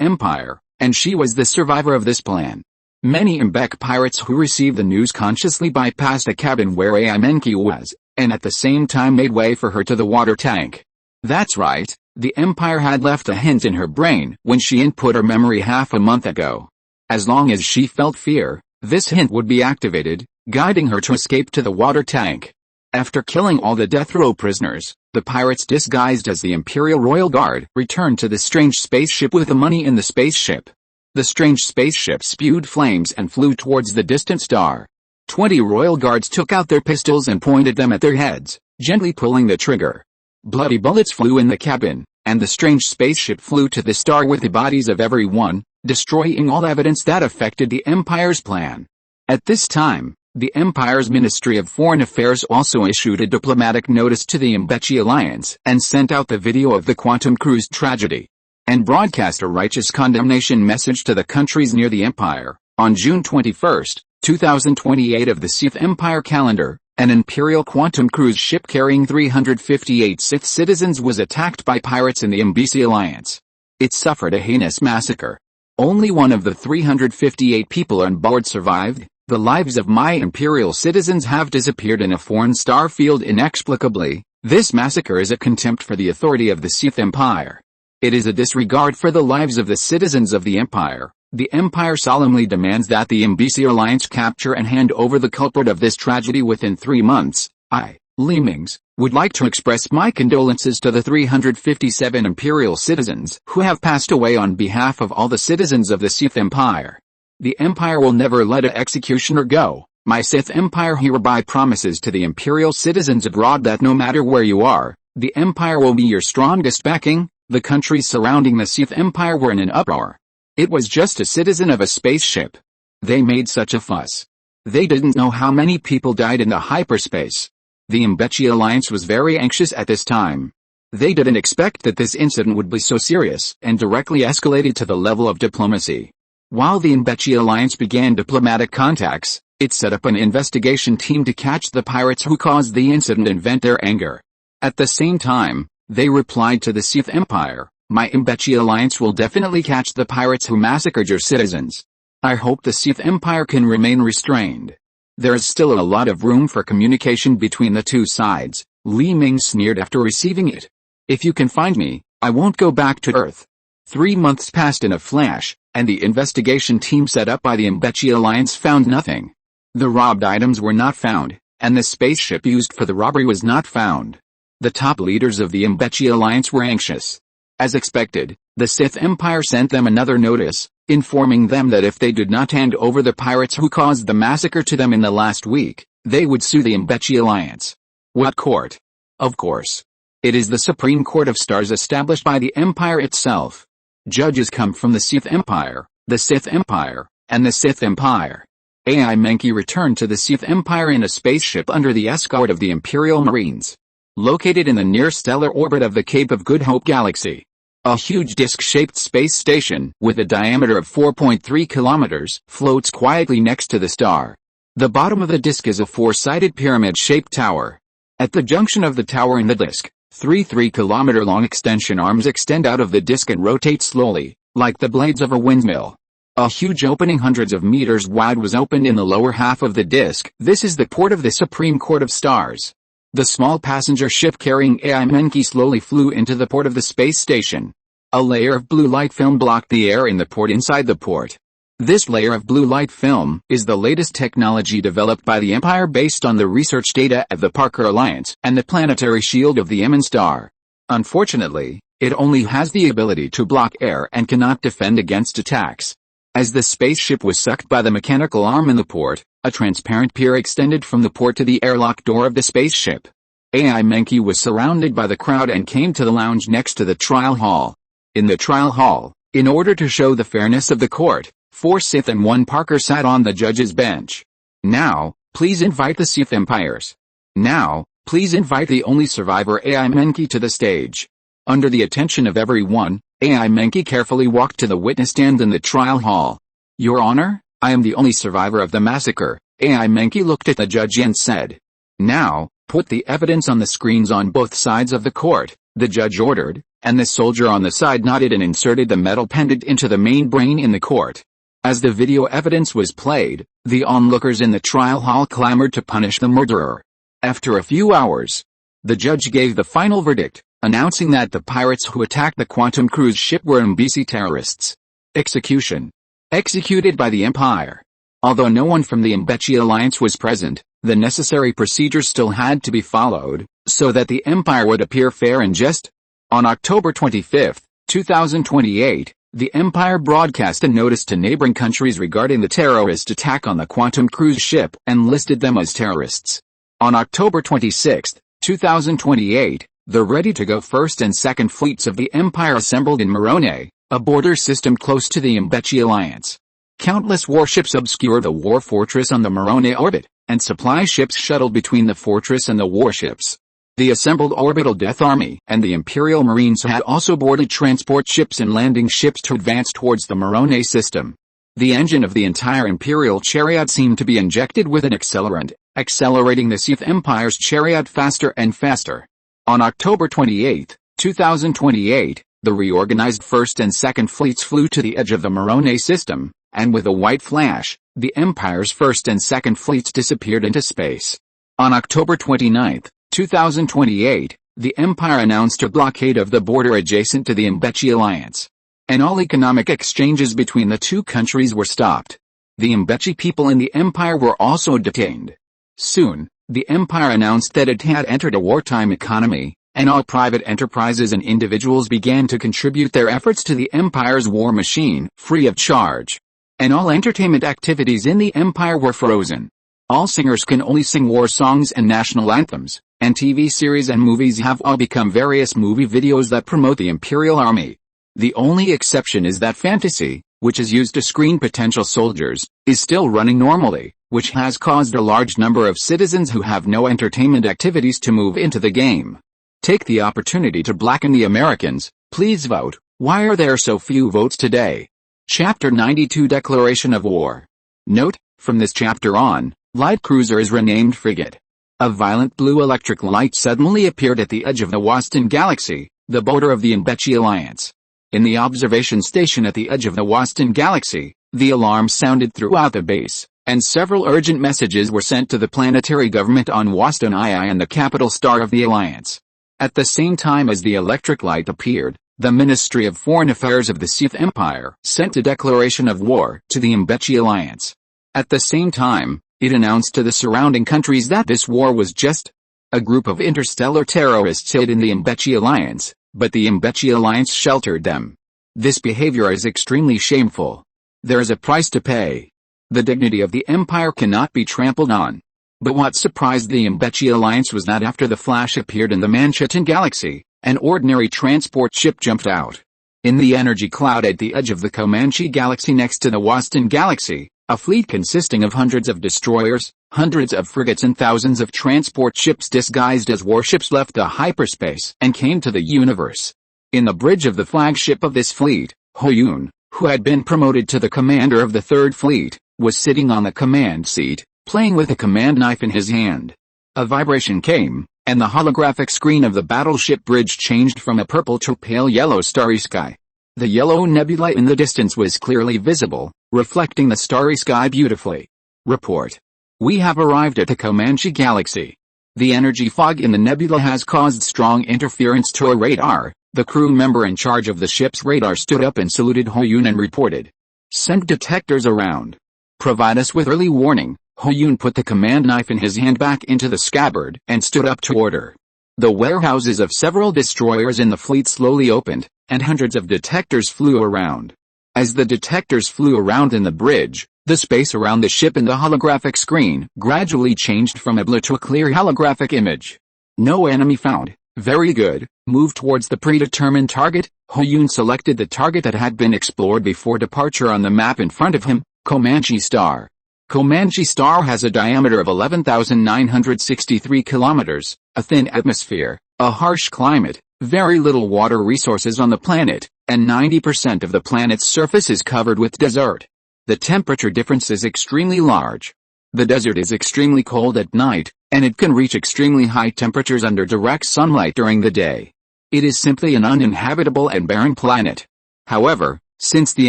Empire, and she was the survivor of this plan. Many Mingze pirates who received the news consciously bypassed a cabin where AI Mingze was, and at the same time made way for her to the water tank. That's right, the Empire had left a hint in her brain when she input her memory half a month ago. As long as she felt fear, this hint would be activated, guiding her to escape to the water tank. After killing all the death row prisoners, the pirates disguised as the Imperial Royal Guard returned to the strange spaceship with the money in the spaceship. The strange spaceship spewed flames and flew towards the distant star. 20 Royal Guards took out their pistols and pointed them at their heads, gently pulling the trigger. Bloody bullets flew in the cabin, and the strange spaceship flew to the star with the bodies of everyone, destroying all evidence that affected the Empire's plan. At this time, the Empire's Ministry of Foreign Affairs also issued a diplomatic notice to the Mingze Alliance and sent out the video of the Quantum Cruise tragedy, and broadcast a righteous condemnation message to the countries near the Empire. On June 21, 2028 of the Sith Empire calendar, an Imperial Quantum Cruise ship carrying 358 Sith citizens was attacked by pirates in the Mingze Alliance. It suffered a heinous massacre. Only one of the 358 people on board survived, The lives of my imperial citizens have disappeared in a foreign star field inexplicably. This massacre is a contempt for the authority of the Sith Empire. It is a disregard for the lives of the citizens of the Empire. The Empire solemnly demands that the Mingze Alliance capture and hand over the culprit of this tragedy within 3 months. I, Mingze, would like to express my condolences to the 357 Imperial citizens who have passed away on behalf of all the citizens of the Sith Empire. The Empire will never let an executioner go. My Sith Empire hereby promises to the Imperial citizens abroad that no matter where you are, the Empire will be your strongest backing. The countries surrounding the Sith Empire were in an uproar. It was just a citizen of a spaceship. They made such a fuss. They didn't know how many people died in the hyperspace. The Mingze Alliance was very anxious at this time. They didn't expect that this incident would be so serious and directly escalated to the level of diplomacy. While the Mingze Alliance began diplomatic contacts, it set up an investigation team to catch the pirates who caused the incident and vent their anger. At the same time, they replied to the Sith Empire, my Mingze Alliance will definitely catch the pirates who massacred your citizens. I hope the Sith Empire can remain restrained. There is still a lot of room for communication between the two sides, Mingze sneered after receiving it. If you can find me, I won't go back to Earth. 3 months passed in a flash, and the investigation team set up by the Mingze Alliance found nothing. The robbed items were not found, and the spaceship used for the robbery was not found. The top leaders of the Mingze Alliance were anxious. As expected, the Sith Empire sent them another notice, informing them that if they did not hand over the pirates who caused the massacre to them in the last week, they would sue the Mingze Alliance. What court? Of course. It is the Supreme Court of Stars established by the Empire itself. Judges come from the Sith Empire, the Sith Empire, and the Sith Empire. Mingze returned to the Sith Empire in a spaceship under the escort of the Imperial Marines. Located in the near-stellar orbit of the Cape of Good Hope galaxy. A huge disc-shaped space station, with a diameter of 4.3 kilometers, floats quietly next to the star. The bottom of the disk is a 4-sided pyramid-shaped tower. At the junction of the tower and the disk, 3 3-kilometer-long extension arms extend out of the disk and rotate slowly, like the blades of a windmill. A huge opening hundreds of meters wide was opened in the lower half of the disk. This is the port of the Supreme Court of Stars. The small passenger ship carrying Mingze slowly flew into the port of the space station. A layer of blue light film blocked the air in the port inside the port. This layer of blue light film is the latest technology developed by the Empire based on the research data of the Parker Alliance and the planetary shield of the Emin star. Unfortunately, it only has the ability to block air and cannot defend against attacks. As the spaceship was sucked by the mechanical arm in the port, a transparent pier extended from the port to the airlock door of the spaceship. Mingze was surrounded by the crowd and came to the lounge next to the trial hall. In the trial hall, in order to show the fairness of the court, 4 Sith and 1 Parker sat on the judge's bench. Now, please invite the Sith Empires. Now, please invite the only survivor Mingze to the stage. Under the attention of everyone, Mingze carefully walked to the witness stand in the trial hall. Your Honor, I am the only survivor of the massacre. Mingze looked at the judge and said. Now, put the evidence on the screens on both sides of the court, the judge ordered, and the soldier on the side nodded and inserted the metal pendant into the main brain in the court. As the video evidence was played, the onlookers in the trial hall clamored to punish the murderer. After a few hours, the judge gave the final verdict, announcing that the pirates who attacked the Quantum cruise ship were Mingze terrorists. Execution. Executed by the Empire. Although no one from the Mingze Alliance was present, the necessary procedures still had to be followed, so that the Empire would appear fair and just. On October 25, 2028, the Empire broadcast a notice to neighboring countries regarding the terrorist attack on the Quantum cruise ship and listed them as terrorists. On October 26, 2028, the ready-to-go first and second fleets of the Empire assembled in Moroni, a border system close to the Mingze Alliance. Countless warships obscure the war fortress on the Moroni orbit, and supply ships shuttled between the fortress and the warships. The assembled orbital Death Army and the Imperial Marines had also boarded transport ships and landing ships to advance towards the Moroni system. The engine of the entire Imperial chariot seemed to be injected with an accelerant, accelerating the Sith Empire's chariot faster and faster. On October 28, 2028, the reorganized First and Second Fleets flew to the edge of the Moroni system, and with a white flash, the Empire's first and second fleets disappeared into space. On October 29, 2028, the Empire announced a blockade of the border adjacent to the Mingze alliance, and all economic exchanges between the two countries were stopped. The Mingze people in the Empire were also detained. Soon, the Empire announced that it had entered a wartime economy, and all private enterprises and individuals began to contribute their efforts to the Empire's war machine, free of charge. And all entertainment activities in the Empire were frozen. All singers can only sing war songs and national anthems, and TV series and movies have all become various movie videos that promote the Imperial Army. The only exception is that fantasy, which is used to screen potential soldiers, is still running normally, which has caused a large number of citizens who have no entertainment activities to move into the game. Take the opportunity to blacken the Americans. Please vote. Why are there so few votes today? Chapter 92 Declaration of War. Note, from this chapter on, light cruiser is renamed frigate. A violent blue electric light suddenly appeared at the edge of the Waston Galaxy, the border of the Mingze alliance. In the observation station at the edge of the Waston Galaxy, the alarm sounded throughout the base, and several urgent messages were sent to the planetary government on Waston II and the capital star of the alliance. At the same time as the electric light appeared, the Ministry of Foreign Affairs of the Sith Empire sent a declaration of war to the Mingze alliance. At the same time, it announced to the surrounding countries that this war was just a group of interstellar terrorists hid in the Mingze alliance, but the Mingze alliance sheltered them. This behavior is extremely shameful. There is a price to pay. The dignity of the Empire cannot be trampled on. But what surprised the Mingze alliance was that after the flash appeared in the Manhattan Galaxy, an ordinary transport ship jumped out. In the energy cloud at the edge of the Comanche Galaxy next to the Waston Galaxy, a fleet consisting of hundreds of destroyers, hundreds of frigates and thousands of transport ships disguised as warships left the hyperspace and came to the universe. In the bridge of the flagship of this fleet, Ho-Yun, who had been promoted to the commander of the Third Fleet, was sitting on the command seat, playing with a command knife in his hand. A vibration came, and the holographic screen of the battleship bridge changed from a purple to pale yellow starry sky. The yellow nebula in the distance was clearly visible, reflecting the starry sky beautifully. Report. We have arrived at the Comanche Galaxy. The energy fog in the nebula has caused strong interference to a radar. The crew member in charge of the ship's radar stood up and saluted Ho-Yun and reported. Send detectors around. Provide us with early warning. Ho-Yun put the command knife in his hand back into the scabbard and stood up to order. The warehouses of several destroyers in the fleet slowly opened, and hundreds of detectors flew around. As the detectors flew around in the bridge, the space around the ship and the holographic screen gradually changed from a blur to a clear holographic image. No enemy found. Very good. Move towards the predetermined target. Ho-Yun selected the target that had been explored before departure on the map in front of him, Comanche Star. Comanche Star has a diameter of 11,963 kilometers, a thin atmosphere, a harsh climate, very little water resources on the planet, and 90% of the planet's surface is covered with desert. The temperature difference is extremely large. The desert is extremely cold at night, and it can reach extremely high temperatures under direct sunlight during the day. It is simply an uninhabitable and barren planet. However, since the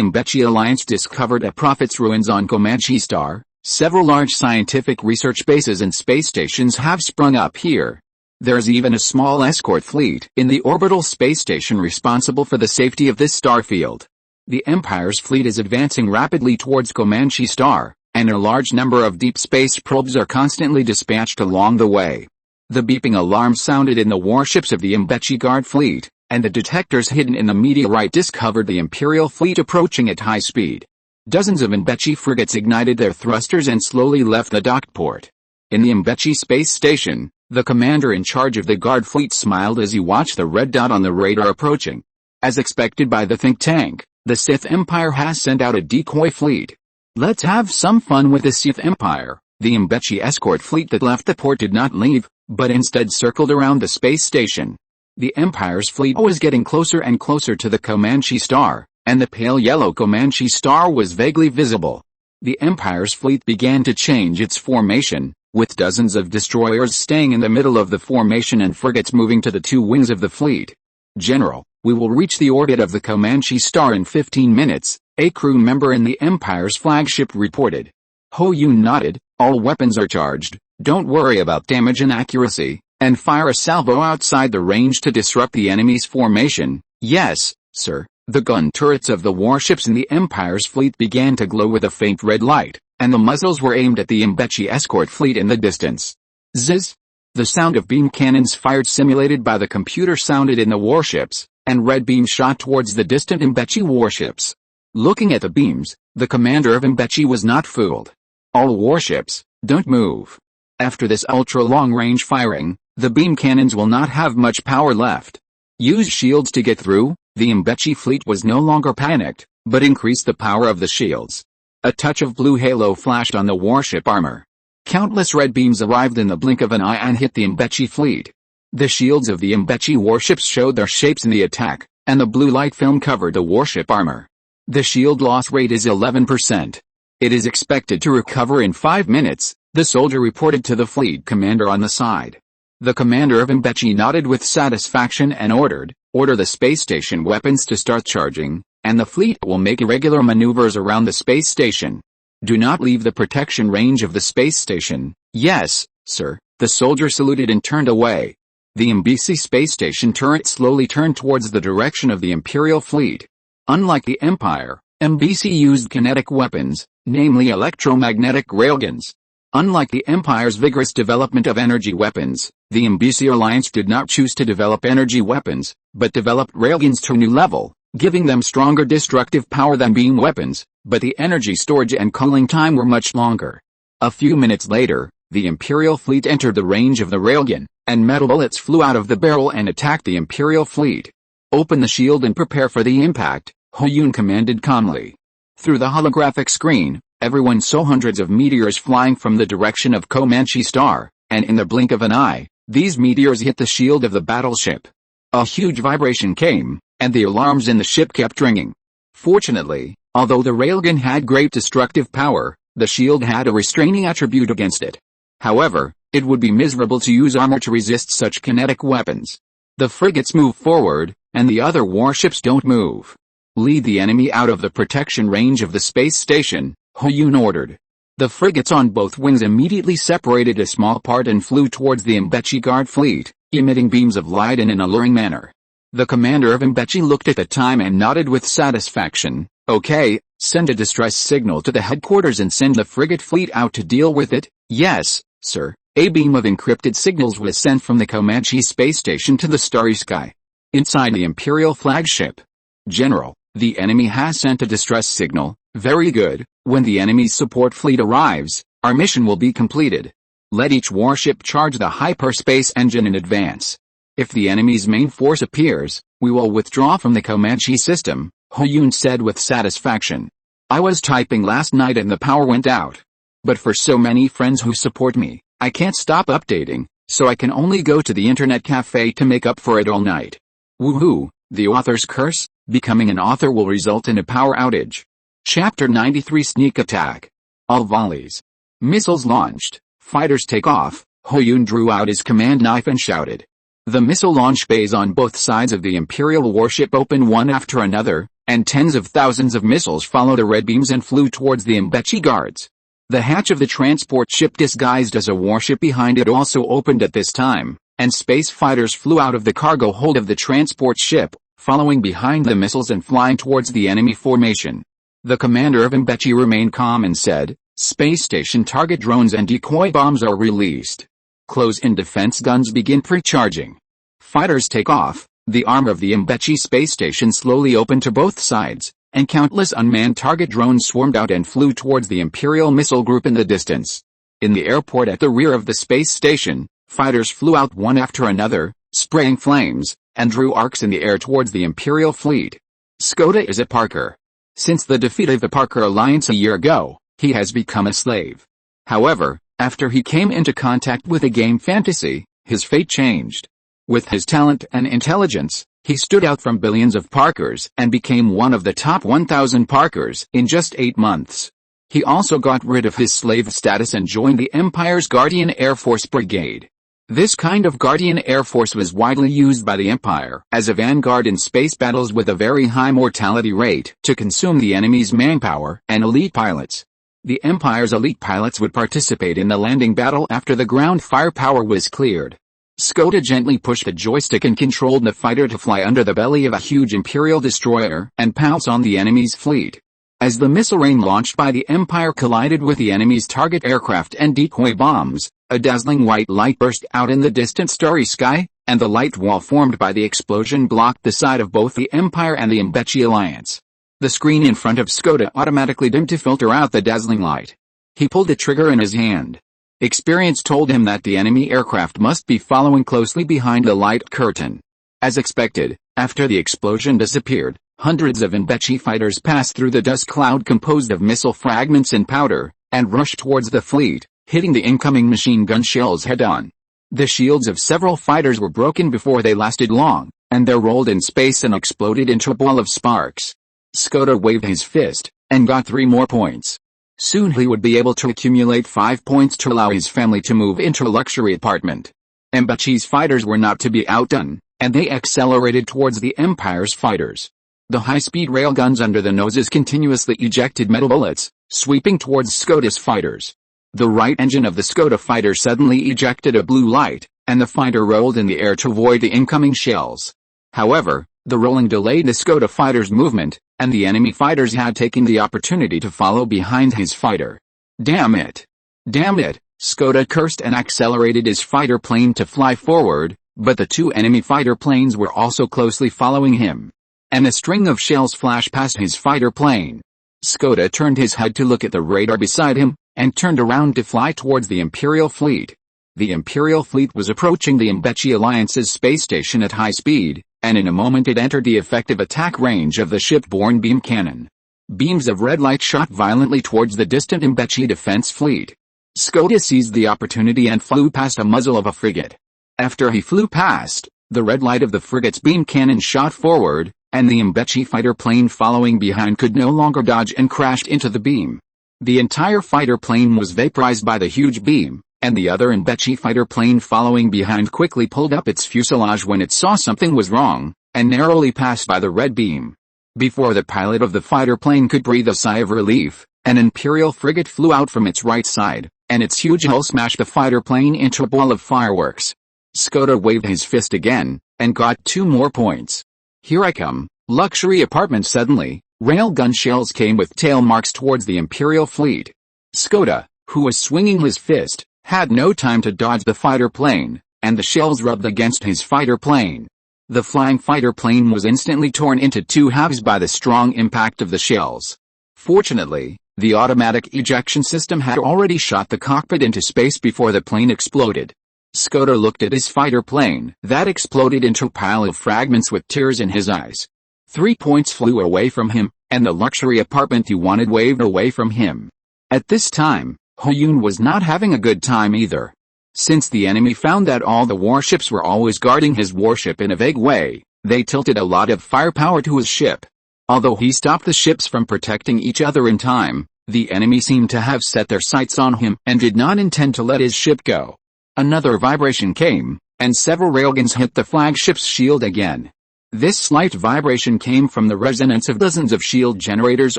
Mingze alliance discovered a prophet's ruins on Comanche Star, several large scientific research bases and space stations have sprung up here. There's even a small escort fleet in the orbital space station responsible for the safety of this starfield. The Empire's fleet is advancing rapidly towards Comanche Star, and a large number of deep space probes are constantly dispatched along the way. The beeping alarm sounded in the warships of the Mingze Guard fleet, and the detectors hidden in the meteorite discovered the Imperial fleet approaching at high speed. Dozens of Mingze frigates ignited their thrusters and slowly left the dock port. In the Mingze space station, the commander in charge of the guard fleet smiled as he watched the red dot on the radar approaching. As expected by the think tank, the Sith Empire has sent out a decoy fleet. Let's have some fun with the Sith Empire. The Mingze escort fleet that left the port did not leave, but instead circled around the space station. The Empire's fleet was getting closer and closer to the Comanche Star, and the pale yellow Comanche Star was vaguely visible. The Empire's fleet began to change its formation, with dozens of destroyers staying in the middle of the formation and frigates moving to the two wings of the fleet. General, we will reach the orbit of the Comanche Star in 15 minutes, A crew member in the Empire's flagship reported. Ho Yun nodded. All weapons are charged, don't worry about damage and accuracy, and fire a salvo outside the range to disrupt the enemy's formation. Yes, sir. The gun turrets of the warships in the Empire's fleet began to glow with a faint red light, and the muzzles were aimed at the Mingze escort fleet in the distance. Zzz! The sound of beam cannons fired simulated by the computer sounded in the warships, and red beams shot towards the distant Mingze warships. Looking at the beams, the commander of Mingze was not fooled. All warships, don't move. After this ultra-long-range firing, the beam cannons will not have much power left. Use shields to get through. The Mingze fleet was no longer panicked, but increased the power of the shields. A touch of blue halo flashed on the warship armor. Countless red beams arrived in the blink of an eye and hit the Mingze fleet. The shields of the Mingze warships showed their shapes in the attack, and the blue light film covered the warship armor. The shield loss rate is 11%. It is expected to recover in 5 minutes, the soldier reported to the fleet commander on the side. The commander of Mingze nodded with satisfaction and order the space station weapons to start charging, and the fleet will make irregular maneuvers around the space station. Do not leave the protection range of the space station. Yes, sir. The soldier saluted and turned away. The Mingze space station turret slowly turned towards the direction of the Imperial fleet. Unlike the Empire, Mingze used kinetic weapons, namely electromagnetic railguns. Unlike the Empire's vigorous development of energy weapons, the Mingze alliance did not choose to develop energy weapons, but developed railguns to a new level, giving them stronger destructive power than beam weapons, but the energy storage and cooling time were much longer. A few minutes later, the Imperial fleet entered the range of the railgun, and metal bullets flew out of the barrel and attacked the Imperial fleet. Open the shield and prepare for the impact, Ho Yun commanded calmly. Through the holographic screen, everyone saw hundreds of meteors flying from the direction of Comanche Star, and in the blink of an eye, these meteors hit the shield of the battleship. A huge vibration came, and the alarms in the ship kept ringing. Fortunately, although the railgun had great destructive power, the shield had a restraining attribute against it. However, it would be miserable to use armor to resist such kinetic weapons. The frigates move forward, and the other warships don't move. Lead the enemy out of the protection range of the space station, Ho Yun ordered. The frigates on both wings immediately separated a small part and flew towards the Mingze guard fleet, emitting beams of light in an alluring manner. The commander of Mingze looked at the time and nodded with satisfaction. Okay, send a distress signal to the headquarters and send the frigate fleet out to deal with it. Yes, sir. A beam of encrypted signals was sent from the Comanche space station to the starry sky. Inside the Imperial flagship. General, the enemy has sent a distress signal. Very good. When the enemy's support fleet arrives, our mission will be completed. Let each warship charge the hyperspace engine in advance. If the enemy's main force appears, we will withdraw from the Comanche system, Ho Yun said with satisfaction. I was typing last night and the power went out. But for so many friends who support me, I can't stop updating, so I can only go to the internet cafe to make up for it all night. Woohoo, the author's curse, becoming an author will result in a power outage. Chapter 93 Sneak Attack. All volleys. Missiles launched. Fighters take off. Ho Yun drew out his command knife and shouted. The missile launch bays on both sides of the Imperial warship opened one after another, and tens of thousands of missiles followed the red beams and flew towards the Mingze guards. The hatch of the transport ship disguised as a warship behind it also opened at this time, and space fighters flew out of the cargo hold of the transport ship, following behind the missiles and flying towards the enemy formation. The commander of Mingze remained calm and said, Space station target drones and decoy bombs are released. Close-in defense guns begin pre-charging. Fighters take off. The arm of the Mingze space station slowly opened to both sides, and countless unmanned target drones swarmed out and flew towards the Imperial missile group in the distance. In the airport at the rear of the space station, fighters flew out one after another, spraying flames, and drew arcs in the air towards the Imperial fleet. Skoda is a Parker. Since the defeat of the Parker Alliance a year ago, he has become a slave. However, after he came into contact with a game fantasy, his fate changed. With his talent and intelligence, he stood out from billions of Parkers and became one of the top 1,000 Parkers in just 8 months. He also got rid of his slave status and joined the Empire's Guardian Air Force Brigade. This kind of Guardian Air Force was widely used by the Empire as a vanguard in space battles with a very high mortality rate to consume the enemy's manpower and elite pilots. The Empire's elite pilots would participate in the landing battle after the ground firepower was cleared. Skoda gently pushed the joystick and controlled the fighter to fly under the belly of a huge Imperial destroyer and pounce on the enemy's fleet. As the missile rain launched by the Empire collided with the enemy's target aircraft and decoy bombs, a dazzling white light burst out in the distant starry sky, and the light wall formed by the explosion blocked the side of both the Empire and the Mingze alliance. The screen in front of Skoda automatically dimmed to filter out the dazzling light. He pulled the trigger in his hand. Experience told him that the enemy aircraft must be following closely behind the light curtain. As expected, after the explosion disappeared, hundreds of Mingze fighters passed through the dust cloud composed of missile fragments and powder, and rushed towards the fleet, hitting the incoming machine gun shells head-on. The shields of several fighters were broken before they lasted long, and they rolled in space and exploded into a ball of sparks. Skoda waved his fist, and got 3 more points. Soon he would be able to accumulate 5 points to allow his family to move into a luxury apartment. Mingze's fighters were not to be outdone, and they accelerated towards the Empire's fighters. The high-speed railguns under the noses continuously ejected metal bullets, sweeping towards Skoda's fighters. The right engine of the Skoda fighter suddenly ejected a blue light, and the fighter rolled in the air to avoid the incoming shells. However, the rolling delayed the Skoda fighter's movement, and the enemy fighters had taken the opportunity to follow behind his fighter. Damn it! Damn it! Skoda cursed and accelerated his fighter plane to fly forward, but the 2 enemy fighter planes were also closely following him. And a string of shells flashed past his fighter plane. Skoda turned his head to look at the radar beside him, and turned around to fly towards the Imperial fleet. The Imperial fleet was approaching the Mingze Alliance's space station at high speed, and in a moment it entered the effective attack range of the ship-borne beam cannon. Beams of red light shot violently towards the distant Mingze defense fleet. Skoda seized the opportunity and flew past the muzzle of a frigate. After he flew past, the red light of the frigate's beam cannon shot forward, and the Mingze fighter plane following behind could no longer dodge and crashed into the beam. The entire fighter plane was vaporized by the huge beam, and the other Mingze fighter plane following behind quickly pulled up its fuselage when it saw something was wrong, and narrowly passed by the red beam. Before the pilot of the fighter plane could breathe a sigh of relief, an Imperial frigate flew out from its right side, and its huge hull smashed the fighter plane into a ball of fireworks. Skoda waved his fist again, and got 2 more points. Here I come, luxury apartment. Suddenly, railgun shells came with tail marks towards the Imperial fleet. Skoda, who was swinging his fist, had no time to dodge the fighter plane, and the shells rubbed against his fighter plane. The flying fighter plane was instantly torn into 2 halves by the strong impact of the shells. Fortunately, the automatic ejection system had already shot the cockpit into space before the plane exploded. Skoda looked at his fighter plane that exploded into a pile of fragments with tears in his eyes. 3 points flew away from him, and the luxury apartment he wanted waved away from him. At this time, Ho-Yun was not having a good time either. Since the enemy found that all the warships were always guarding his warship in a vague way, they tilted a lot of firepower to his ship. Although he stopped the ships from protecting each other in time, the enemy seemed to have set their sights on him and did not intend to let his ship go. Another vibration came, and several railguns hit the flagship's shield again. This slight vibration came from the resonance of dozens of shield generators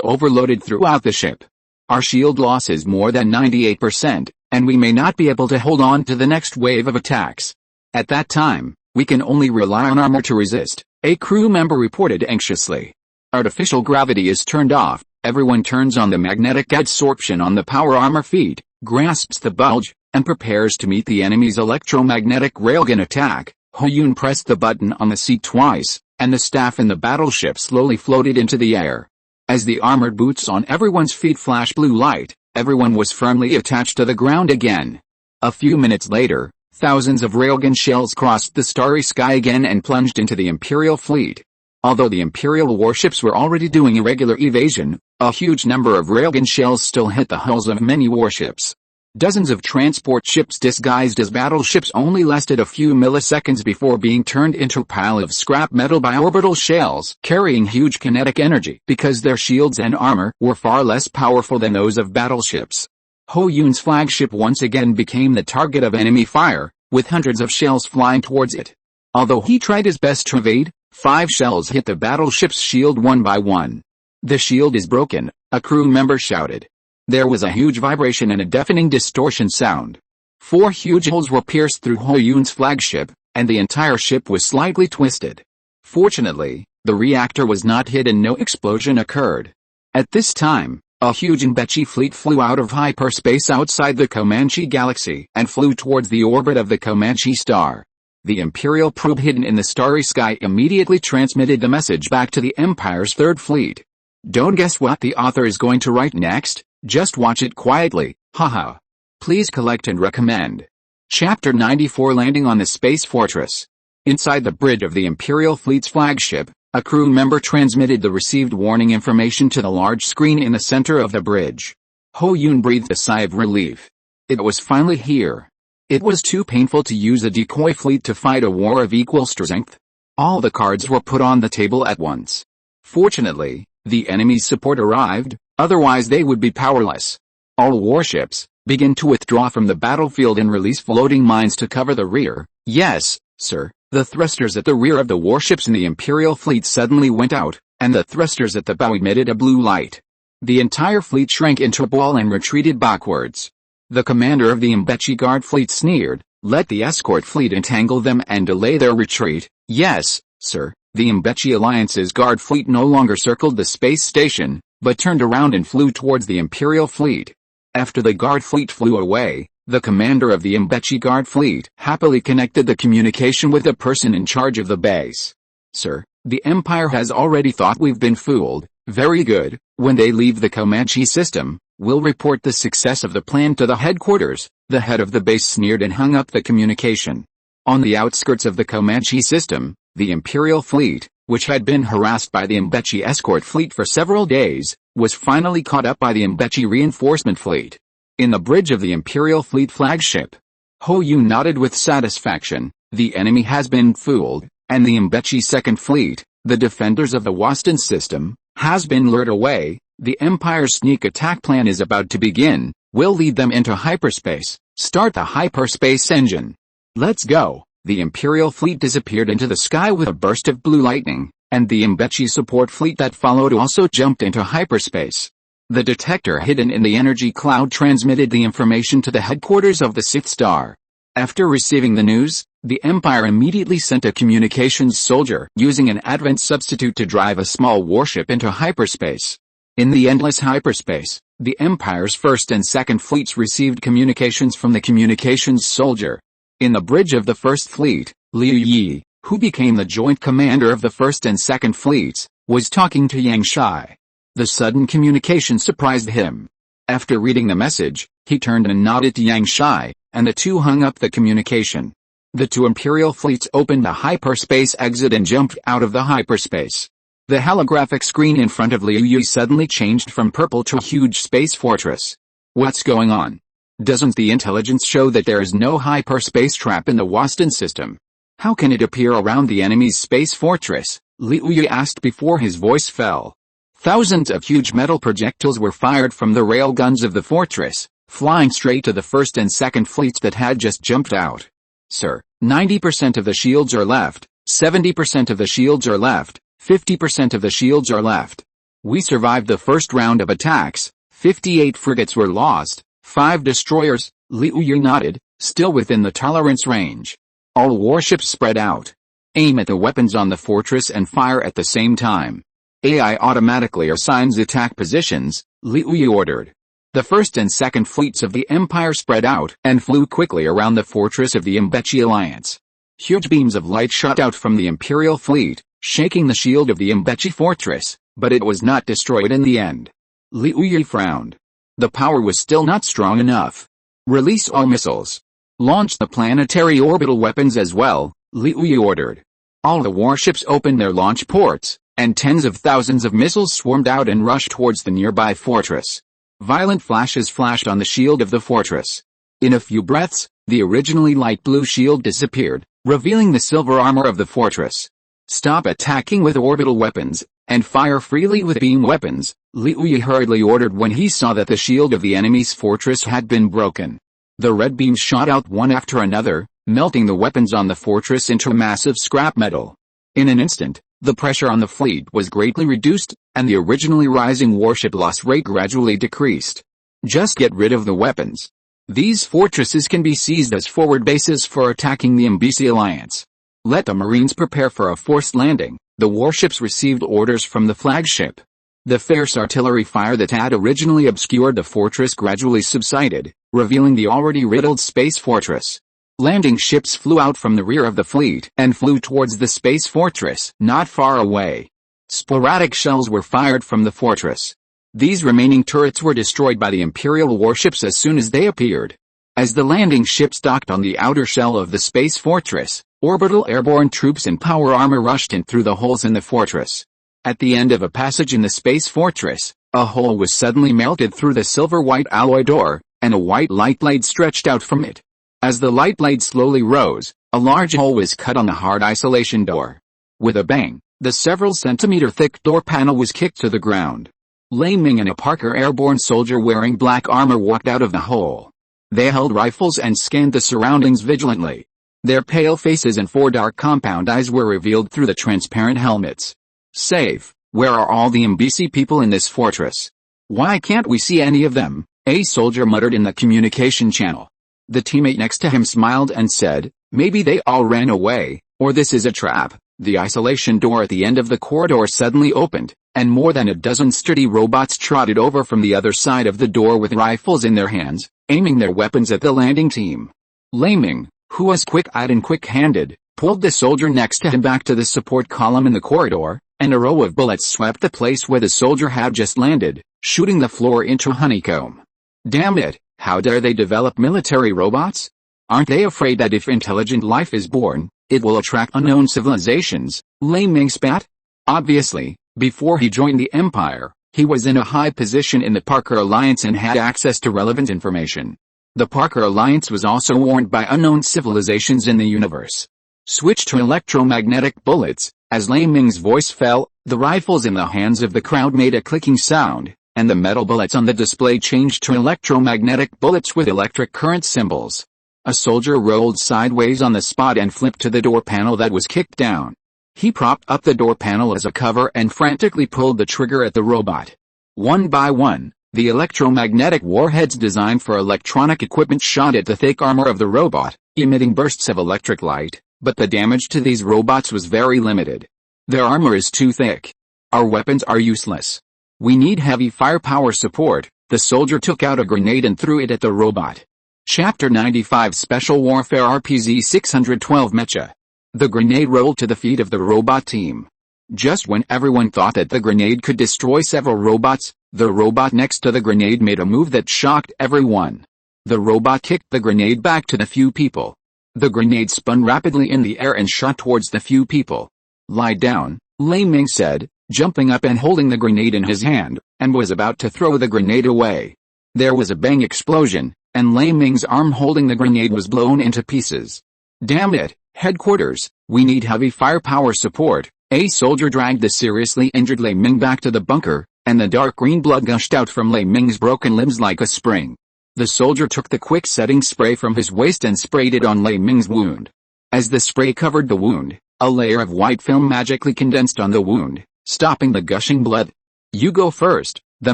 overloaded throughout the ship. Our shield loss is more than 98%, and we may not be able to hold on to the next wave of attacks. At that time, we can only rely on armor to resist, a crew member reported anxiously. Artificial gravity is turned off, everyone turns on the magnetic adsorption on the power armor feed, grasps the bulge, and prepares to meet the enemy's electromagnetic railgun attack. Ho-Yun pressed the button on the seat twice, and the staff in the battleship slowly floated into the air. As the armored boots on everyone's feet flashed blue light, everyone was firmly attached to the ground again. A few minutes later, thousands of railgun shells crossed the starry sky again and plunged into the Imperial fleet. Although the Imperial warships were already doing irregular evasion, a huge number of railgun shells still hit the hulls of many warships. Dozens of transport ships disguised as battleships only lasted a few milliseconds before being turned into a pile of scrap metal by orbital shells carrying huge kinetic energy because their shields and armor were far less powerful than those of battleships. Ho-Yun's flagship once again became the target of enemy fire, with hundreds of shells flying towards it. Although he tried his best to evade, 5 shells hit the battleship's shield one by one. "The shield is broken," a crew member shouted. There was a huge vibration and a deafening distortion sound. 4 huge holes were pierced through Ho Yun's flagship, and the entire ship was slightly twisted. Fortunately, the reactor was not hit and no explosion occurred. At this time, a huge Mbechi fleet flew out of hyperspace outside the Comanche galaxy and flew towards the orbit of the Comanche star. The Imperial probe hidden in the starry sky immediately transmitted the message back to the Empire's Third Fleet. Don't guess what the author is going to write next, just watch it quietly, haha. Please collect and recommend. Chapter 94 Landing on the Space Fortress. Inside the bridge of the Imperial Fleet's flagship, a crew member transmitted the received warning information to the large screen in the center of the bridge. Ho Yun breathed a sigh of relief. It was finally here. It was too painful to use a decoy fleet to fight a war of equal strength. All the cards were put on the table at once. Fortunately, the enemy's support arrived, otherwise they would be powerless. All warships, begin to withdraw from the battlefield and release floating mines to cover the rear. Yes, sir. The thrusters at the rear of the warships in the Imperial fleet suddenly went out, and the thrusters at the bow emitted a blue light. The entire fleet shrank into a ball and retreated backwards. The commander of the Mbechi guard fleet sneered, "Let the escort fleet entangle them and delay their retreat." Yes, sir. The Mbechi Alliance's guard fleet no longer circled the space station, but turned around and flew towards the Imperial fleet. After the guard fleet flew away, the commander of the Mbechi guard fleet happily connected the communication with the person in charge of the base. "Sir, the Empire has already thought we've been fooled." "Very good. When they leave the Comanche system, we'll report the success of the plan to the headquarters." The head of the base sneered and hung up the communication. On the outskirts of the Comanche system, the Imperial fleet, which had been harassed by the Mbechi escort fleet for several days, was finally caught up by the Mbechi reinforcement fleet. In the bridge of the Imperial fleet flagship, Ho Yun nodded with satisfaction. The enemy has been fooled, and the Mbechi second fleet, the defenders of the Waston system, has been lured away. The Empire's sneak attack plan is about to begin. We'll lead them into hyperspace. Start the hyperspace engine. Let's go. The Imperial fleet disappeared into the sky with a burst of blue lightning, and the Mbechi support fleet that followed also jumped into hyperspace. The detector hidden in the energy cloud transmitted the information to the headquarters of the Sith Star. After receiving the news, the Empire immediately sent a communications soldier using an advent substitute to drive a small warship into hyperspace. In the endless hyperspace, the Empire's first and second fleets received communications from the communications soldier. In the bridge of the first fleet, Liu Yi, who became the joint commander of the first and second fleets, was talking to Yang Shai. The sudden communication surprised him. After reading the message, he turned and nodded to Yang Shai, and the two hung up the communication. The two Imperial fleets opened a hyperspace exit and jumped out of the hyperspace. The holographic screen in front of Liu Yi suddenly changed from purple to a huge space fortress. What's going on? Doesn't the intelligence show that there is no hyperspace trap in the Waston system? How can it appear around the enemy's space fortress? Liu Yi asked before his voice fell. Thousands of huge metal projectiles were fired from the railguns of the fortress, flying straight to the first and second fleets that had just jumped out. "Sir, 90% of the shields are left, 70% of the shields are left, 50% of the shields are left. We survived the first round of attacks, 58 frigates were lost, 5 destroyers." Liu Yi nodded, still within the tolerance range. "All warships spread out. Aim at the weapons on the fortress and fire at the same time. AI automatically assigns attack positions," Liu Yi ordered. The first and second fleets of the Empire spread out and flew quickly around the fortress of the Mbechi Alliance. Huge beams of light shot out from the Imperial fleet, shaking the shield of the Mbechi fortress, but it was not destroyed in the end. Liu Yi frowned. The power was still not strong enough. "Release all missiles. Launch the planetary orbital weapons as well," Liu Yi ordered. All the warships opened their launch ports, and tens of thousands of missiles swarmed out and rushed towards the nearby fortress. Violent flashes flashed on the shield of the fortress. In a few breaths, the originally light blue shield disappeared, revealing the silver armor of the fortress. "Stop attacking with orbital weapons, and fire freely with beam weapons," Liu Yi hurriedly ordered when he saw that the shield of the enemy's fortress had been broken. The red beams shot out one after another, melting the weapons on the fortress into massive scrap metal. In an instant, the pressure on the fleet was greatly reduced, and the originally rising warship loss rate gradually decreased. Just get rid of the weapons. These fortresses can be seized as forward bases for attacking the Mingze alliance. Let the Marines prepare for a forced landing. The warships received orders from the flagship. The fierce artillery fire that had originally obscured the fortress gradually subsided, revealing the already riddled space fortress. Landing ships flew out from the rear of the fleet and flew towards the space fortress not far away. Sporadic shells were fired from the fortress. These remaining turrets were destroyed by the Imperial warships as soon as they appeared. As the landing ships docked on the outer shell of the space fortress, orbital airborne troops in power armor rushed in through the holes in the fortress. At the end of a passage in the space fortress, a hole was suddenly melted through the silver-white alloy door, and a white light blade stretched out from it. As the light blade slowly rose, a large hole was cut on the hard isolation door. With a bang, the several centimeter-thick door panel was kicked to the ground. Lei Ming and a Parker airborne soldier wearing black armor walked out of the hole. They held rifles and scanned the surroundings vigilantly. Their pale faces and 4 dark compound eyes were revealed through the transparent helmets. Save, where are all the Mingze people in this fortress? Why can't we see any of them? A soldier muttered in the communication channel. The teammate next to him smiled and said, maybe they all ran away, or this is a trap. The isolation door at the end of the corridor suddenly opened, and more than a dozen sturdy robots trotted over from the other side of the door with rifles in their hands, aiming their weapons at the landing team. Lei Ming, who was quick-eyed and quick-handed, pulled the soldier next to him back to the support column in the corridor, and a row of bullets swept the place where the soldier had just landed, shooting the floor into a honeycomb. Damn it! How dare they develop military robots? Aren't they afraid that if intelligent life is born, it will attract unknown civilizations? Lei Ming spat. Obviously, before he joined the Empire, he was in a high position in the Parker Alliance and had access to relevant information. The Parker Alliance was also warned by unknown civilizations in the universe. Switch to electromagnetic bullets. As Lei Ming's voice fell, the rifles in the hands of the crowd made a clicking sound, and the metal bullets on the display changed to electromagnetic bullets with electric current symbols. A soldier rolled sideways on the spot and flipped to the door panel that was kicked down. He propped up the door panel as a cover and frantically pulled the trigger at the robot. One by one, the electromagnetic warheads designed for electronic equipment shot at the thick armor of the robot, emitting bursts of electric light, but the damage to these robots was very limited. Their armor is too thick. Our weapons are useless. We need heavy firepower support. The soldier took out a grenade and threw it at the robot. Chapter 95 Special Warfare RPZ 612 Mecha. The grenade rolled to the feet of the robot team. Just when everyone thought that the grenade could destroy several robots, the robot next to the grenade made a move that shocked everyone. The robot kicked the grenade back to the few people. The grenade spun rapidly in the air and shot towards the few people. Lie down, Lei Ming said, jumping up and holding the grenade in his hand, and was about to throw the grenade away. There was a bang explosion, and Lei Ming's arm holding the grenade was blown into pieces. Damn it, headquarters, we need heavy firepower support. A soldier dragged the seriously injured Lei Ming back to the bunker, and the dark green blood gushed out from Lei Ming's broken limbs like a spring. The soldier took the quick-setting spray from his waist and sprayed it on Lei Ming's wound. As the spray covered the wound, a layer of white film magically condensed on the wound, stopping the gushing blood. You go first, the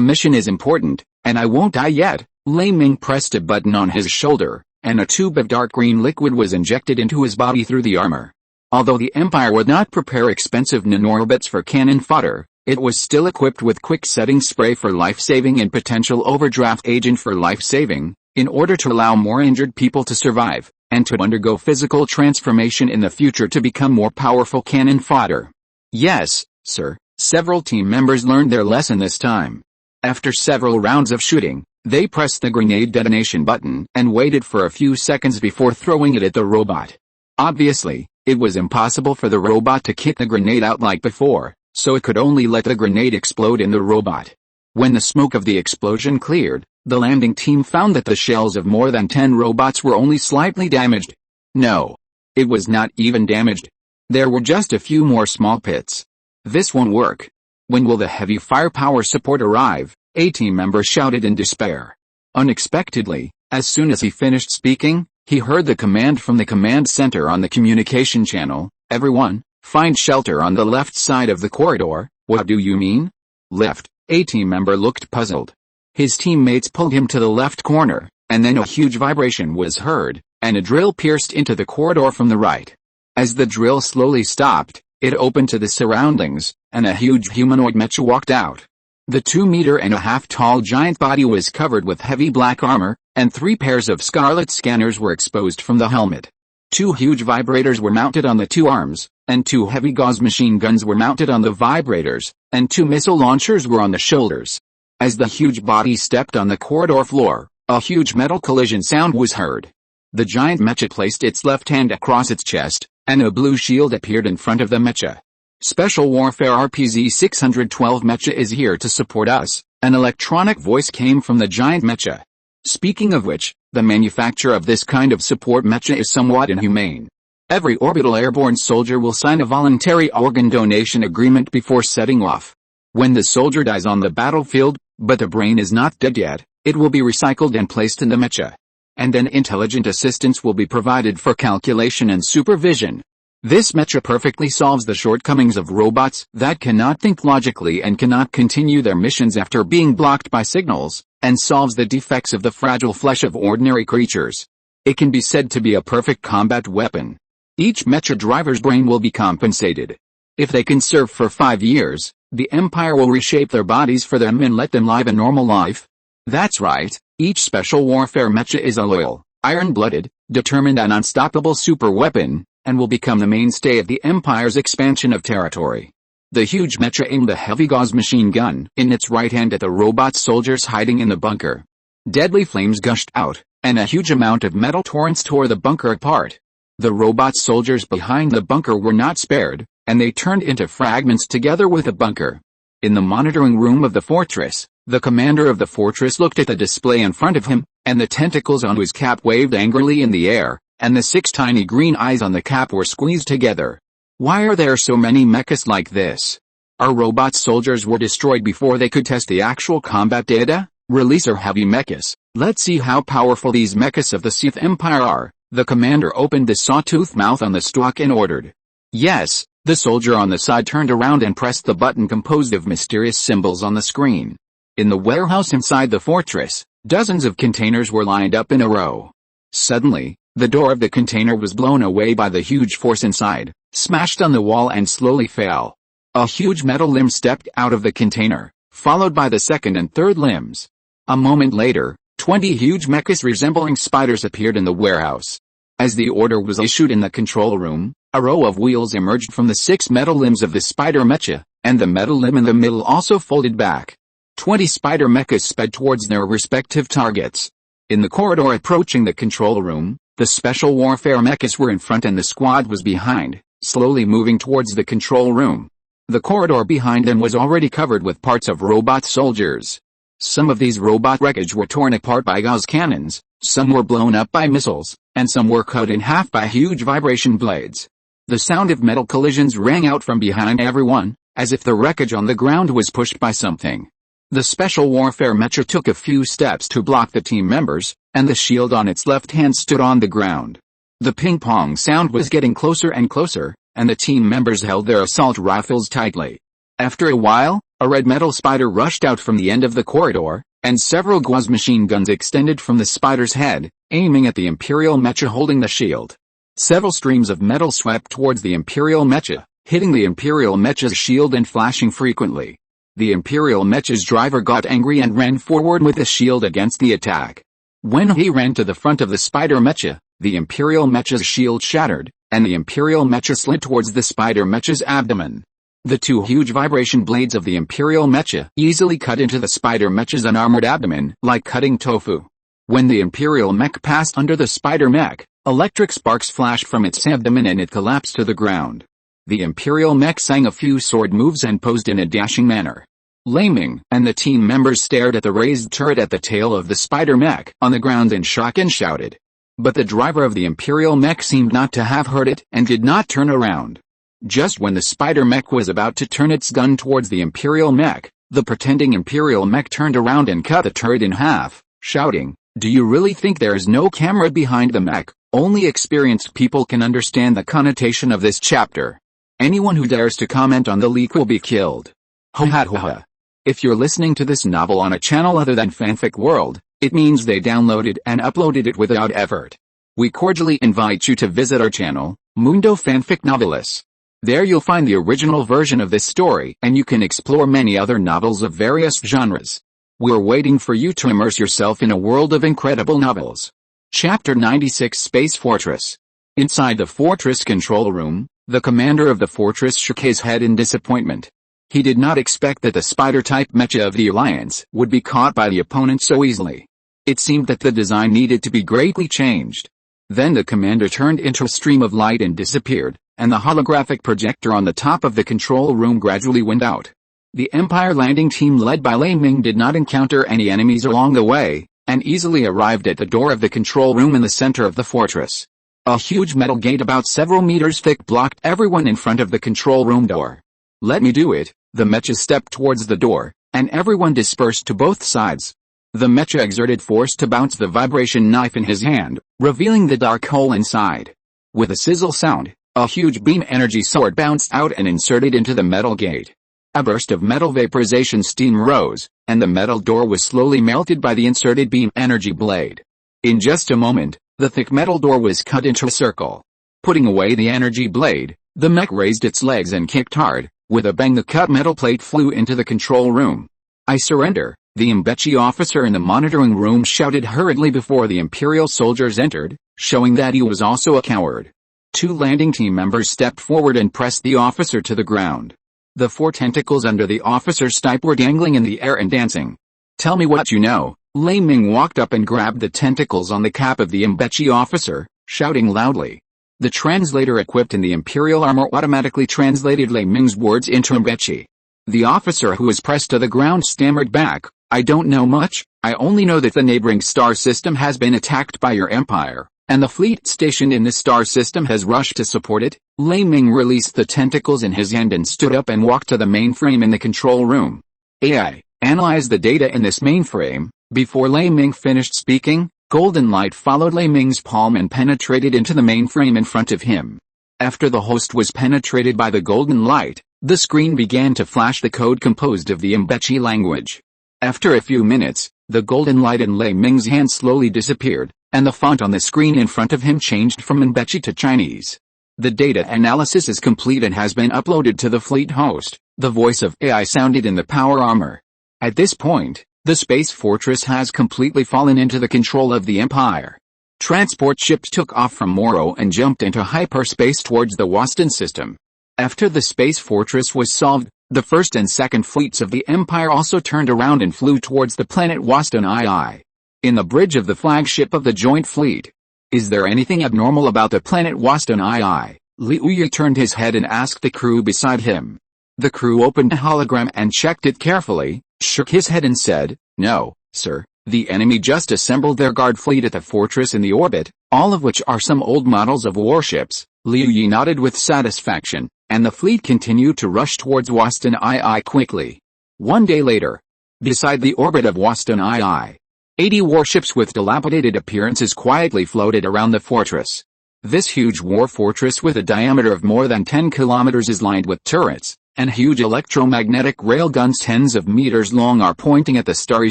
mission is important, and I won't die yet. Lei Ming pressed a button on his shoulder, and a tube of dark green liquid was injected into his body through the armor. Although the Empire would not prepare expensive nanorbits for cannon fodder, it was still equipped with quick-setting spray for life-saving and potential overdraft agent for life-saving, in order to allow more injured people to survive, and to undergo physical transformation in the future to become more powerful cannon fodder. Yes, sir, several team members learned their lesson this time. After several rounds of shooting, they pressed the grenade detonation button and waited for a few seconds before throwing it at the robot. Obviously, it was impossible for the robot to kick the grenade out like before, so it could only let the grenade explode in the robot. When the smoke of the explosion cleared, the landing team found that the shells of more than 10 robots were only slightly damaged. No. It was not even damaged. There were just a few more small pits. This won't work. When will the heavy firepower support arrive? A team member shouted in despair. Unexpectedly, as soon as he finished speaking, He heard the command from the command center on the communication channel, "Everyone, find shelter on the left side of the corridor." "What do you mean?" "Left." A team member looked puzzled. His teammates pulled him to the left corner, and then a huge vibration was heard, and a drill pierced into the corridor from the right. As the drill slowly stopped, it opened to the surroundings, and a huge humanoid mecha walked out. The 2.5-meter tall giant body was covered with heavy black armor, and 3 pairs of scarlet scanners were exposed from the helmet. 2 huge vibrators were mounted on the 2 arms, and 2 heavy gauze machine guns were mounted on the vibrators, and 2 missile launchers were on the shoulders. As the huge body stepped on the corridor floor, a huge metal collision sound was heard. The giant mecha placed its left hand across its chest, and a blue shield appeared in front of the mecha. "Special Warfare RPZ-612 mecha is here to support us," an electronic voice came from the giant mecha. Speaking of which, the manufacture of this kind of support mecha is somewhat inhumane. Every orbital airborne soldier will sign a voluntary organ donation agreement before setting off. When the soldier dies on the battlefield, but the brain is not dead yet, it will be recycled and placed in the mecha. And then intelligent assistance will be provided for calculation and supervision. This mecha perfectly solves the shortcomings of robots that cannot think logically and cannot continue their missions after being blocked by signals, and solves the defects of the fragile flesh of ordinary creatures. It can be said to be a perfect combat weapon. Each mecha driver's brain will be compensated. If they can serve for 5 years, the Empire will reshape their bodies for them and let them live a normal life. That's right, each special warfare mecha is a loyal, iron-blooded, determined and unstoppable super weapon, and will become the mainstay of the Empire's expansion of territory. The huge mecha aimed a heavy gauze machine gun in its right hand at the robot soldiers hiding in the bunker. Deadly flames gushed out, and a huge amount of metal torrents tore the bunker apart. The robot soldiers behind the bunker were not spared, and they turned into fragments together with the bunker. In the monitoring room of the fortress, the commander of the fortress looked at the display in front of him, and the tentacles on his cap waved angrily in the air, and the 6 tiny green eyes on the cap were squeezed together. Why are there so many mechas like this? Our robot soldiers were destroyed before they could test the actual combat data? Release our heavy mechas. Let's see how powerful these mechas of the Sith Empire are. The commander opened the sawtooth mouth on the stalk and ordered. Yes, the soldier on the side turned around and pressed the button composed of mysterious symbols on the screen. In the warehouse inside the fortress, dozens of containers were lined up in a row. Suddenly, the door of the container was blown away by the huge force inside, smashed on the wall and slowly fell. A huge metal limb stepped out of the container, followed by the second and third limbs. A moment later, 20 huge mechas resembling spiders appeared in the warehouse. As the order was issued in the control room, a row of wheels emerged from the 6 metal limbs of the spider mecha, and the metal limb in the middle also folded back. 20 spider mechas sped towards their respective targets. In the corridor approaching the control room, the special warfare mechas were in front and the squad was behind, slowly moving towards the control room. The corridor behind them was already covered with parts of robot soldiers. Some of these robot wreckage were torn apart by gauze cannons, some were blown up by missiles, and some were cut in half by huge vibration blades. The sound of metal collisions rang out from behind everyone, as if the wreckage on the ground was pushed by something. The special warfare mecha took a few steps to block the team members, and the shield on its left hand stood on the ground. The ping-pong sound was getting closer and closer, and the team members held their assault rifles tightly. After a while, a red metal spider rushed out from the end of the corridor, and several gauze machine guns extended from the spider's head, aiming at the Imperial mecha holding the shield. Several streams of metal swept towards the Imperial mecha, hitting the Imperial mecha's shield and flashing frequently. The Imperial mecha's driver got angry and ran forward with the shield against the attack. When he ran to the front of the spider mecha, the Imperial mecha's shield shattered, and the Imperial mecha slid towards the spider mecha's abdomen. The 2 huge vibration blades of the Imperial mecha easily cut into the spider mecha's unarmored abdomen, like cutting tofu. When the Imperial mech passed under the spider mech, electric sparks flashed from its abdomen and it collapsed to the ground. The Imperial mech sang a few sword moves and posed in a dashing manner. Laming and the team members stared at the raised turret at the tail of the spider mech on the ground in shock and shouted. But the driver of the Imperial mech seemed not to have heard it and did not turn around. Just when the spider mech was about to turn its gun towards the Imperial mech, the pretending Imperial mech turned around and cut the turret in half, shouting, Do you really think there is no camera behind the mech? Only experienced people can understand the connotation of this chapter. Anyone who dares to comment on the leak will be killed. Ho ha ho ha. If you're listening to this novel on a channel other than Fanfic World, it means they downloaded and uploaded it without effort. We cordially invite you to visit our channel, Mundo Fanfic Novelis. There you'll find the original version of this story and you can explore many other novels of various genres. We're waiting for you to immerse yourself in a world of incredible novels. Chapter 96 Space Fortress. Inside the fortress control room, the commander of the fortress shook his head in disappointment. He did not expect that the spider-type mecha of the Alliance would be caught by the opponent so easily. It seemed that the design needed to be greatly changed. Then the commander turned into a stream of light and disappeared, and the holographic projector on the top of the control room gradually went out. The Empire landing team led by Lei Ming did not encounter any enemies along the way, and easily arrived at the door of the control room in the center of the fortress. A huge metal gate about several meters thick blocked everyone in front of the control room door. "Let me do it," the mecha stepped towards the door, and everyone dispersed to both sides. The mecha exerted force to bounce the vibration knife in his hand, revealing the dark hole inside. With a sizzle sound, a huge beam energy sword bounced out and inserted into the metal gate. A burst of metal vaporization steam rose, and the metal door was slowly melted by the inserted beam energy blade. In just a moment, the thick metal door was cut into a circle. Putting away the energy blade, the mech raised its legs and kicked hard. With a bang, the cut metal plate flew into the control room. "I surrender," the Mingze officer in the monitoring room shouted hurriedly before the Imperial soldiers entered, showing that he was also a coward. Two landing team members stepped forward and pressed the officer to the ground. The four tentacles under the officer's stipe were dangling in the air and dancing. "Tell me what you know." Lei Ming walked up and grabbed the tentacles on the cap of the Mingze officer, shouting loudly. The translator equipped in the Imperial armor automatically translated Lei Ming's words into Mingze. The officer who was pressed to the ground stammered back, "I don't know much, I only know that the neighboring star system has been attacked by your empire, and the fleet stationed in this star system has rushed to support it." Lei Ming released the tentacles in his hand and stood up and walked to the mainframe in the control room. "AI, analyze the data in this mainframe." Before Lei Ming finished speaking, golden light followed Lei Ming's palm and penetrated into the mainframe in front of him. After the host was penetrated by the golden light, the screen began to flash the code composed of the Mingze language. After a few minutes, the golden light in Lei Ming's hand slowly disappeared, and the font on the screen in front of him changed from Mingze to Chinese. "The data analysis is complete and has been uploaded to the fleet host," the voice of AI sounded in the power armor. At this point, the space fortress has completely fallen into the control of the Empire. Transport ships took off from Moro and jumped into hyperspace towards the Waston system. After the space fortress was solved, the first and second fleets of the Empire also turned around and flew towards the planet Waston II. In the bridge of the flagship of the joint fleet. "Is there anything abnormal about the planet Waston II?" Liu Yi turned his head and asked the crew beside him. The crew opened a hologram and checked it carefully, shook his head and said, "No, sir, the enemy just assembled their guard fleet at the fortress in the orbit, all of which are some old models of warships." Liu Yi nodded with satisfaction, and the fleet continued to rush towards Waston II quickly. One day later, beside the orbit of Waston II, 80 warships with dilapidated appearances quietly floated around the fortress. This huge war fortress with a diameter of more than 10 kilometers is lined with turrets, and huge electromagnetic railguns tens of meters long are pointing at the starry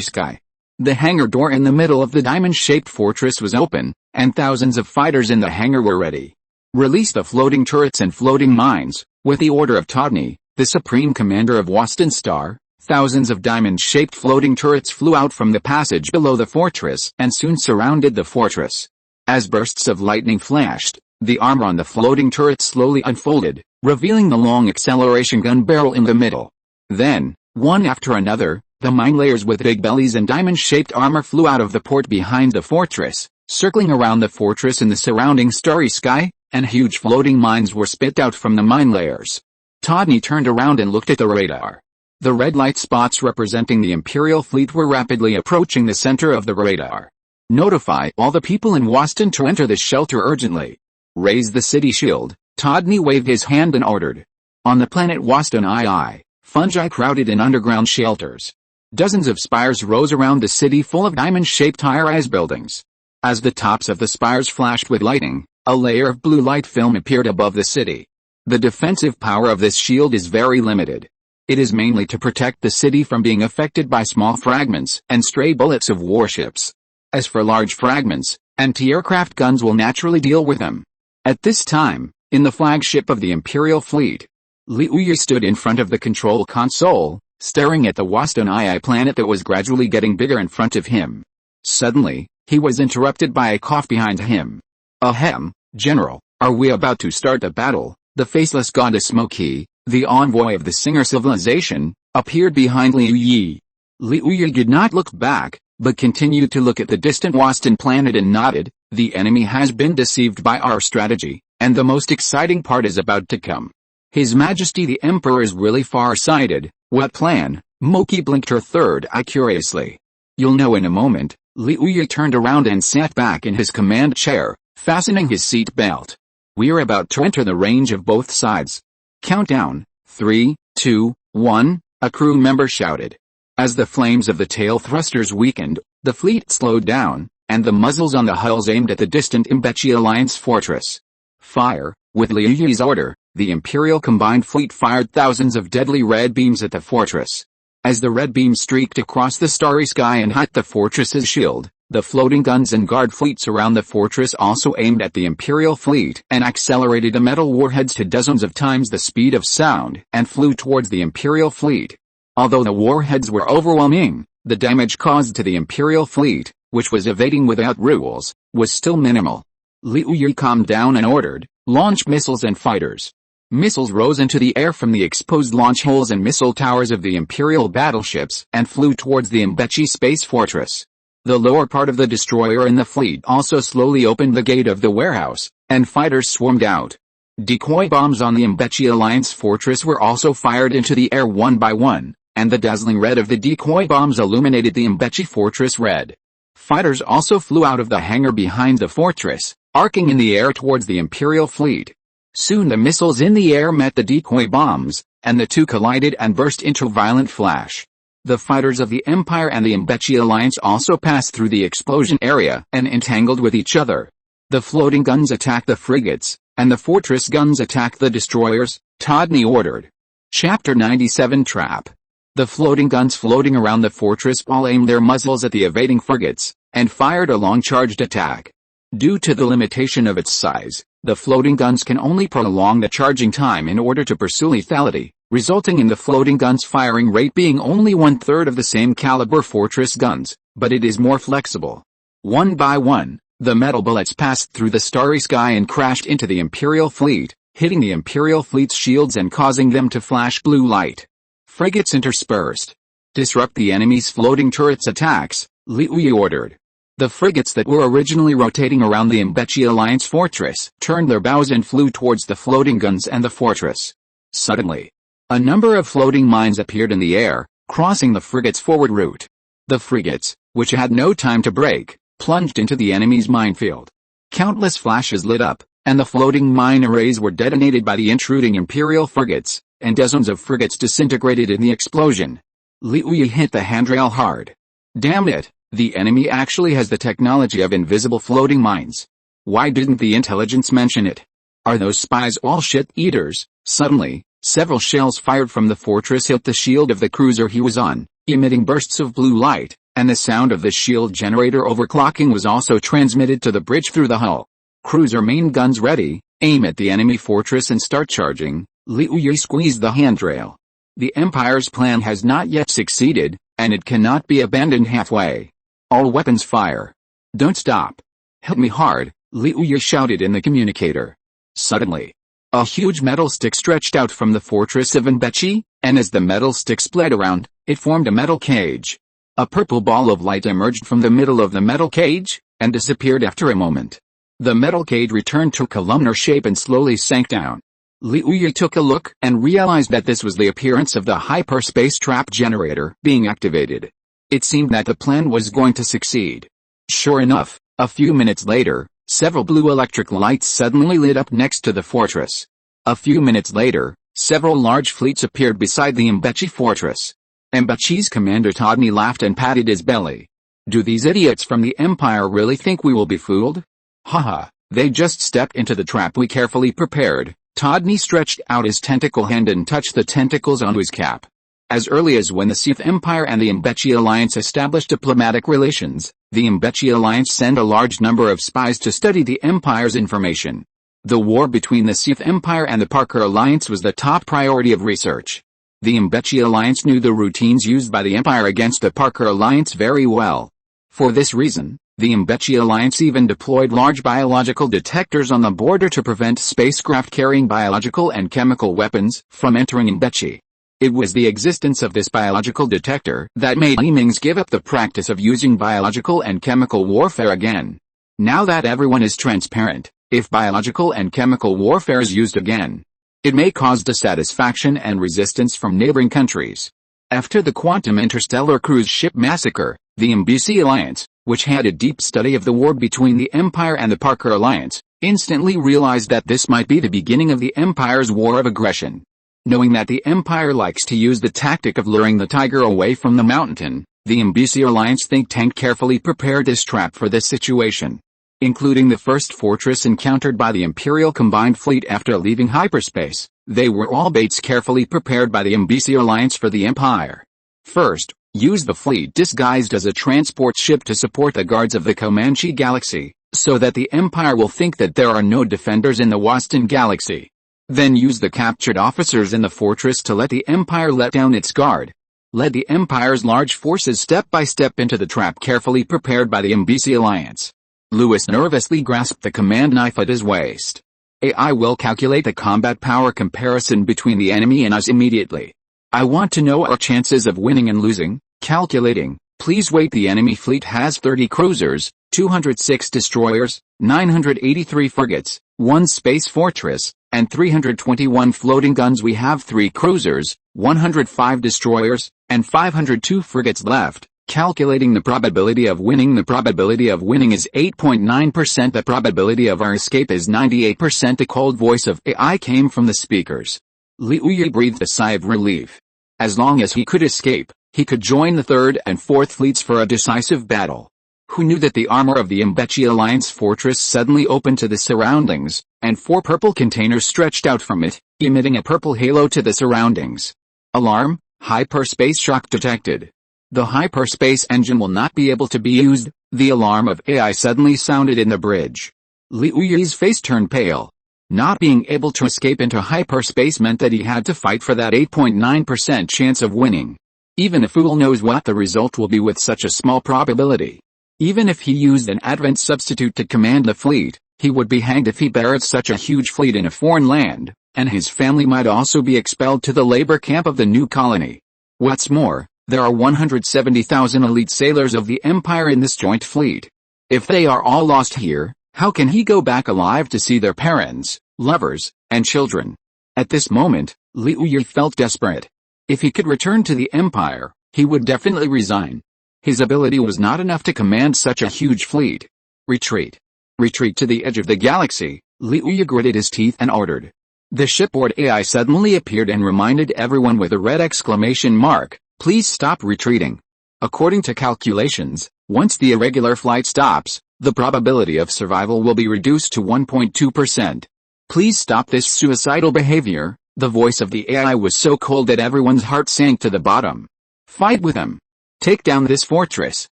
sky. The hangar door in the middle of the diamond-shaped fortress was open, and thousands of fighters in the hangar were ready. "Release the floating turrets and floating mines." With the order of Tianyi, the supreme commander of Waston Star, thousands of diamond-shaped floating turrets flew out from the passage below the fortress and soon surrounded the fortress. As bursts of lightning flashed, the armor on the floating turrets slowly unfolded, revealing the long acceleration gun barrel in the middle. Then, one after another, the mine layers with big bellies and diamond-shaped armor flew out of the port behind the fortress, circling around the fortress in the surrounding starry sky, and huge floating mines were spit out from the mine layers. Tianyi turned around and looked at the radar. The red light spots representing the Imperial fleet were rapidly approaching the center of the radar. "Notify all the people in Waston to enter the shelter urgently. Raise the city shield." Tianyi waved his hand and ordered. On the planet Waston II, fungi crowded in underground shelters. Dozens of spires rose around the city full of diamond-shaped high-rise buildings. As the tops of the spires flashed with lightning, a layer of blue light film appeared above the city. The defensive power of this shield is very limited. It is mainly to protect the city from being affected by small fragments and stray bullets of warships. As for large fragments, anti-aircraft guns will naturally deal with them. At this time, in the flagship of the Imperial fleet, Liu Yi stood in front of the control console, staring at the Wastonii planet that was gradually getting bigger in front of him. Suddenly, he was interrupted by a cough behind him. Ahem, General, are we about to start the battle? The faceless goddess Moki, the envoy of the Singer civilization, appeared behind Liu Yi. Liu Yi did not look back, but continued to look at the distant Waston planet and nodded. The enemy has been deceived by our strategy, and the most exciting part is about to come. His Majesty the Emperor is really far-sighted. What plan? Moki blinked her third eye curiously. You'll know in a moment. Liu Yi turned around and sat back in his command chair, fastening his seat belt. We're about to enter the range of both sides. Countdown, 3, 2, 1, a crew member shouted. As the flames of the tail thrusters weakened, the fleet slowed down, and the muzzles on the hulls aimed at the distant Mingze Alliance fortress. Fire! With Liu Yi's order, the Imperial Combined Fleet fired thousands of deadly red beams at the fortress. As the red beams streaked across the starry sky and hit the fortress's shield, the floating guns and guard fleets around the fortress also aimed at the Imperial fleet and accelerated the metal warheads to dozens of times the speed of sound and flew towards the Imperial fleet. Although the warheads were overwhelming, the damage caused to the Imperial fleet, which was evading without rules, was still minimal. Liu Yi calmed down and ordered, launch missiles and fighters. Missiles rose into the air from the exposed launch holes and missile towers of the Imperial battleships and flew towards the Mingze space fortress. The lower part of the destroyer and the fleet also slowly opened the gate of the warehouse, and fighters swarmed out. Decoy bombs on the Mingze Alliance fortress were also fired into the air one by one, and the dazzling red of the decoy bombs illuminated the Mingze fortress red. Fighters also flew out of the hangar behind the fortress, arcing in the air towards the Imperial fleet. Soon the missiles in the air met the decoy bombs, and the two collided and burst into violent flash. The fighters of the Empire and the Mingze Alliance also passed through the explosion area and entangled with each other. The floating guns attacked the frigates, and the fortress guns attacked the destroyers, Tianyi ordered. Chapter 97 Trap. The floating guns floating around the fortress all aimed their muzzles at the evading frigates, and fired a long-charged attack. Due to the limitation of its size, the floating guns can only prolong the charging time in order to pursue lethality, resulting in the floating guns' firing rate being only one-third of the same caliber fortress guns, but it is more flexible. One by one, the metal bullets passed through the starry sky and crashed into the Imperial fleet, hitting the Imperial fleet's shields and causing them to flash blue light. Frigates interspersed. Disrupt the enemy's floating turrets' attacks, Liu Yi ordered. The frigates that were originally rotating around the Mingze Alliance fortress turned their bows and flew towards the floating guns and the fortress. Suddenly, a number of floating mines appeared in the air, crossing the frigate's forward route. The frigates, which had no time to brake, plunged into the enemy's minefield. Countless flashes lit up, and the floating mine arrays were detonated by the intruding Imperial frigates, and dozens of frigates disintegrated in the explosion. Liu Yi hit the handrail hard. Damn it! The enemy actually has the technology of invisible floating mines. Why didn't the intelligence mention it? Are those spies all shit-eaters? Suddenly, several shells fired from the fortress hit the shield of the cruiser he was on, emitting bursts of blue light, and the sound of the shield generator overclocking was also transmitted to the bridge through the hull. Cruiser main guns ready, aim at the enemy fortress and start charging. Liu Yi squeezed the handrail. The Empire's plan has not yet succeeded, and it cannot be abandoned halfway. All weapons fire. Don't stop. Hit me hard, Liu Yi shouted in the communicator. Suddenly, a huge metal stick stretched out from the fortress of Mingze, and as the metal stick split around, it formed a metal cage. A purple ball of light emerged from the middle of the metal cage, and disappeared after a moment. The metal cage returned to columnar shape and slowly sank down. Liu Yi took a look and realized that this was the appearance of the hyperspace trap generator being activated. It seemed that the plan was going to succeed. Sure enough, a few minutes later, several blue electric lights suddenly lit up next to the fortress. A few minutes later, several large fleets appeared beside the Mingze fortress. Mingze's commander Tianyi laughed and patted his belly. Do these idiots from the Empire really think we will be fooled? Haha, they just stepped into the trap we carefully prepared. Tianyi stretched out his tentacle hand and touched the tentacles onto his cap. As early as when the Sith Empire and the Mingze alliance established diplomatic relations, the Mingze alliance sent a large number of spies to study the Empire's information. The war between the Sith Empire and the Parker alliance was the top priority of research. The Mingze alliance knew the routines used by the Empire against the Parker alliance very well. For this reason, the Mingze alliance even deployed large biological detectors on the border to prevent spacecraft carrying biological and chemical weapons from entering Mingze. It was the existence of this biological detector that made Mingze give up the practice of using biological and chemical warfare again. Now that everyone is transparent, if biological and chemical warfare is used again, it may cause dissatisfaction and resistance from neighboring countries. After the Quantum Interstellar Cruise Ship Massacre, the Mingze Alliance, which had a deep study of the war between the Empire and the Parker Alliance, instantly realized that this might be the beginning of the Empire's war of aggression. Knowing that the Empire likes to use the tactic of luring the tiger away from the mountain, the Mingze Alliance think tank carefully prepared this trap for this situation. Including the first fortress encountered by the Imperial Combined Fleet after leaving hyperspace, they were all baits carefully prepared by the Mingze Alliance for the Empire. First, use the fleet disguised as a transport ship to support the guards of the Comanche Galaxy, so that the Empire will think that there are no defenders in the Waston Galaxy. Then use the captured officers in the fortress to let the Empire let down its guard. Led the Empire's large forces step by step into the trap carefully prepared by the Mingze Alliance. Louis nervously grasped the command knife at his waist. AI will calculate the combat power comparison between the enemy and us immediately. I want to know our chances of winning and losing. Calculating. Please wait. The enemy fleet has 30 cruisers, 206 destroyers, 983 frigates, 1 space fortress, and 321 floating guns. We have 3 cruisers, 105 destroyers, and 502 frigates left. Calculating the probability of winning. The probability of winning is 8.9%. The probability of our escape is 98%. The cold voice of AI came from the speakers. Liu Yi breathed a sigh of relief. As long as he could escape, he could join the 3rd and 4th fleets for a decisive battle. Who knew that the armor of the Mingze Alliance fortress suddenly opened to the surroundings, and 4 purple containers stretched out from it, emitting a purple halo to the surroundings. Alarm, hyperspace shock detected. The hyperspace engine will not be able to be used. The alarm of AI suddenly sounded in the bridge. Liu Yi's face turned pale. Not being able to escape into hyperspace meant that he had to fight for that 8.9% chance of winning. Even a fool knows what the result will be with such a small probability. Even if he used an advent substitute to command the fleet, he would be hanged if he barracks such a huge fleet in a foreign land, and his family might also be expelled to the labor camp of the new colony. What's more, there are 170,000 elite sailors of the Empire in this joint fleet. If they are all lost here, how can he go back alive to see their parents, lovers, and children? At this moment, Liu Yi felt desperate. If he could return to the Empire, he would definitely resign. His ability was not enough to command such a huge fleet. Retreat. Retreat to the edge of the galaxy. Liu Yi gritted his teeth and ordered. The shipboard AI suddenly appeared and reminded everyone with a red exclamation mark, please stop retreating. According to calculations, once the irregular flight stops, the probability of survival will be reduced to 1.2%. Please stop this suicidal behavior. The voice of the AI was so cold that everyone's heart sank to the bottom. Fight with him. Take down this fortress.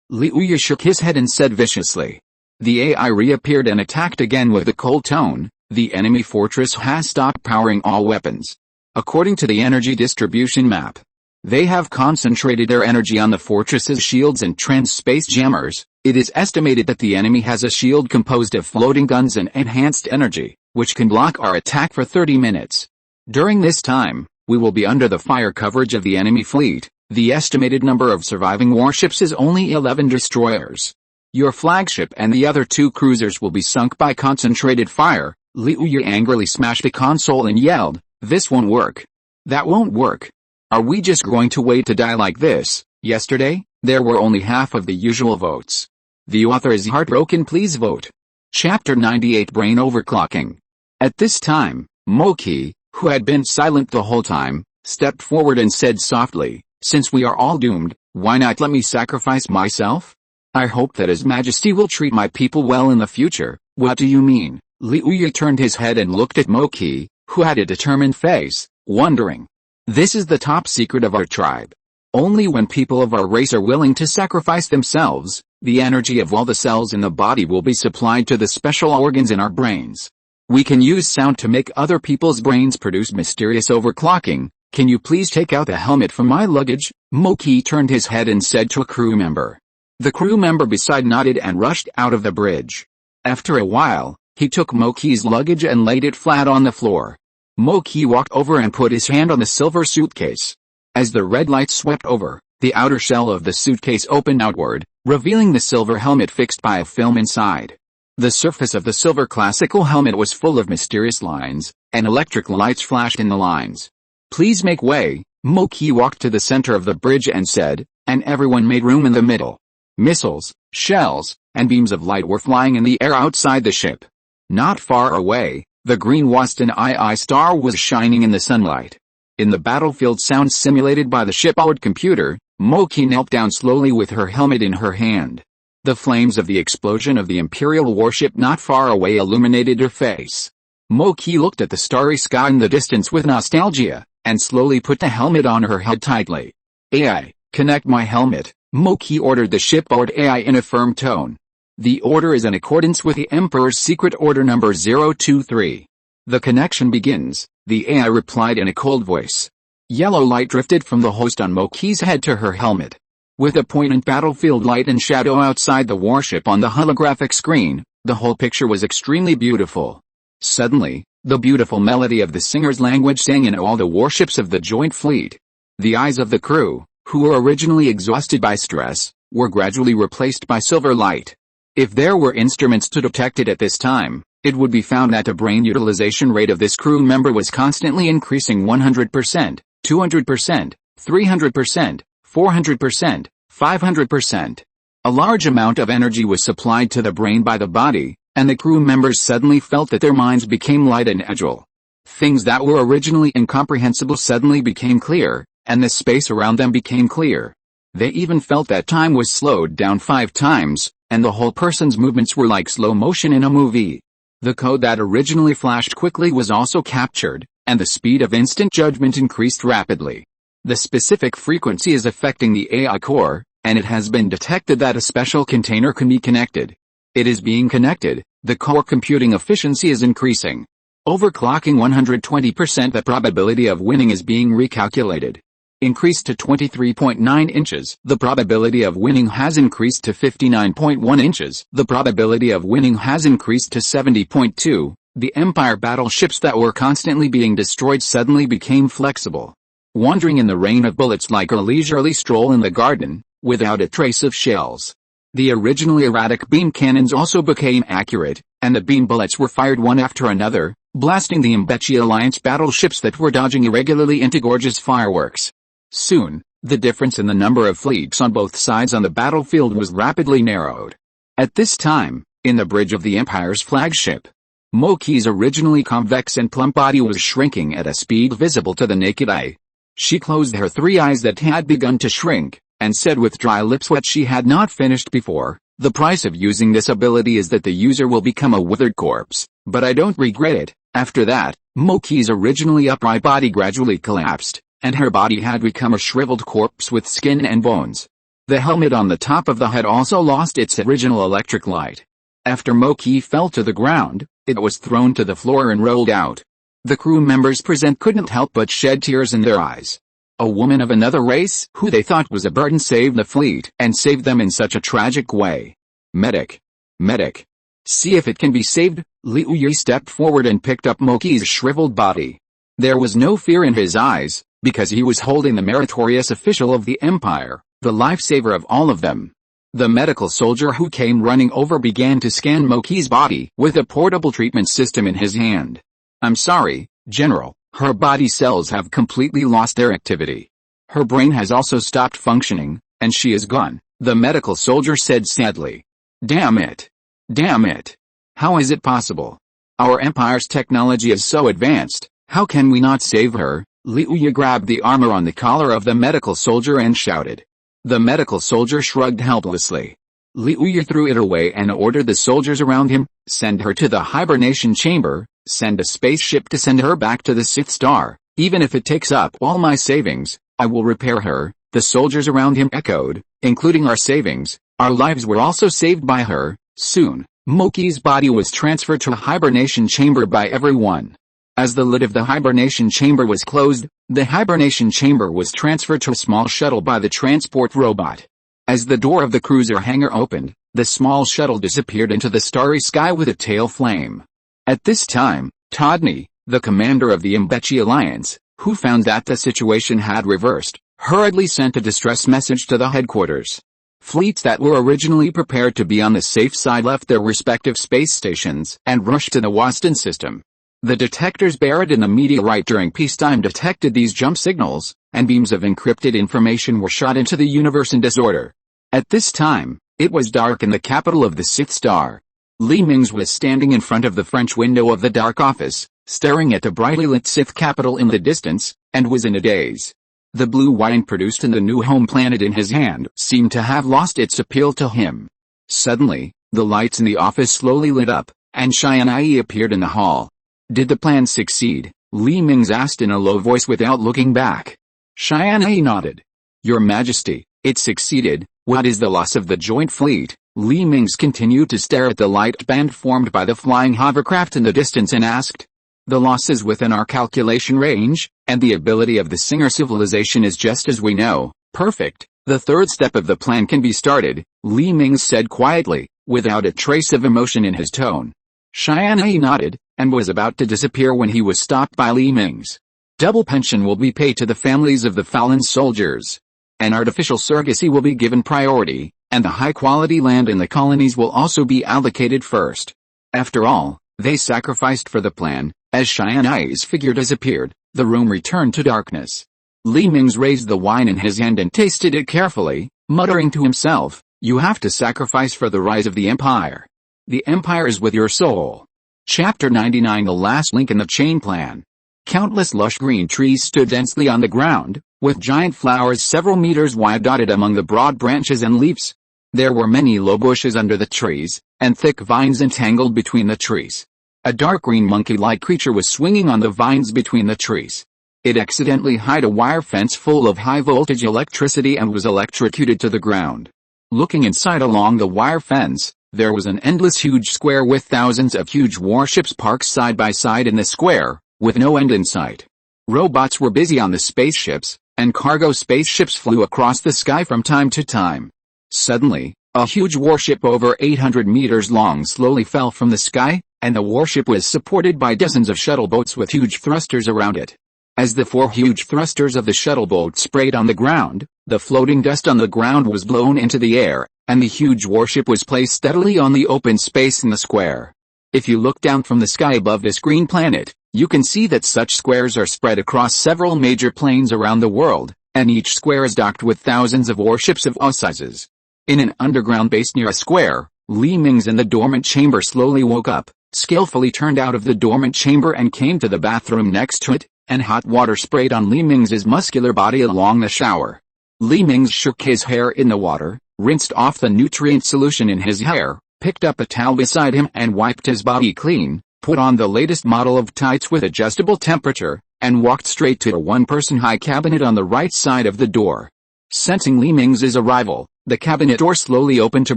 Liu Yi shook his head and said viciously. The AI reappeared and attacked again with a cold tone. The enemy fortress has stopped powering all weapons. According to the energy distribution map, they have concentrated their energy on the fortress's shields and trans-space jammers. It is estimated that the enemy has a shield composed of floating guns and enhanced energy, which can block our attack for 30 minutes. During this time, we will be under the fire coverage of the enemy fleet. The estimated number of surviving warships is only 11 destroyers. Your flagship and the other 2 cruisers will be sunk by concentrated fire. Liu Yi angrily smashed the console and yelled, this won't work. That won't work. Are we just going to wait to die like this? Yesterday, there were only half of the usual votes. The author is heartbroken. Please vote. Chapter 98 Brain Overclocking. At this time, Moki, who had been silent the whole time, stepped forward and said softly, Since we are all doomed, why not let me sacrifice myself? I hope that His Majesty will treat my people well in the future. What do you mean? Liu Yi turned his head and looked at Moki, who had a determined face, wondering. This is the top secret of our tribe. Only when people of our race are willing to sacrifice themselves, the energy of all the cells in the body will be supplied to the special organs in our brains. We can use sound to make other people's brains produce mysterious overclocking. Can you please take out the helmet from my luggage? Moki turned his head and said to a crew member. The crew member beside nodded and rushed out of the bridge. After a while, he took Moki's luggage and laid it flat on the floor. Moki walked over and put his hand on the silver suitcase. As the red light swept over, the outer shell of the suitcase opened outward, revealing the silver helmet fixed by a film inside. The surface of the silver classical helmet was full of mysterious lines, and electric lights flashed in the lines. Please make way. Moki walked to the center of the bridge and said, and everyone made room in the middle. Missiles, shells, and beams of light were flying in the air outside the ship. Not far away, the green Waston II star was shining in the sunlight. In the battlefield sound simulated by the shipboard computer, Moki knelt down slowly with her helmet in her hand. The flames of the explosion of the Imperial warship not far away illuminated her face. Moki looked at the starry sky in the distance with nostalgia, and slowly put the helmet on her head tightly. AI, connect my helmet, Moki ordered the shipboard AI in a firm tone. The order is in accordance with the Emperor's secret order number 023. The connection begins, the AI replied in a cold voice. Yellow light drifted from the host on Moki's head to her helmet. With a poignant battlefield light and shadow outside the warship on the holographic screen, the whole picture was extremely beautiful. Suddenly, the beautiful melody of the singer's language sang in all the warships of the joint fleet. The eyes of the crew, who were originally exhausted by stress, were gradually replaced by silver light. If there were instruments to detect it at this time, it would be found that the brain utilization rate of this crew member was constantly increasing 100%, 200%, 300%, 400%, 500%. A large amount of energy was supplied to the brain by the body, and the crew members suddenly felt that their minds became light and agile. Things that were originally incomprehensible suddenly became clear, and the space around them became clear. They even felt that time was slowed down 5 times, and the whole person's movements were like slow motion in a movie. The code that originally flashed quickly was also captured, and the speed of instant judgment increased rapidly. The specific frequency is affecting the AI core, and it has been detected that a special container can be connected. It is being connected, the core computing efficiency is increasing. Overclocking 120%. The probability of winning is being recalculated. Increased to 23.9 inches. The probability of winning has increased to 59.1 inches. The probability of winning has increased to 70.2. The Empire battleships that were constantly being destroyed suddenly became flexible. Wandering in the rain of bullets like a leisurely stroll in the garden, without a trace of shells. The originally erratic beam cannons also became accurate, and the beam bullets were fired one after another, blasting the Mbechi Alliance battleships that were dodging irregularly into gorgeous fireworks. Soon, the difference in the number of fleets on both sides on the battlefield was rapidly narrowed. At this time, in the bridge of the Empire's flagship, Moki's originally convex and plump body was shrinking at a speed visible to the naked eye. She closed her 3 eyes that had begun to shrink, and said with dry lips what she had not finished before. The price of using this ability is that the user will become a withered corpse, but I don't regret it. After that, Moki's originally upright body gradually collapsed, and her body had become a shriveled corpse with skin and bones. The helmet on the top of the head also lost its original electric light. After Moki fell to the ground, it was thrown to the floor and rolled out. The crew members present couldn't help but shed tears in their eyes. A woman of another race, who they thought was a burden, saved the fleet, and saved them in such a tragic way. Medic. Medic. See if it can be saved. Liu Yi stepped forward and picked up Moki's shriveled body. There was no fear in his eyes, because he was holding the meritorious official of the Empire, the lifesaver of all of them. The medical soldier who came running over began to scan Moki's body with a portable treatment system in his hand. I'm sorry, General, her body cells have completely lost their activity. Her brain has also stopped functioning, and she is gone, the medical soldier said sadly. Damn it. Damn it. How is it possible? Our Empire's technology is so advanced, how can we not save her? Liu Yu grabbed the armor on the collar of the medical soldier and shouted. The medical soldier shrugged helplessly. Liu Yu threw it away and ordered the soldiers around him, send her to the hibernation chamber, send a spaceship to send her back to the Sith Star. Even if it takes up all my savings, I will repair her. The soldiers around him echoed, including our savings. Our lives were also saved by her. Soon, Moki's body was transferred to a hibernation chamber by everyone. As the lid of the hibernation chamber was closed, the hibernation chamber was transferred to a small shuttle by the transport robot. As the door of the cruiser hangar opened, the small shuttle disappeared into the starry sky with a tail flame. At this time, Tianyi, the commander of the Mingze Alliance, who found that the situation had reversed, hurriedly sent a distress message to the headquarters. Fleets that were originally prepared to be on the safe side left their respective space stations and rushed to the Waston system. The detectors buried in the meteorite during peacetime detected these jump signals, and beams of encrypted information were shot into the universe in disorder. At this time, it was dark in the capital of the Sith Star. Mingze was standing in front of the French window of the dark office, staring at the brightly lit Sith capital in the distance, and was in a daze. The blue wine produced in the new home planet in his hand seemed to have lost its appeal to him. Suddenly, the lights in the office slowly lit up, and Tianyi appeared in the hall. Did the plan succeed? Mingze asked in a low voice without looking back. Tianyi nodded. Your Majesty, it succeeded. What is the loss of the joint fleet? Mingze continued to stare at the light band formed by the flying hovercraft in the distance and asked. The loss is within our calculation range, and the ability of the Singer civilization is just as we know. Perfect. The third step of the plan can be started, Mingze said quietly, without a trace of emotion in his tone. Tianyi nodded, and was about to disappear when he was stopped by Mingze. Double pension will be paid to the families of the fallen soldiers. An artificial surrogacy will be given priority, and the high-quality land in the colonies will also be allocated first. After all, they sacrificed for the plan. As Tianyi's figure disappeared, the room returned to darkness. Mingze raised the wine in his hand and tasted it carefully, muttering to himself, you have to sacrifice for the rise of the Empire. The Empire is with your soul. Chapter 99 The last link in the chain plan. Countless lush green trees stood densely on the ground, with giant flowers several meters wide dotted among the broad branches and leaves. There were many low bushes under the trees, and thick vines entangled between the trees. A dark green monkey-like creature was swinging on the vines between the trees. It accidentally hit a wire fence full of high-voltage electricity and was electrocuted to the ground. Looking inside along the wire fence, there was an endless huge square with thousands of huge warships parked side by side in the square, with no end in sight. Robots were busy on the spaceships, and cargo spaceships flew across the sky from time to time. Suddenly, a huge warship over 800 meters long slowly fell from the sky, and the warship was supported by dozens of shuttle boats with huge thrusters around it. As the 4 huge thrusters of the shuttle boat sprayed on the ground, the floating dust on the ground was blown into the air, and the huge warship was placed steadily on the open space in the square. If you look down from the sky above this green planet, you can see that such squares are spread across several major planes around the world, and each square is docked with thousands of warships of all sizes. In an underground base near a square, Mingze in the dormant chamber slowly woke up, skillfully turned out of the dormant chamber and came to the bathroom next to it, and hot water sprayed on Mingze's muscular body along the shower. Mingze shook his hair in the water, rinsed off the nutrient solution in his hair, picked up a towel beside him and wiped his body clean, put on the latest model of tights with adjustable temperature, and walked straight to a one-person high cabinet on the right side of the door. Sensing Mingze's arrival, the cabinet door slowly opened to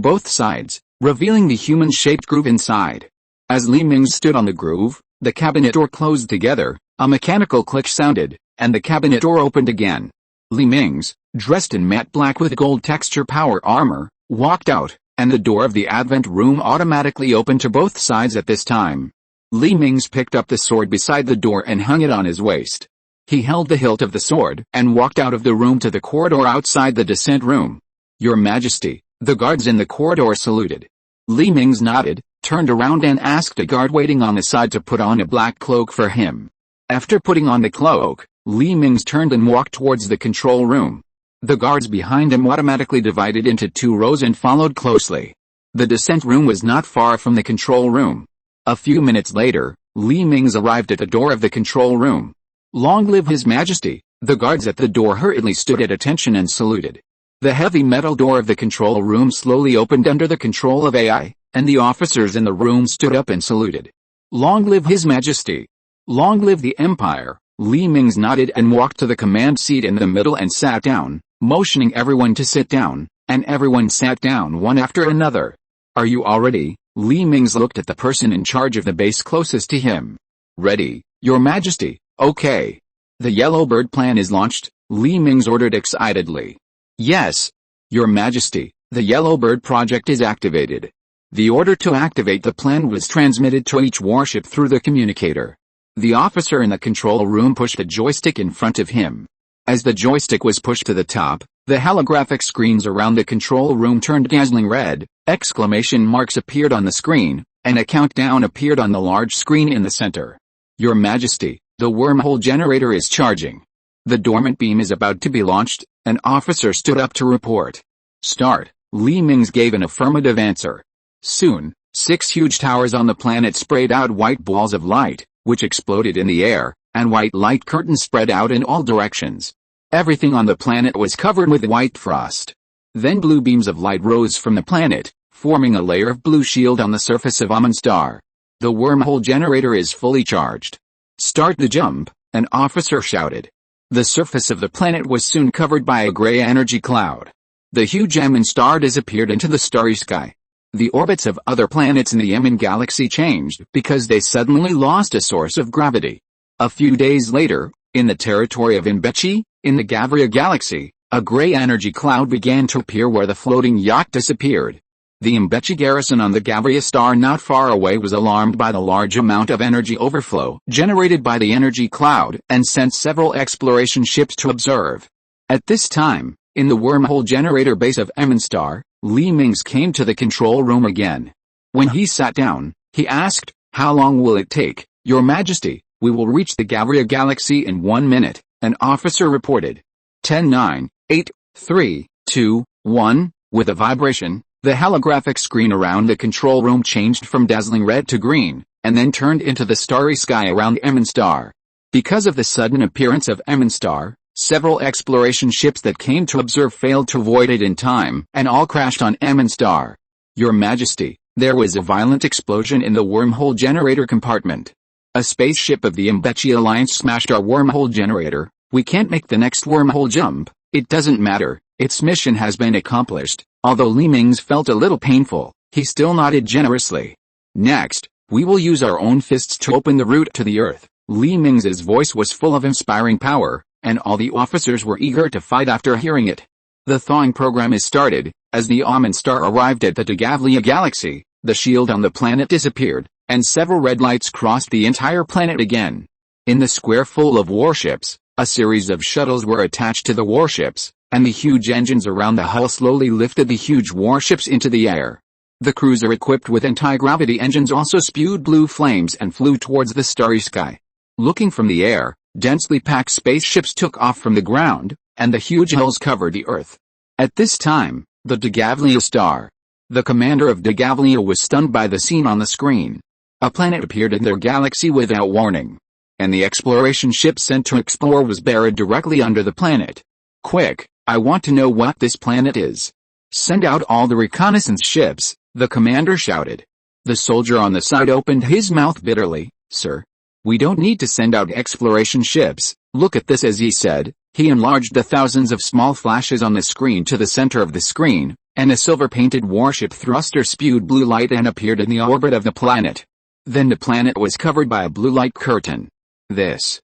both sides, revealing the human-shaped groove inside. As Mingze stood on the groove, the cabinet door closed together, a mechanical click sounded, and the cabinet door opened again. Mingze, dressed in matte black with gold texture power armor, walked out, and the door of the advent room automatically opened to both sides at this time. Mingze picked up the sword beside the door and hung it on his waist. He held the hilt of the sword and walked out of the room to the corridor outside the descent room. Your Majesty, the guards in the corridor saluted. Mingze nodded, turned around and asked a guard waiting on the side to put on a black cloak for him. After putting on the cloak, Mingze turned and walked towards the control room. The guards behind him automatically divided into 2 rows and followed closely. The descent room was not far from the control room. A few minutes later, Mingze arrived at the door of the control room. Long live His Majesty! The guards at the door hurriedly stood at attention and saluted. The heavy metal door of the control room slowly opened under the control of AI, and the officers in the room stood up and saluted. Long live His Majesty! Long live the Empire! Li Mingze nodded and walked to the command seat in the middle and sat down, motioning everyone to sit down, and everyone sat down one after another. Are you all ready? Li Mingze looked at the person in charge of the base closest to him. Ready, Your Majesty. Okay. The Yellow Bird plan is launched, Li Mingze ordered excitedly. Yes, Your Majesty, the Yellow Bird project is activated. The order to activate the plan was transmitted to each warship through the communicator. The officer in the control room pushed a joystick in front of him. As the joystick was pushed to the top, the holographic screens around the control room turned dazzling red, exclamation marks appeared on the screen, and a countdown appeared on the large screen in the center. Your Majesty, the wormhole generator is charging. The dormant beam is about to be launched. An officer stood up to report. Start. Li Mingze gave an affirmative answer. Soon, 6 huge towers on the planet sprayed out white balls of light, which exploded in the air, and white light curtains spread out in all directions. Everything on the planet was covered with white frost. Then blue beams of light rose from the planet, forming a layer of blue shield on the surface of Amun Star. The wormhole generator is fully charged. Start the jump, an officer shouted. The surface of the planet was soon covered by a gray energy cloud. The huge Amun star disappeared into the starry sky. The orbits of other planets in the Amun galaxy changed because they suddenly lost a source of gravity. A few days later, in the territory of Mingze, in the Gavria galaxy, a gray energy cloud began to appear where the floating yacht disappeared. The Mingze garrison on the Gavria star not far away was alarmed by the large amount of energy overflow generated by the energy cloud and sent several exploration ships to observe. At this time, in the wormhole generator base of Amun Star, Li Mingze came to the control room again. When he sat down, he asked, "How long will it take, Your Majesty?" "We will reach the Gavria galaxy in 1 minute, an officer reported. 10, 9, 8, 3, 2, 1, with a vibration. The holographic screen around the control room changed from dazzling red to green, and then turned into the starry sky around Amun Star. Because of the sudden appearance of Amun Star, several exploration ships that came to observe failed to avoid it in time, and all crashed on Amun Star. Your Majesty, there was a violent explosion in the wormhole generator compartment. A spaceship of the Mingze Alliance smashed our wormhole generator. We can't make the next wormhole jump. It doesn't matter, its mission has been accomplished." Although Li Mingze felt a little painful, he still nodded generously. "Next, we will use our own fists to open the route to the Earth." Li Mingze's voice was full of inspiring power, and all the officers were eager to fight after hearing it. The thawing program is started. As the Amun Star arrived at the Gavria galaxy, the shield on the planet disappeared, and several red lights crossed the entire planet again. In the square full of warships, a series of shuttles were attached to the warships, and the huge engines around the hull slowly lifted the huge warships into the air. The cruiser equipped with anti-gravity engines also spewed blue flames and flew towards the starry sky. Looking from the air, densely packed spaceships took off from the ground, and the huge hulls covered the Earth. At this time, the Gavria star. The commander of Gavria was stunned by the scene on the screen. A planet appeared in their galaxy without warning. And the exploration ship sent to explore was buried directly under the planet. "Quick, I want to know what this planet is. Send out all the reconnaissance ships," the commander shouted. The soldier on the side opened his mouth bitterly. "Sir, we don't need to send out exploration ships. Look at this," as he said. He enlarged the thousands of small flashes on the screen to the center of the screen, and a silver-painted warship thruster spewed blue light and appeared in the orbit of the planet. Then the planet was covered by a blue light curtain. This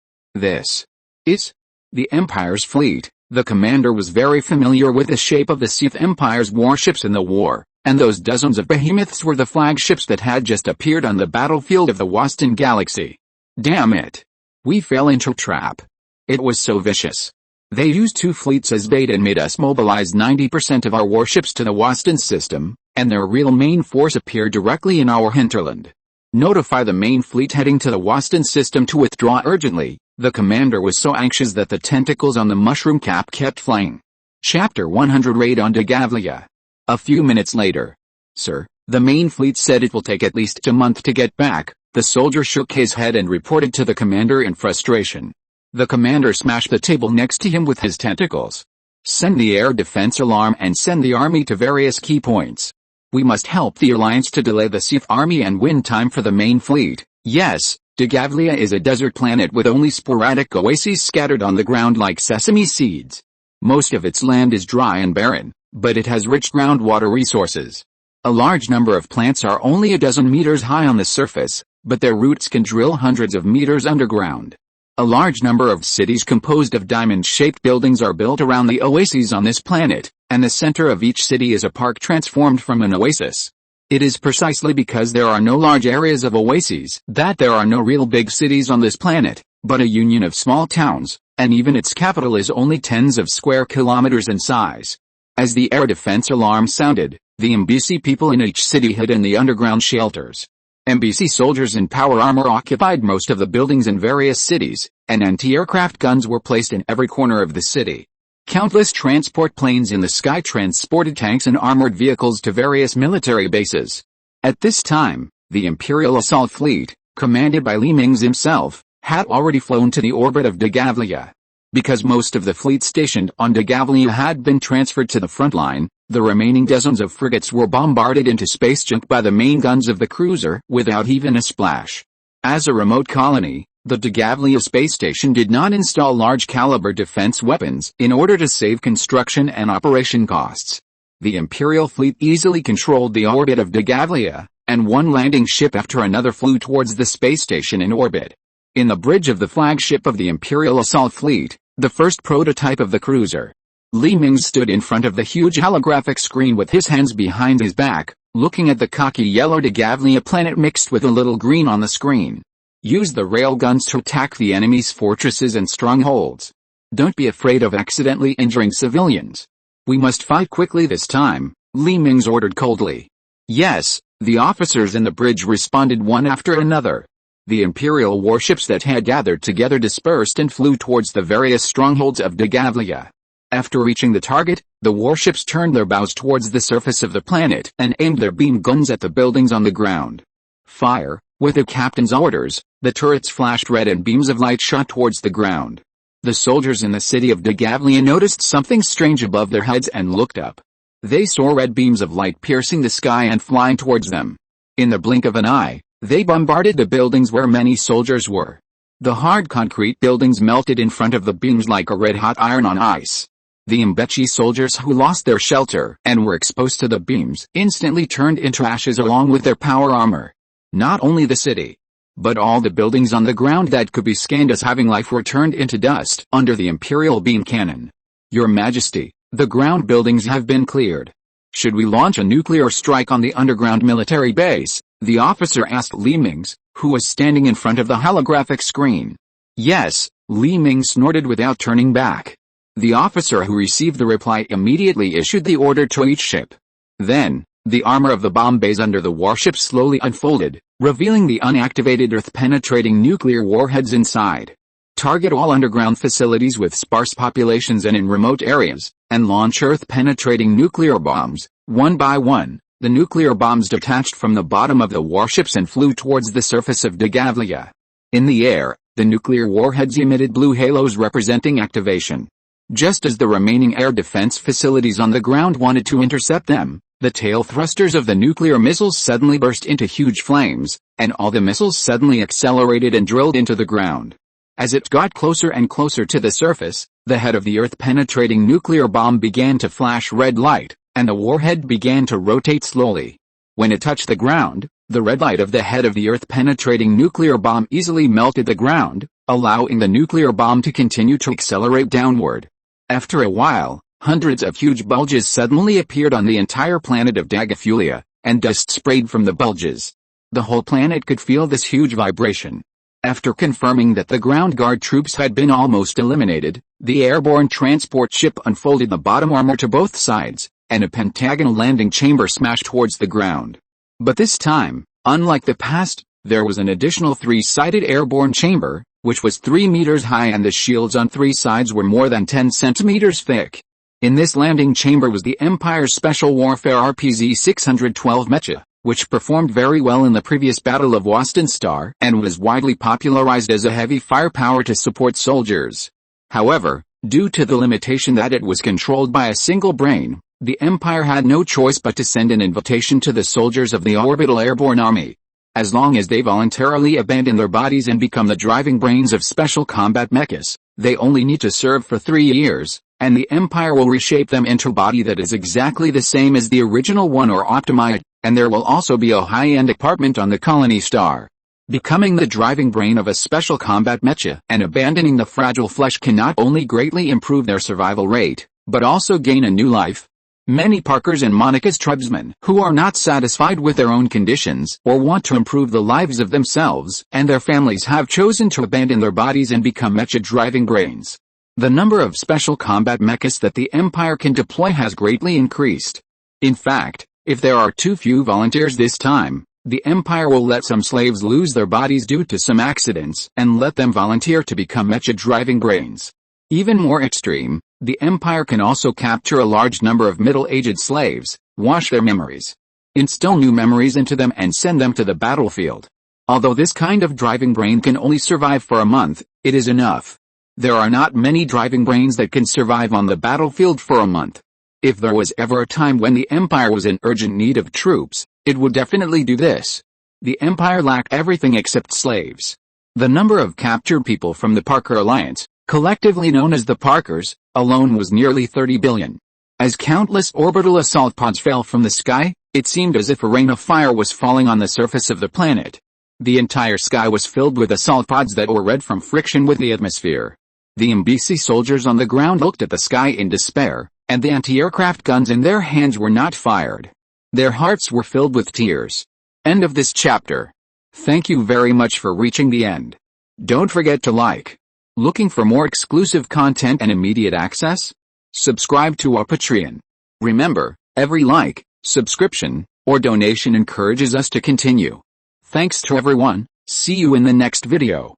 is the Empire's fleet." The commander was very familiar with the shape of the Sith Empire's warships in the war, and those dozens of behemoths were the flagships that had just appeared on the battlefield of the Waston Galaxy. "Damn it! We fell into a trap. It was so vicious. They used 2 fleets as bait and made us mobilize 90% of our warships to the Waston system, and their real main force appeared directly in our hinterland. Notify the main fleet heading to the Waston system to withdraw urgently." The commander was so anxious that the tentacles on the mushroom cap kept flying. Chapter 100 Raid on Gavria. A few minutes later. "Sir, the main fleet said it will take at least a month to get back." The soldier shook his head and reported to the commander in frustration. The commander smashed the table next to him with his tentacles. Send the air defense alarm and send the army to various key points. We must help the alliance to delay the Sith army and win time for the main fleet. Yes, Dagavlia is a desert planet with only sporadic oases scattered on the ground like sesame seeds. Most of its land is dry and barren, but it has rich groundwater resources. A large number of plants are only a dozen meters high on the surface, but their roots can drill hundreds of meters underground. A large number of cities composed of diamond-shaped buildings are built around the oases on this planet, and the center of each city is a park transformed from an oasis. It is precisely because there are no large areas of oases that there are no real big cities on this planet, but a union of small towns, and even its capital is only tens of square kilometers in size. As the air defense alarm sounded, the MBC people in each city hid in the underground shelters. MBC soldiers in power armor occupied most of the buildings in various cities, and anti-aircraft guns were placed in every corner of the city. Countless transport planes in the sky transported tanks and armored vehicles to various military bases. At this time, the Imperial Assault Fleet, commanded by Mingze himself, had already flown to the orbit of Dagavlia. Because most of the fleet stationed on Dagavlia had been transferred to the front line, the remaining dozens of frigates were bombarded into space junk by the main guns of the cruiser without even a splash. As a remote colony, the Dagavlia space station did not install large-caliber defense weapons in order to save construction and operation costs. The Imperial fleet easily controlled the orbit of Dagavlia, and one landing ship after another flew towards the space station in orbit. In the bridge of the flagship of the Imperial Assault Fleet, the first prototype of the cruiser, Mingze stood in front of the huge holographic screen with his hands behind his back, looking at the cocky yellow Dagavlia planet mixed with a little green on the screen. Use the railguns to attack the enemy's fortresses and strongholds. Don't be afraid of accidentally injuring civilians. We must fight quickly this time, Mingze ordered coldly. Yes, the officers in the bridge responded one after another. The Imperial warships that had gathered together dispersed and flew towards the various strongholds of Dagavlia. After reaching the target, the warships turned their bows towards the surface of the planet and aimed their beam guns at the buildings on the ground. Fire! With the captain's orders, the turrets flashed red and beams of light shot towards the ground. The soldiers in the city of Dagavlia noticed something strange above their heads and looked up. They saw red beams of light piercing the sky and flying towards them. In the blink of an eye, they bombarded the buildings where many soldiers were. The hard concrete buildings melted in front of the beams like a red-hot iron on ice. The Mbechi soldiers who lost their shelter and were exposed to the beams instantly turned into ashes along with their power armor. Not only the city, but all the buildings on the ground that could be scanned as having life were turned into dust under the Imperial beam cannon. Your Majesty, the ground buildings have been cleared. Should we launch a nuclear strike on the underground military base? The officer asked Mingze, who was standing in front of the holographic screen. Yes, Mingze snorted without turning back. The officer who received the reply immediately issued the order to each ship. Then, the armor of the bomb bays under the warship slowly unfolded, revealing the unactivated Earth-penetrating nuclear warheads inside. Target all underground facilities with sparse populations and in remote areas, and launch Earth-penetrating nuclear bombs. One by one, the nuclear bombs detached from the bottom of the warships and flew towards the surface of Dagavlia. In the air, the nuclear warheads emitted blue halos representing activation. Just as the remaining air defense facilities on the ground wanted to intercept them, the tail thrusters of the nuclear missiles suddenly burst into huge flames, and all the missiles suddenly accelerated and drilled into the ground. As it got closer and closer to the surface, the head of the Earth-penetrating nuclear bomb began to flash red light, and the warhead began to rotate slowly. When it touched the ground, the red light of the head of the Earth-penetrating nuclear bomb easily melted the ground, allowing the nuclear bomb to continue to accelerate downward. After a while, hundreds of huge bulges suddenly appeared on the entire planet of Dagavlia, and dust sprayed from the bulges. The whole planet could feel this huge vibration. After confirming that the ground guard troops had been almost eliminated, the airborne transport ship unfolded the bottom armor to both sides, and a pentagonal landing chamber smashed towards the ground. But this time, unlike the past, there was an additional three-sided airborne chamber, which was 3 meters high, and the shields on 3 sides were more than 10 centimeters thick. In this landing chamber was the Empire's Special Warfare RPG-612 Mecha. which performed very well in the previous Battle of Waston Star and was widely popularized as a heavy firepower to support soldiers. However, due to the limitation that it was controlled by a single brain, the Empire had no choice but to send an invitation to the soldiers of the Orbital Airborne Army. As long as they voluntarily abandon their bodies and become the driving brains of special combat mechas, they only need to serve for 3 years, and the Empire will reshape them into a body that is exactly the same as the original one or optimize it, and there will also be a high-end apartment on the Colony star. Becoming the driving brain of a special combat mecha and abandoning the fragile flesh can not only greatly improve their survival rate, but also gain a new life. Many Parkers and Monica's tribesmen who are not satisfied with their own conditions or want to improve the lives of themselves and their families have chosen to abandon their bodies and become mecha driving brains. The number of special combat mechas that the Empire can deploy has greatly increased. In fact, if there are too few volunteers this time, the Empire will let some slaves lose their bodies due to some accidents and let them volunteer to become mecha driving brains. Even more extreme, the Empire can also capture a large number of middle-aged slaves, wash their memories, instill new memories into them and send them to the battlefield. Although this kind of driving brain can only survive for a month, it is enough. There are not many driving brains that can survive on the battlefield for a month. If there was ever a time when the Empire was in urgent need of troops, it would definitely do this. The Empire lacked everything except slaves. The number of captured people from the Parker Alliance, collectively known as the Parkers, alone was nearly 30 billion. As countless orbital assault pods fell from the sky, it seemed as if a rain of fire was falling on the surface of the planet. The entire sky was filled with assault pods that were red from friction with the atmosphere. The Mingze soldiers on the ground looked at the sky in despair, and the anti-aircraft guns in their hands were not fired. Their hearts were filled with tears. End of this chapter. Thank you very much for reaching the end. Don't forget to like. Looking for more exclusive content and immediate access? Subscribe to our Patreon. Remember, every like, subscription, or donation encourages us to continue. Thanks to everyone. See you in the next video.